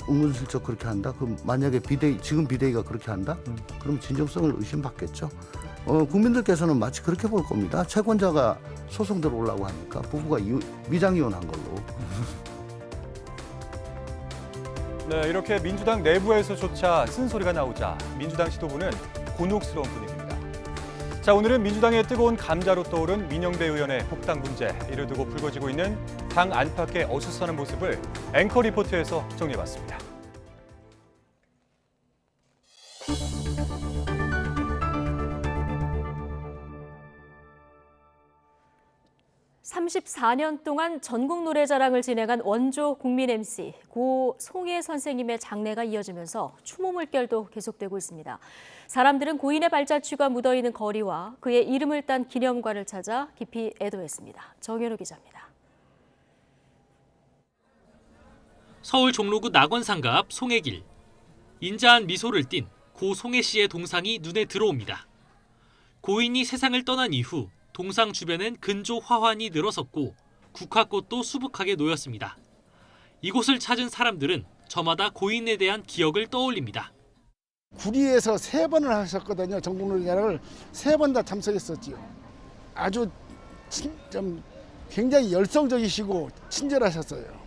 은근슬쩍 그렇게 한다? 그럼 만약에 지금 비대위가 그렇게 한다? 그럼 진정성을 의심받겠죠. 국민들께서는 마치 그렇게 볼 겁니다. 채권자가 소송 들어오려고 하니까 부부가 위장이혼한 걸로. 네, 이렇게 민주당 내부에서조차 쓴소리가 나오자 민주당 지도부는 곤혹스러운 분위기입니다. 오늘은 민주당의 뜨거운 감자로 떠오른 민영배 의원의 복당 문제, 이를 두고 불거지고 있는 당 안팎의 어수선한 모습을 앵커 리포트에서 정리해봤습니다. 34년 동안 전국 노래자랑을 진행한 원조 국민 MC 고 송혜 선생님의 장례가 이어지면서 추모 물결도 계속되고 있습니다. 사람들은 고인의 발자취가 묻어있는 거리와 그의 이름을 딴 기념관을 찾아 깊이 애도했습니다. 정현우 기자입니다. 서울 종로구 낙원상가 앞 송혜길. 인자한 미소를 띤 고 송혜 씨의 동상이 눈에 들어옵니다. 고인이 세상을 떠난 이후 동상 주변엔 근조 화환이 늘어섰고 국화꽃도 수북하게 놓였습니다. 이곳을 찾은 사람들은 저마다 고인에 대한 기억을 떠올립니다. 구리에서 3번을 하셨거든요. 전국노래자랑을 3번 다 참석했었지요. 아주 좀 굉장히 열성적이시고 친절하셨어요.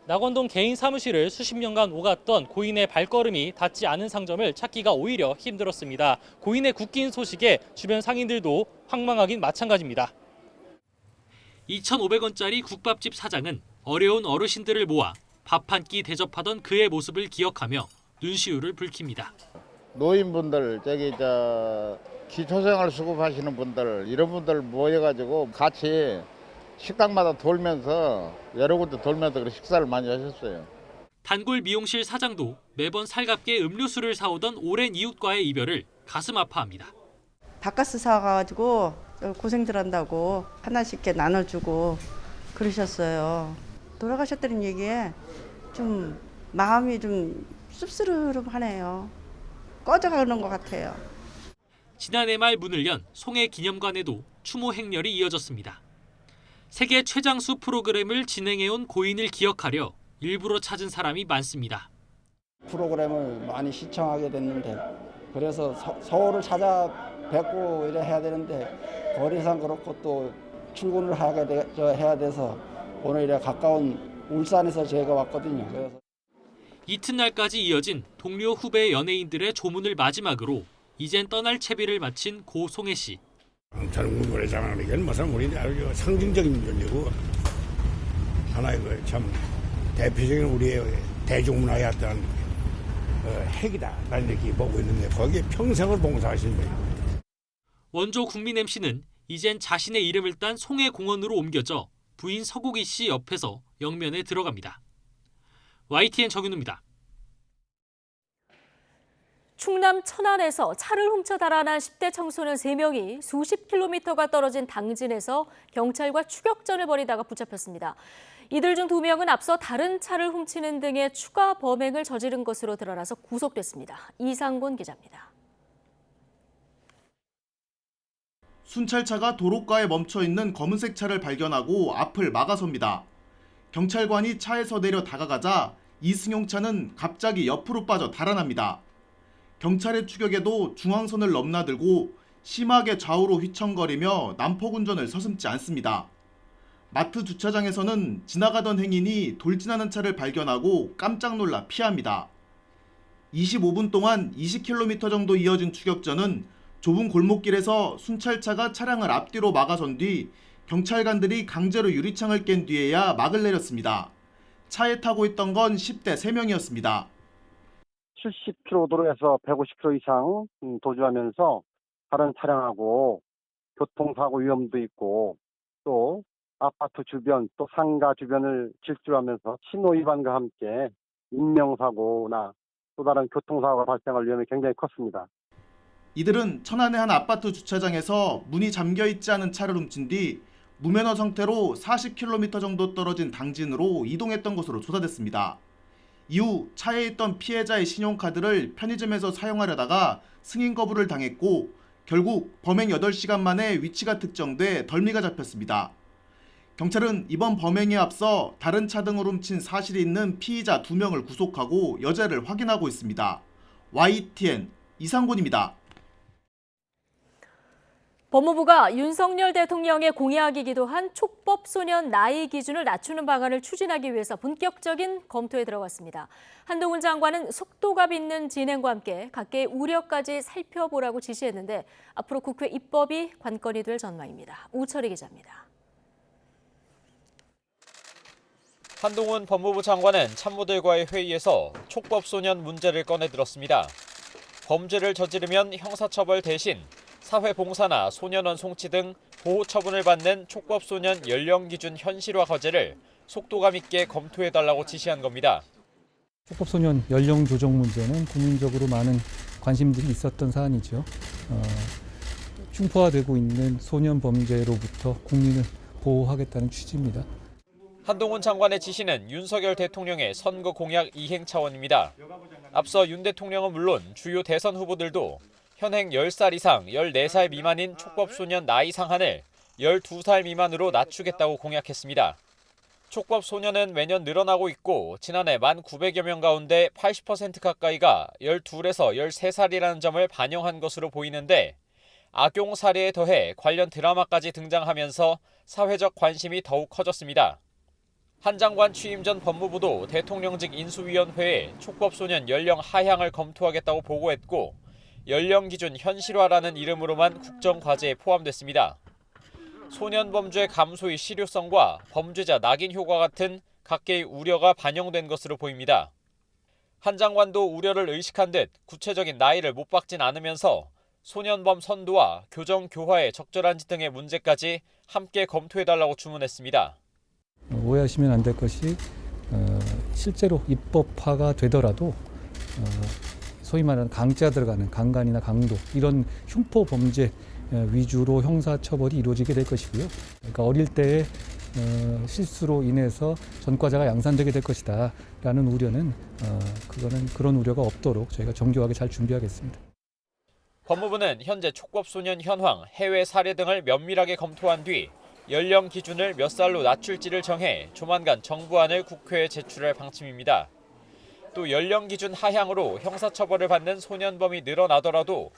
낙원동 개인 사무실을 수십 년간 오갔던 고인의 발걸음이 닿지 않은 상점을 찾기가 오히려 힘들었습니다. 고인의 굳긴 소식에 주변 상인들도 황망하긴 마찬가지입니다. 2,500원짜리 국밥집 사장은 어려운 어르신들을 모아 밥 한 끼 대접하던 그의 모습을 기억하며 눈시울을 붉힙니다. 노인분들, 기초생활 수급하시는 분들, 이런 분들 모여가지고 같이 식당마다 돌면서 여러 군데 돌면서 식사를 많이 하셨어요. 단골 미용실 사장도 매번 살갑게 음료수를 사오던 오랜 이웃과의 이별을 가슴 아파합니다. 바카스 사가지고 고생들 한다고 하나씩 이렇게 나눠주고 그러셨어요. 돌아가셨다는 얘기에 좀 마음이 좀 씁쓸하네요. 꺼져가는 것 같아요. 지난해 말 문을 연 송혜 기념관에도 추모 행렬이 이어졌습니다. 세계 최장수 프로그램을 진행해온 고인을 기억하려 일부러 찾은 사람이 많습니다. 프로그램을 많이 시청하게 됐는데 그래서 서울을 찾아뵙고 이래 해야 되는데 거리상 그렇고 또 출근을 해야 돼서 오늘 이래 가까운 울산에서 제가 왔거든요. 그래서 이튿날까지 이어진 동료 후배 연예인들의 조문을 마지막으로 이젠 떠날 채비를 마친 고 송혜 씨. 경찰국 노래장하는 게 무슨 우리 아주 상징적인 존재고 하나의 참 대표적인 우리의 대중문화의 어떤 핵이다. 난 이렇게 보고 있는데 거기에 평생을 봉사하신 분이에요. 원조 국민 MC는 이젠 자신의 이름을 딴 송해공원으로 옮겨져 부인 서국희 씨 옆에서 영면에 들어갑니다. YTN 정윤우입니다. 충남 천안에서 차를 훔쳐 달아난 10대 청소년 3명이 수십 킬로미터가 떨어진 당진에서 경찰과 추격전을 벌이다가 붙잡혔습니다. 이들 중 2명은 앞서 다른 차를 훔치는 등의 추가 범행을 저지른 것으로 드러나서 구속됐습니다. 이상곤 기자입니다. 순찰차가 도로가에 멈춰 있는 검은색 차를 발견하고 앞을 막아섭니다. 경찰관이 차에서 내려 다가가자 이승용 차는 갑자기 옆으로 빠져 달아납니다. 경찰의 추격에도 중앙선을 넘나들고 심하게 좌우로 휘청거리며 난폭운전을 서슴지 않습니다. 마트 주차장에서는 지나가던 행인이 돌진하는 차를 발견하고 깜짝 놀라 피합니다. 25분 동안 20km 정도 이어진 추격전은 좁은 골목길에서 순찰차가 차량을 앞뒤로 막아선 뒤 경찰관들이 강제로 유리창을 깬 뒤에야 막을 내렸습니다. 차에 타고 있던 건 10대 3명이었습니다. 70km 도로에서 150km 이상 도주하면서 다른 차량하고 교통사고 위험도 있고 또 아파트 주변 또 상가 주변을 질주하면서 신호 위반과 함께 인명사고나 또 다른 교통사고가 발생할 위험이 굉장히 컸습니다. 이들은 천안의 한 아파트 주차장에서 문이 잠겨있지 않은 차를 훔친 뒤 무면허 상태로 40km 정도 떨어진 당진으로 이동했던 것으로 조사됐습니다. 이후 차에 있던 피해자의 신용카드를 편의점에서 사용하려다가 승인 거부를 당했고 결국 범행 8시간 만에 위치가 특정돼 덜미가 잡혔습니다. 경찰은 이번 범행에 앞서 다른 차 등을 훔친 사실이 있는 피의자 2명을 구속하고 여죄를 확인하고 있습니다. YTN 이상곤입니다. 법무부가 윤석열 대통령의 공약이기도 한 촉법소년 나이 기준을 낮추는 방안을 추진하기 위해서 본격적인 검토에 들어갔습니다. 한동훈 장관은 속도감 있는 진행과 함께 각계의 우려까지 살펴보라고 지시했는데 앞으로 국회 입법이 관건이 될 전망입니다. 우철희 기자입니다. 한동훈 법무부 장관은 참모들과의 회의에서 촉법소년 문제를 꺼내들었습니다. 범죄를 저지르면 형사처벌 대신 사회봉사나 소년원 송치 등 보호처분을 받는 촉법소년 연령 기준 현실화 과제를 속도감 있게 검토해달라고 지시한 겁니다. 촉법소년 연령 조정 문제는 국민적으로 많은 관심들이 있었던 사안이죠. 흉포화되고 있는 소년 범죄로부터 국민을 보호하겠다는 취지입니다. 한동훈 장관의 지시는 윤석열 대통령의 선거 공약 이행 차원입니다. 앞서 윤 대통령은 물론 주요 대선 후보들도 현행 10살 이상 14살 미만인 촉법소년 나이 상한을 12살 미만으로 낮추겠다고 공약했습니다. 촉법소년은 매년 늘어나고 있고 지난해 1,900여 명 가운데 80% 가까이가 12에서 13살이라는 점을 반영한 것으로 보이는데 악용 사례에 더해 관련 드라마까지 등장하면서 사회적 관심이 더욱 커졌습니다. 한 장관 취임 전 법무부도 대통령직 인수위원회에 촉법소년 연령 하향을 검토하겠다고 보고했고 연령 기준 현실화라는 이름으로만 국정과제에 포함됐습니다. 소년 범죄 감소의 실효성과 범죄자 낙인 효과 같은 각계의 우려가 반영된 것으로 보입니다. 한 장관도 우려를 의식한 듯 구체적인 나이를 못 박진 않으면서 소년범 선도와 교정 교화의 적절한지 등의 문제까지 함께 검토해달라고 주문했습니다. 오해하시면 안 될 것이 실제로 입법화가 되더라도 소위 말하는 강자 들어가는 강간이나 강도 이런 흉포 범죄 위주로 형사처벌이 이루어지게 될 것이고요. 그러니까 어릴 때의 실수로 인해서 전과자가 양산되게 될 것이다 라는 우려는 그런 우려가 없도록 저희가 정교하게 잘 준비하겠습니다. 법무부는 현재 촉법소년 현황, 해외 사례 등을 면밀하게 검토한 뒤 연령 기준을 몇 살로 낮출지를 정해 조만간 정부안을 국회에 제출할 방침입니다. 또 연령 기준 하향으로 형사처벌을 받는 소년범이 늘어나더라도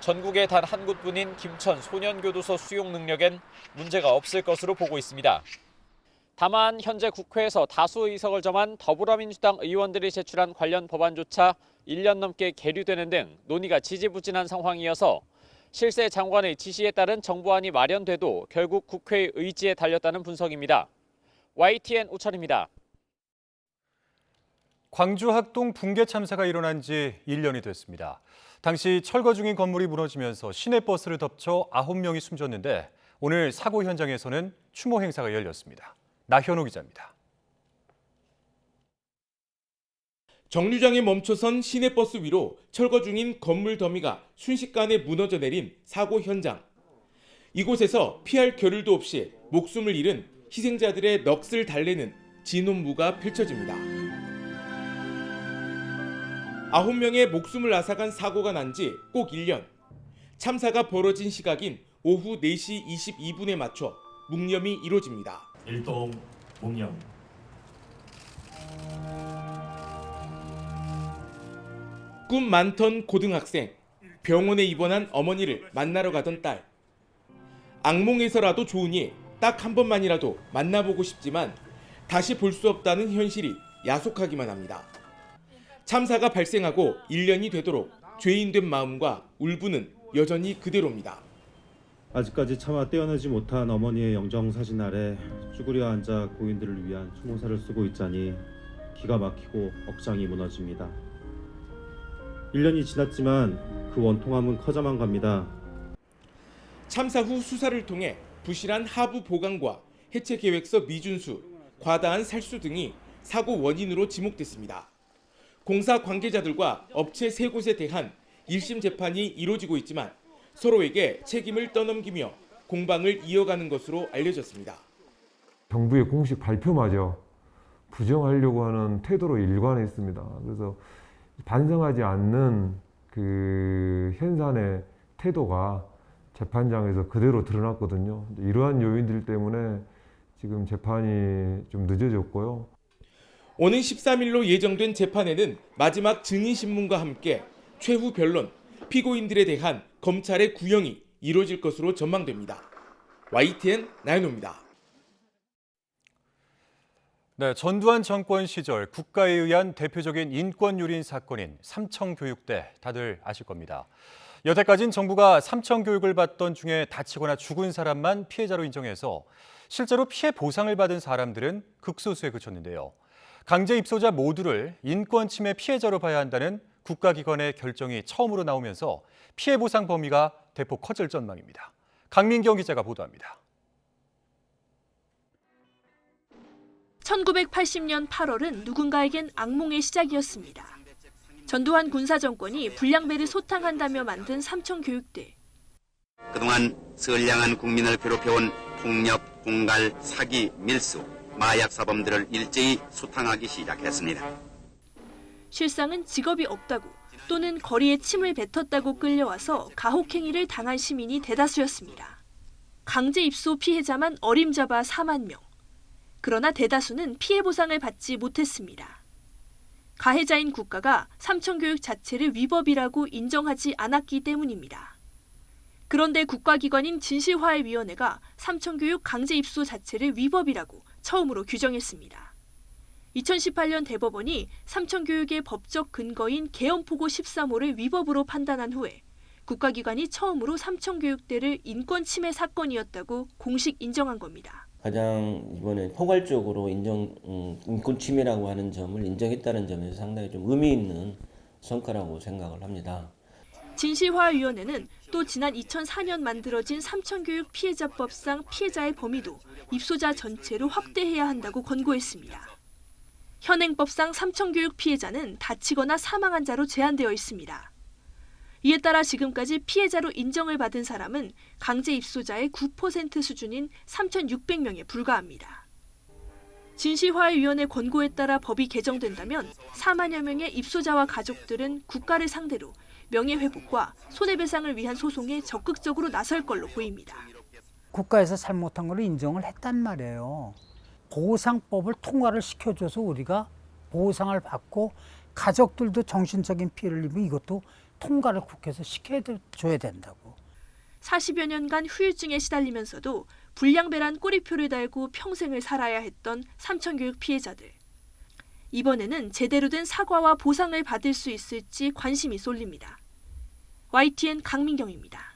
전국에 단 한 곳뿐인 김천 소년교도소 수용 능력엔 문제가 없을 것으로 보고 있습니다. 다만 현재 국회에서 다수 의석을 점한 더불어민주당 의원들이 제출한 관련 법안조차 1년 넘게 계류되는 등 논의가 지지부진한 상황이어서 실세 장관의 지시에 따른 정부안이 마련돼도 결국 국회의 의지에 달렸다는 분석입니다. YTN 우철입니다. 광주 학동 붕괴 참사가 일어난 지 1년이 됐습니다. 당시 철거 중인 건물이 무너지면서 시내버스를 덮쳐 9명이 숨졌는데 오늘 사고 현장에서는 추모 행사가 열렸습니다. 나현우 기자입니다. 정류장에 멈춰선 시내버스 위로 철거 중인 건물 더미가 순식간에 무너져 내린 사고 현장. 이곳에서 피할 겨를도 없이 목숨을 잃은 희생자들의 넋을 달래는 진혼무가 펼쳐집니다. 9명의 목숨을 앗아간 사고가 난 지 꼭 1년. 참사가 벌어진 시각인 오후 4시 22분에 맞춰 묵념이 이뤄집니다. 일동 묵념. 꿈 많던 고등학생, 병원에 입원한 어머니를 만나러 가던 딸. 악몽에서라도 좋으니 딱 한 번만이라도 만나보고 싶지만 다시 볼 수 없다는 현실이 야속하기만 합니다. 참사가 발생하고 1년이 되도록 죄인된 마음과 울분은 여전히 그대로입니다. 아직까지 차마 떼어내지 못한 어머니의 영정사진 아래 쭈그려 앉아 고인들을 위한 추모사를 쓰고 있자니 기가 막히고 억장이 무너집니다. 1년이 지났지만 그 원통함은 커져만 갑니다. 참사 후 수사를 통해 부실한 하부 보강과 해체 계획서 미준수, 과다한 살수 등이 사고 원인으로 지목됐습니다. 공사 관계자들과 업체 3곳에 대한 1심 재판이 이뤄지고 있지만 서로에게 책임을 떠넘기며 공방을 이어가는 것으로 알려졌습니다. 정부의 공식 발표마저 부정하려고 하는 태도로 일관했습니다. 그래서 반성하지 않는 그 현산의 태도가 재판장에서 그대로 드러났거든요. 이러한 요인들 때문에 지금 재판이 좀 늦어졌고요. 오는 13일로 예정된 재판에는 마지막 증인신문과 함께 최후 변론, 피고인들에 대한 검찰의 구형이 이뤄질 것으로 전망됩니다. YTN 나연호입니다. 네, 전두환 정권 시절 국가에 의한 대표적인 인권 유린 사건인 삼청교육대 다들 아실 겁니다. 여태까지는 정부가 삼청교육을 받던 중에 다치거나 죽은 사람만 피해자로 인정해서 실제로 피해 보상을 받은 사람들은 극소수에 그쳤는데요. 강제 입소자 모두를 인권 침해 피해자로 봐야 한다는 국가기관의 결정이 처음으로 나오면서 피해 보상 범위가 대폭 커질 전망입니다. 강민경 기자가 보도합니다. 1980년 8월은 누군가에겐 악몽의 시작이었습니다. 전두환 군사정권이 불량배를 소탕한다며 만든 삼청교육대. 그동안 선량한 국민을 괴롭혀온 폭력, 공갈, 사기, 밀수, 마약 사범들을 일제히 소탕하기 시작했습니다. 실상은 직업이 없다고 또는 거리에 침을 뱉었다고 끌려와서 가혹행위를 당한 시민이 대다수였습니다. 강제 입소 피해자만 어림잡아 4만 명. 그러나 대다수는 피해 보상을 받지 못했습니다. 가해자인 국가가 삼청교육 자체를 위법이라고 인정하지 않았기 때문입니다. 그런데 국가기관인 진실화해위원회가 삼청교육 강제 입소 자체를 위법이라고 처음으로 규정했습니다. 2018년 대법원이 삼청교육의 법적 근거인 계엄포고 13호를 위법으로 판단한 후에 국가기관이 처음으로 삼청교육대를 인권 침해 사건이었다고 공식 인정한 겁니다. 가장 이번에 포괄적으로 인권 침해라고 하는 점을 인정했다는 점에서 상당히 좀 의미 있는 성과라고 생각을 합니다. 진실화위원회는 또 지난 2004년 만들어진 삼청교육 피해자법상 피해자의 범위도 입소자 전체로 확대해야 한다고 권고했습니다. 현행법상 삼청교육 피해자는 다치거나 사망한 자로 제한되어 있습니다. 이에 따라 지금까지 피해자로 인정을 받은 사람은 강제 입소자의 9% 수준인 3,600명에 불과합니다. 진실화해위원회 권고에 따라 법이 개정된다면 4만여 명의 입소자와 가족들은 국가를 상대로 명예회복과 손해배상을 위한 소송에 적극적으로 나설 걸로 보입니다. 국가에서 잘못한 걸 인정을 했단 말이에요. 보상법을 통과를 시켜줘서 우리가 보상을 받고 가족들도 정신적인 피해를 입으면 이것도 통과를 국회에서 시켜줘야 된다고. 40여 년간 후유증에 시달리면서도 불량배란 꼬리표를 달고 평생을 살아야 했던 삼천교육 피해자들. 이번에는 제대로 된 사과와 보상을 받을 수 있을지 관심이 쏠립니다. YTN 강민경입니다.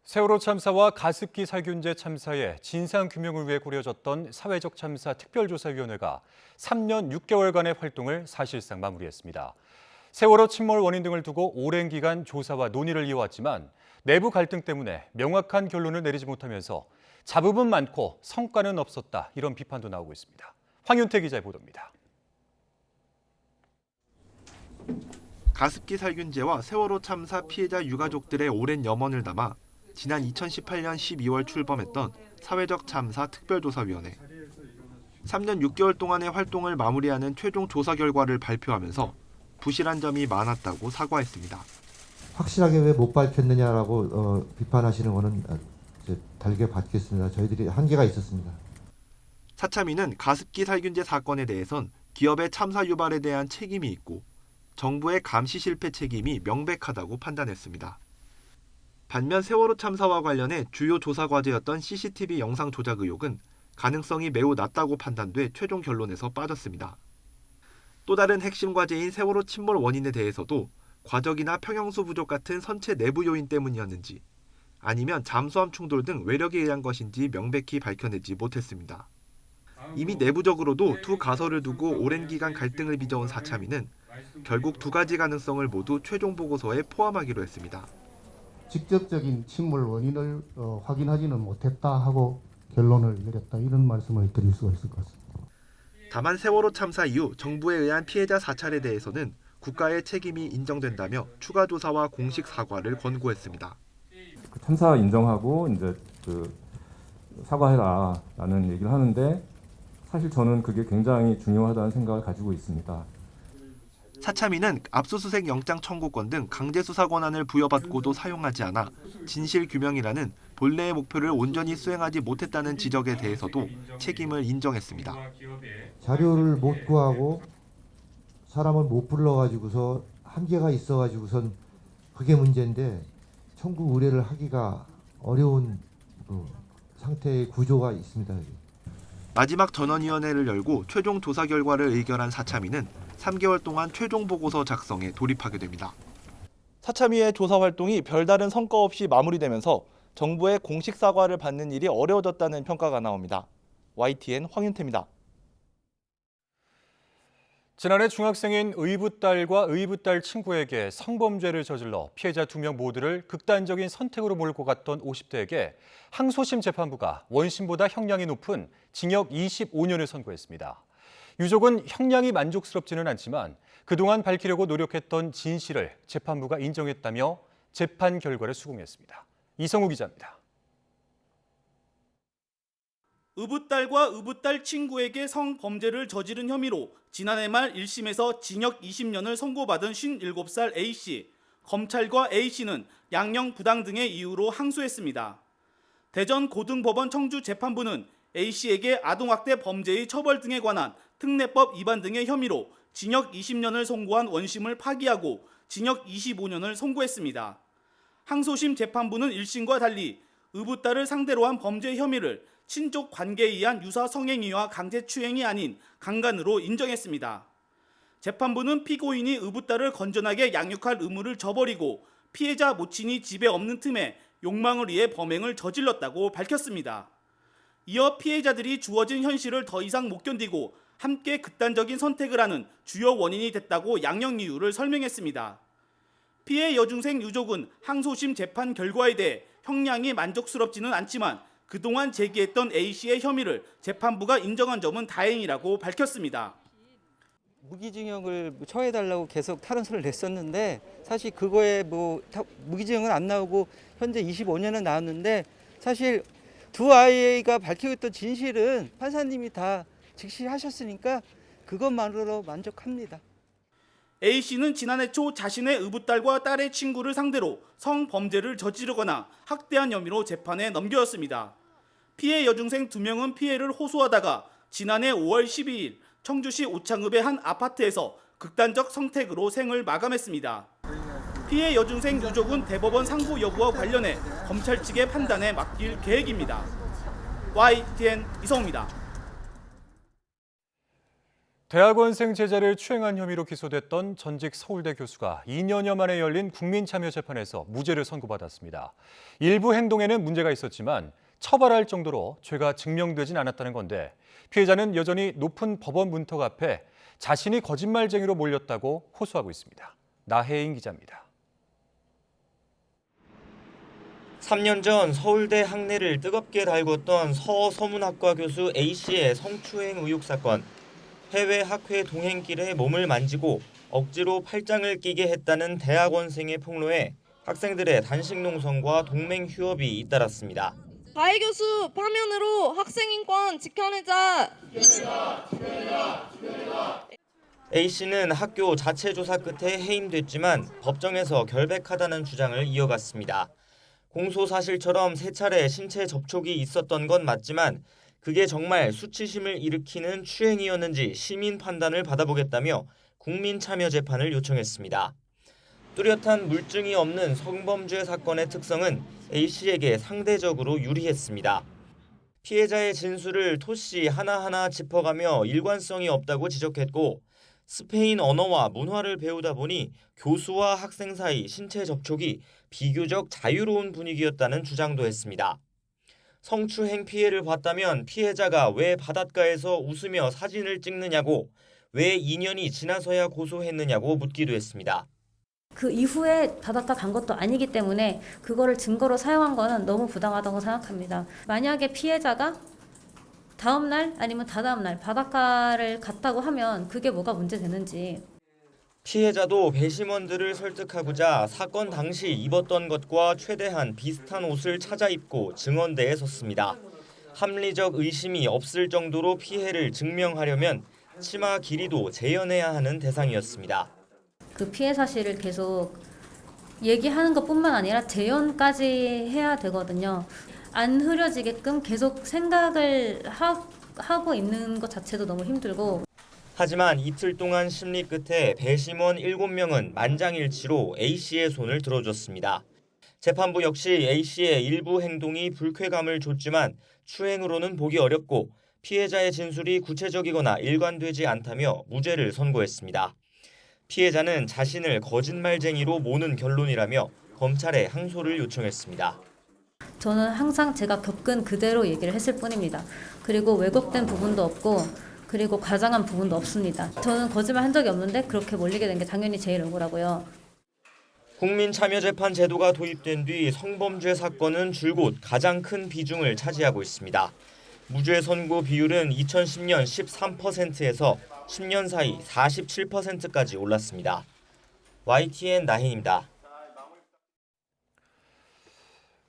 세월호 참사와 가습기 살균제 참사의 진상규명을 위해 꾸려졌던 사회적 참사 특별조사위원회가 3년 6개월간의 활동을 사실상 마무리했습니다. 세월호 침몰 원인 등을 두고 오랜 기간 조사와 논의를 이어왔지만 내부 갈등 때문에 명확한 결론을 내리지 못하면서 잡음은 많고 성과는 없었다, 이런 비판도 나오고 있습니다. 황윤태 기자의 보도입니다. 가습기 살균제와 세월호 참사 피해자 유가족들의 오랜 염원을 담아 지난 2018년 12월 출범했던 사회적 참사 특별조사위원회. 3년 6개월 동안의 활동을 마무리하는 최종 조사 결과를 발표하면서 부실한 점이 많았다고 사과했습니다. 확실하게 왜 못 밝혔느냐라고 비판하시는 거는 달게 받겠습니다. 저희들이 한계가 있었습니다. 사참위는 가습기 살균제 사건에 대해선 기업의 참사 유발에 대한 책임이 있고 정부의 감시 실패 책임이 명백하다고 판단했습니다. 반면 세월호 참사와 관련해 주요 조사 과제였던 CCTV 영상 조작 의혹은 가능성이 매우 낮다고 판단돼 최종 결론에서 빠졌습니다. 또 다른 핵심 과제인 세월호 침몰 원인에 대해서도 과적이나 평형수 부족 같은 선체 내부 요인 때문이었는지 아니면 잠수함 충돌 등 외력에 의한 것인지 명백히 밝혀내지 못했습니다. 이미 내부적으로도 두 가설을 두고 오랜 기간 갈등을 빚어온 사참위는 결국 두 가지 가능성을 모두 최종 보고서에 포함하기로 했습니다. 직접적인 침몰 원인을 확인하지는 못했다 하고 결론을 내렸다, 이런 말씀을 드릴 수가 있을 것 같습니다. 다만 세월호 참사 이후 정부에 의한 피해자 사찰에 대해서는 국가의 책임이 인정된다며 추가 조사와 공식 사과를 권고했습니다. 참사 인정하고 이제 사과해라라는 얘기를 하는데 사실 저는 그게 굉장히 중요하다는 생각을 가지고 있습니다. 사참위는 압수수색 영장 청구권 등 강제 수사 권한을 부여받고도 사용하지 않아 진실 규명이라는 본래의 목표를 온전히 수행하지 못했다는 지적에 대해서도 책임을 인정했습니다. 자료를 못 구하고 사람을 못 불러가지고서 한계가 있어가지고선 그게 문제인데 청구 의뢰를 하기가 어려운 상태의 구조가 있습니다. 마지막 전원위원회를 열고 최종 조사 결과를 의결한 사참위는 3개월 동안 최종 보고서 작성에 돌입하게 됩니다. 사참위의 조사 활동이 별다른 성과 없이 마무리되면서 정부의 공식 사과를 받는 일이 어려워졌다는 평가가 나옵니다. YTN 황윤태입니다. 지난해 중학생인 의붓딸과 의붓딸 친구에게 성범죄를 저질러 피해자 2명 모두를 극단적인 선택으로 몰고 갔던 50대에게 항소심 재판부가 원심보다 형량이 높은 징역 25년을 선고했습니다. 유족은 형량이 만족스럽지는 않지만 그동안 밝히려고 노력했던 진실을 재판부가 인정했다며 재판 결과를 수긍했습니다. 이성우 기자입니다. 의붓딸과 의붓딸 친구에게 성범죄를 저지른 혐의로 지난해 말 1심에서 징역 20년을 선고받은 57살 A씨. 검찰과 A씨는 양형 부당 등의 이유로 항소했습니다. 대전 고등법원 청주재판부는 A씨에게 아동학대 범죄의 처벌 등에 관한 특례법 위반 등의 혐의로 징역 20년을 선고한 원심을 파기하고 징역 25년을 선고했습니다. 항소심 재판부는 1심과 달리 의붓딸을 상대로 한 범죄 혐의를 친족 관계에 의한 유사 성행위와 강제추행이 아닌 강간으로 인정했습니다. 재판부는 피고인이 의붓딸을 건전하게 양육할 의무를 저버리고 피해자 모친이 집에 없는 틈에 욕망을 위해 범행을 저질렀다고 밝혔습니다. 이어 피해자들이 주어진 현실을 더 이상 못 견디고 함께 극단적인 선택을 하는 주요 원인이 됐다고 양형 이유를 설명했습니다. 피해 여중생 유족은 항소심 재판 결과에 대해 형량이 만족스럽지는 않지만 그동안 제기했던 A씨의 혐의를 재판부가 인정한 점은 다행이라고 밝혔습니다. 무기징역을 처해달라고 계속 탄원서를 냈었는데 사실 그거에 무기징역은 안 나오고 현재 25년은 나왔는데 사실 두 아이가 밝히고 있던 진실은 판사님이 다 직시하셨으니까 그것만으로 만족합니다. A씨는 지난해 초 자신의 의붓딸과 딸의 친구를 상대로 성범죄를 저지르거나 학대한 혐의로 재판에 넘겨졌습니다. 피해 여중생 2명은 피해를 호소하다가 지난해 5월 12일 청주시 우창읍의 한 아파트에서 극단적 성택으로 생을 마감했습니다. 피해 여중생 유족은 대법원 상고 여부와 관련해 검찰 측의 판단에 맡길 계획입니다. YTN 이성우입니다. 대학원생 제자를 추행한 혐의로 기소됐던 전직 서울대 교수가 2년여 만에 열린 국민참여재판에서 무죄를 선고받았습니다. 일부 행동에는 문제가 있었지만 처벌할 정도로 죄가 증명되진 않았다는 건데 피해자는 여전히 높은 법원 문턱 앞에 자신이 거짓말쟁이로 몰렸다고 호소하고 있습니다. 나혜인 기자입니다. 3년 전 서울대 학내를 뜨겁게 달궜던 서서문학과 교수 A씨의 성추행 의혹 사건. 해외 학회 동행길에 몸을 만지고 억지로 팔짱을 끼게 했다는 대학원생의 폭로에 학생들의 단식 농성과 동맹 휴업이 잇따랐습니다. 가해 교수 파면으로 학생 인권 지켜내자. A씨는 학교 자체 조사 끝에 해임됐지만 법정에서 결백하다는 주장을 이어갔습니다. 공소 사실처럼 3차례 신체 접촉이 있었던 건 맞지만 그게 정말 수치심을 일으키는 추행이었는지 시민 판단을 받아보겠다며 국민참여재판을 요청했습니다. 뚜렷한 물증이 없는 성범죄 사건의 특성은 A씨에게 상대적으로 유리했습니다. 피해자의 진술을 토씨 하나하나 짚어가며 일관성이 없다고 지적했고 스페인 언어와 문화를 배우다 보니 교수와 학생 사이 신체 접촉이 비교적 자유로운 분위기였다는 주장도 했습니다. 성추행 피해를 봤다면 피해자가 왜 바닷가에서 웃으며 사진을 찍느냐고, 왜 2년이 지나서야 고소했느냐고 묻기도 했습니다. 그 이후에 바닷가 간 것도 아니기 때문에 그거를 증거로 사용한 거는 너무 부당하다고 생각합니다. 만약에 피해자가 다음 날 아니면 다다음 날 바닷가를 갔다고 하면 그게 뭐가 문제되는지. 피해자도 배심원들을 설득하고자 사건 당시 입었던 것과 최대한 비슷한 옷을 찾아 입고 증언대에 섰습니다. 합리적 의심이 없을 정도로 피해를 증명하려면 치마 길이도 재현해야 하는 대상이었습니다. 그 피해 사실을 계속 얘기하는 것뿐만 아니라 재현까지 해야 되거든요. 안 흐려지게끔 계속 생각을 하고 있는 것 자체도 너무 힘들고. 하지만 이틀 동안 심리 끝에 배심원 7명은 만장일치로 A씨의 손을 들어줬습니다. 재판부 역시 A씨의 일부 행동이 불쾌감을 줬지만 추행으로는 보기 어렵고 피해자의 진술이 구체적이거나 일관되지 않다며 무죄를 선고했습니다. 피해자는 자신을 거짓말쟁이로 모는 결론이라며 검찰에 항소를 요청했습니다. 저는 항상 제가 겪은 그대로 얘기를 했을 뿐입니다. 그리고 왜곡된 부분도 없고 그리고 과장한 부분도 없습니다. 저는 거짓말 한 적이 없는데 그렇게 몰리게 된 게 당연히 제일 억울하고요. 국민참여재판 제도가 도입된 뒤 성범죄 사건은 줄곧 가장 큰 비중을 차지하고 있습니다. 무죄 선고 비율은 2010년 13%에서 10년 사이 47%까지 올랐습니다. YTN 나혜인입니다.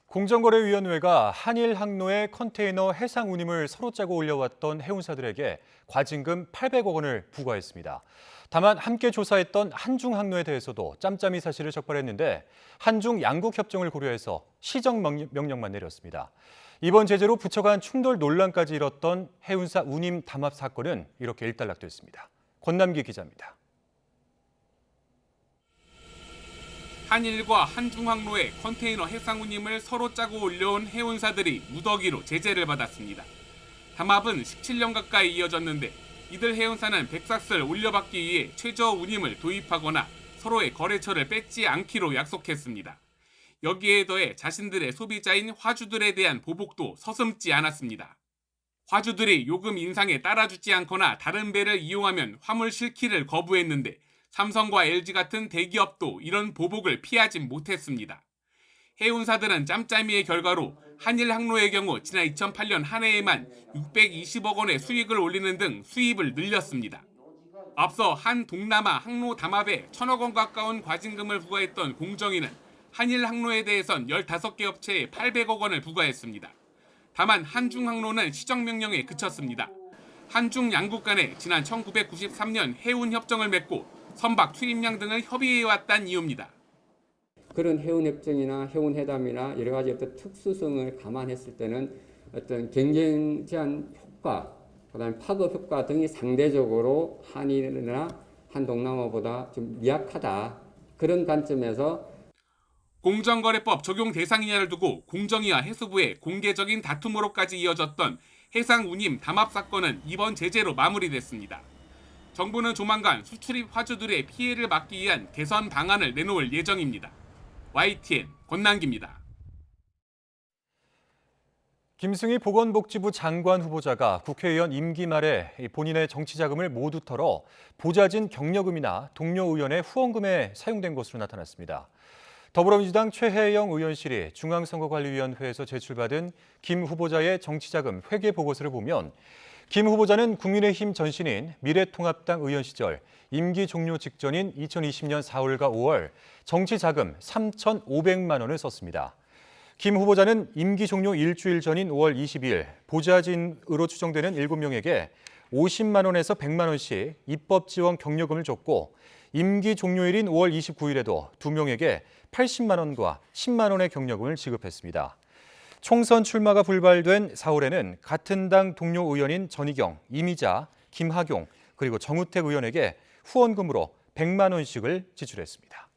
공정거래위원회가 한일 항로에 컨테이너 해상 운임을 서로 짜고 올려왔던 해운사들에게 과징금 800억 원을 부과했습니다. 다만 함께 조사했던 한중 항로에 대해서도 짬짬이 사실을 적발했는데 한중 양국 협정을 고려해서 시정 명령만 내렸습니다. 이번 제재로 부처 간 충돌 논란까지 일었던 해운사 운임 담합 사건은 이렇게 일단락됐습니다. 권남기 기자입니다. 한일과 한중항로에 컨테이너 해상 운임을 서로 짜고 올려온 해운사들이 무더기로 제재를 받았습니다. 담합은 17년 가까이 이어졌는데 이들 해운사는 백삭스를 올려받기 위해 최저 운임을 도입하거나 서로의 거래처를 뺏지 않기로 약속했습니다. 여기에 더해 자신들의 소비자인 화주들에 대한 보복도 서슴지 않았습니다. 화주들이 요금 인상에 따라주지 않거나 다른 배를 이용하면 화물 실기를 거부했는데 삼성과 LG 같은 대기업도 이런 보복을 피하진 못했습니다. 해운사들은 짬짬이의 결과로 한일 항로의 경우 지난 2008년 한 해에만 620억 원의 수익을 올리는 등 수입을 늘렸습니다. 앞서 한 동남아 항로 담합에 1,000억 원 가까운 과징금을 부과했던 공정위는 한일 항로에 대해선 15개 업체에 800억 원을 부과했습니다. 다만 한중항로는 시정명령에 그쳤습니다. 한중 양국 간에 지난 1993년 해운협정을 맺고 선박 수입량 등을 협의해왔다는 이유입니다. 그런 해운협정이나 해운회담이나 여러 가지 어떤 특수성을 감안했을 때는 어떤 경쟁 제한 효과 그다음에 파급 효과 등이 상대적으로 한일이나 한동남아보다 좀 미약하다. 그런 관점에서 공정거래법 적용 대상이냐를 두고 공정위와 해수부의 공개적인 다툼으로까지 이어졌던 해상 운임 담합 사건은 이번 제재로 마무리됐습니다. 정부는 조만간 수출입 화주들의 피해를 막기 위한 개선 방안을 내놓을 예정입니다. YTN 권남기입니다. 김승희 보건복지부 장관 후보자가 국회의원 임기 말에 본인의 정치 자금을 모두 털어 보좌진 경력금이나 동료 의원의 후원금에 사용된 것으로 나타났습니다. 더불어민주당 최혜영 의원실이 중앙선거관리위원회에서 제출받은 김 후보자의 정치자금 회계 보고서를 보면 김 후보자는 국민의힘 전신인 미래통합당 의원 시절 임기 종료 직전인 2020년 4월과 5월 정치자금 3,500만 원을 썼습니다. 김 후보자는 임기 종료 일주일 전인 5월 22일 보좌진으로 추정되는 7명에게 50만 원에서 100만 원씩 입법 지원 경력금을 줬고 임기 종료일인 5월 29일에도 2명에게 80만 원과 10만 원의 경력금을 지급했습니다. 총선 출마가 불발된 4월에는 같은 당 동료 의원인 전희경, 이미자, 김학용 그리고 정우택 의원에게 후원금으로 100만 원씩을 지출했습니다.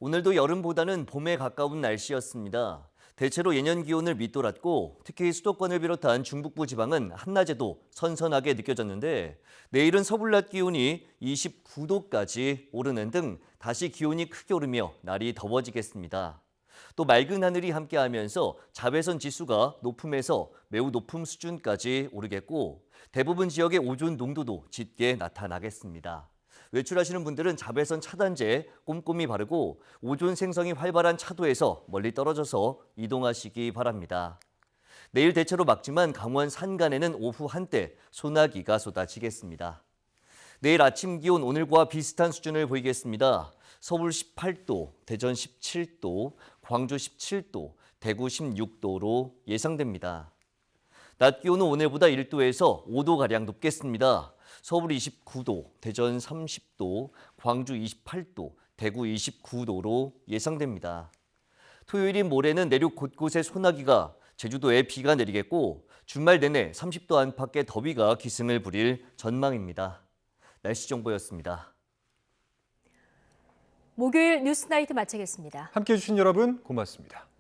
오늘도 여름보다는 봄에 가까운 날씨였습니다. 대체로 예년 기온을 밑돌았고 특히 수도권을 비롯한 중북부 지방은 한낮에도 선선하게 느껴졌는데 내일은 서울 낮 기온이 29도까지 오르는 등 다시 기온이 크게 오르며 날이 더워지겠습니다. 또 맑은 하늘이 함께하면서 자외선 지수가 높음에서 매우 높음 수준까지 오르겠고 대부분 지역의 오존 농도도 짙게 나타나겠습니다. 외출하시는 분들은 자외선 차단제 꼼꼼히 바르고 오존 생성이 활발한 차도에서 멀리 떨어져서 이동하시기 바랍니다. 내일 대체로 맑지만 강원 산간에는 오후 한때 소나기가 쏟아지겠습니다. 내일 아침 기온 오늘과 비슷한 수준을 보이겠습니다. 서울 18도, 대전 17도, 광주 17도, 대구 16도로 예상됩니다. 낮 기온은 오늘보다 1도에서 5도가량 높겠습니다. 서울 29도, 대전 30도, 광주 28도, 대구 29도로 예상됩니다. 토요일인 모레는 내륙 곳곳에 소나기가, 제주도에 비가 내리겠고 주말 내내 30도 안팎의 더위가 기승을 부릴 전망입니다. 날씨 정보였습니다. 목요일 뉴스나이트 마치겠습니다. 함께해 주신 여러분 고맙습니다.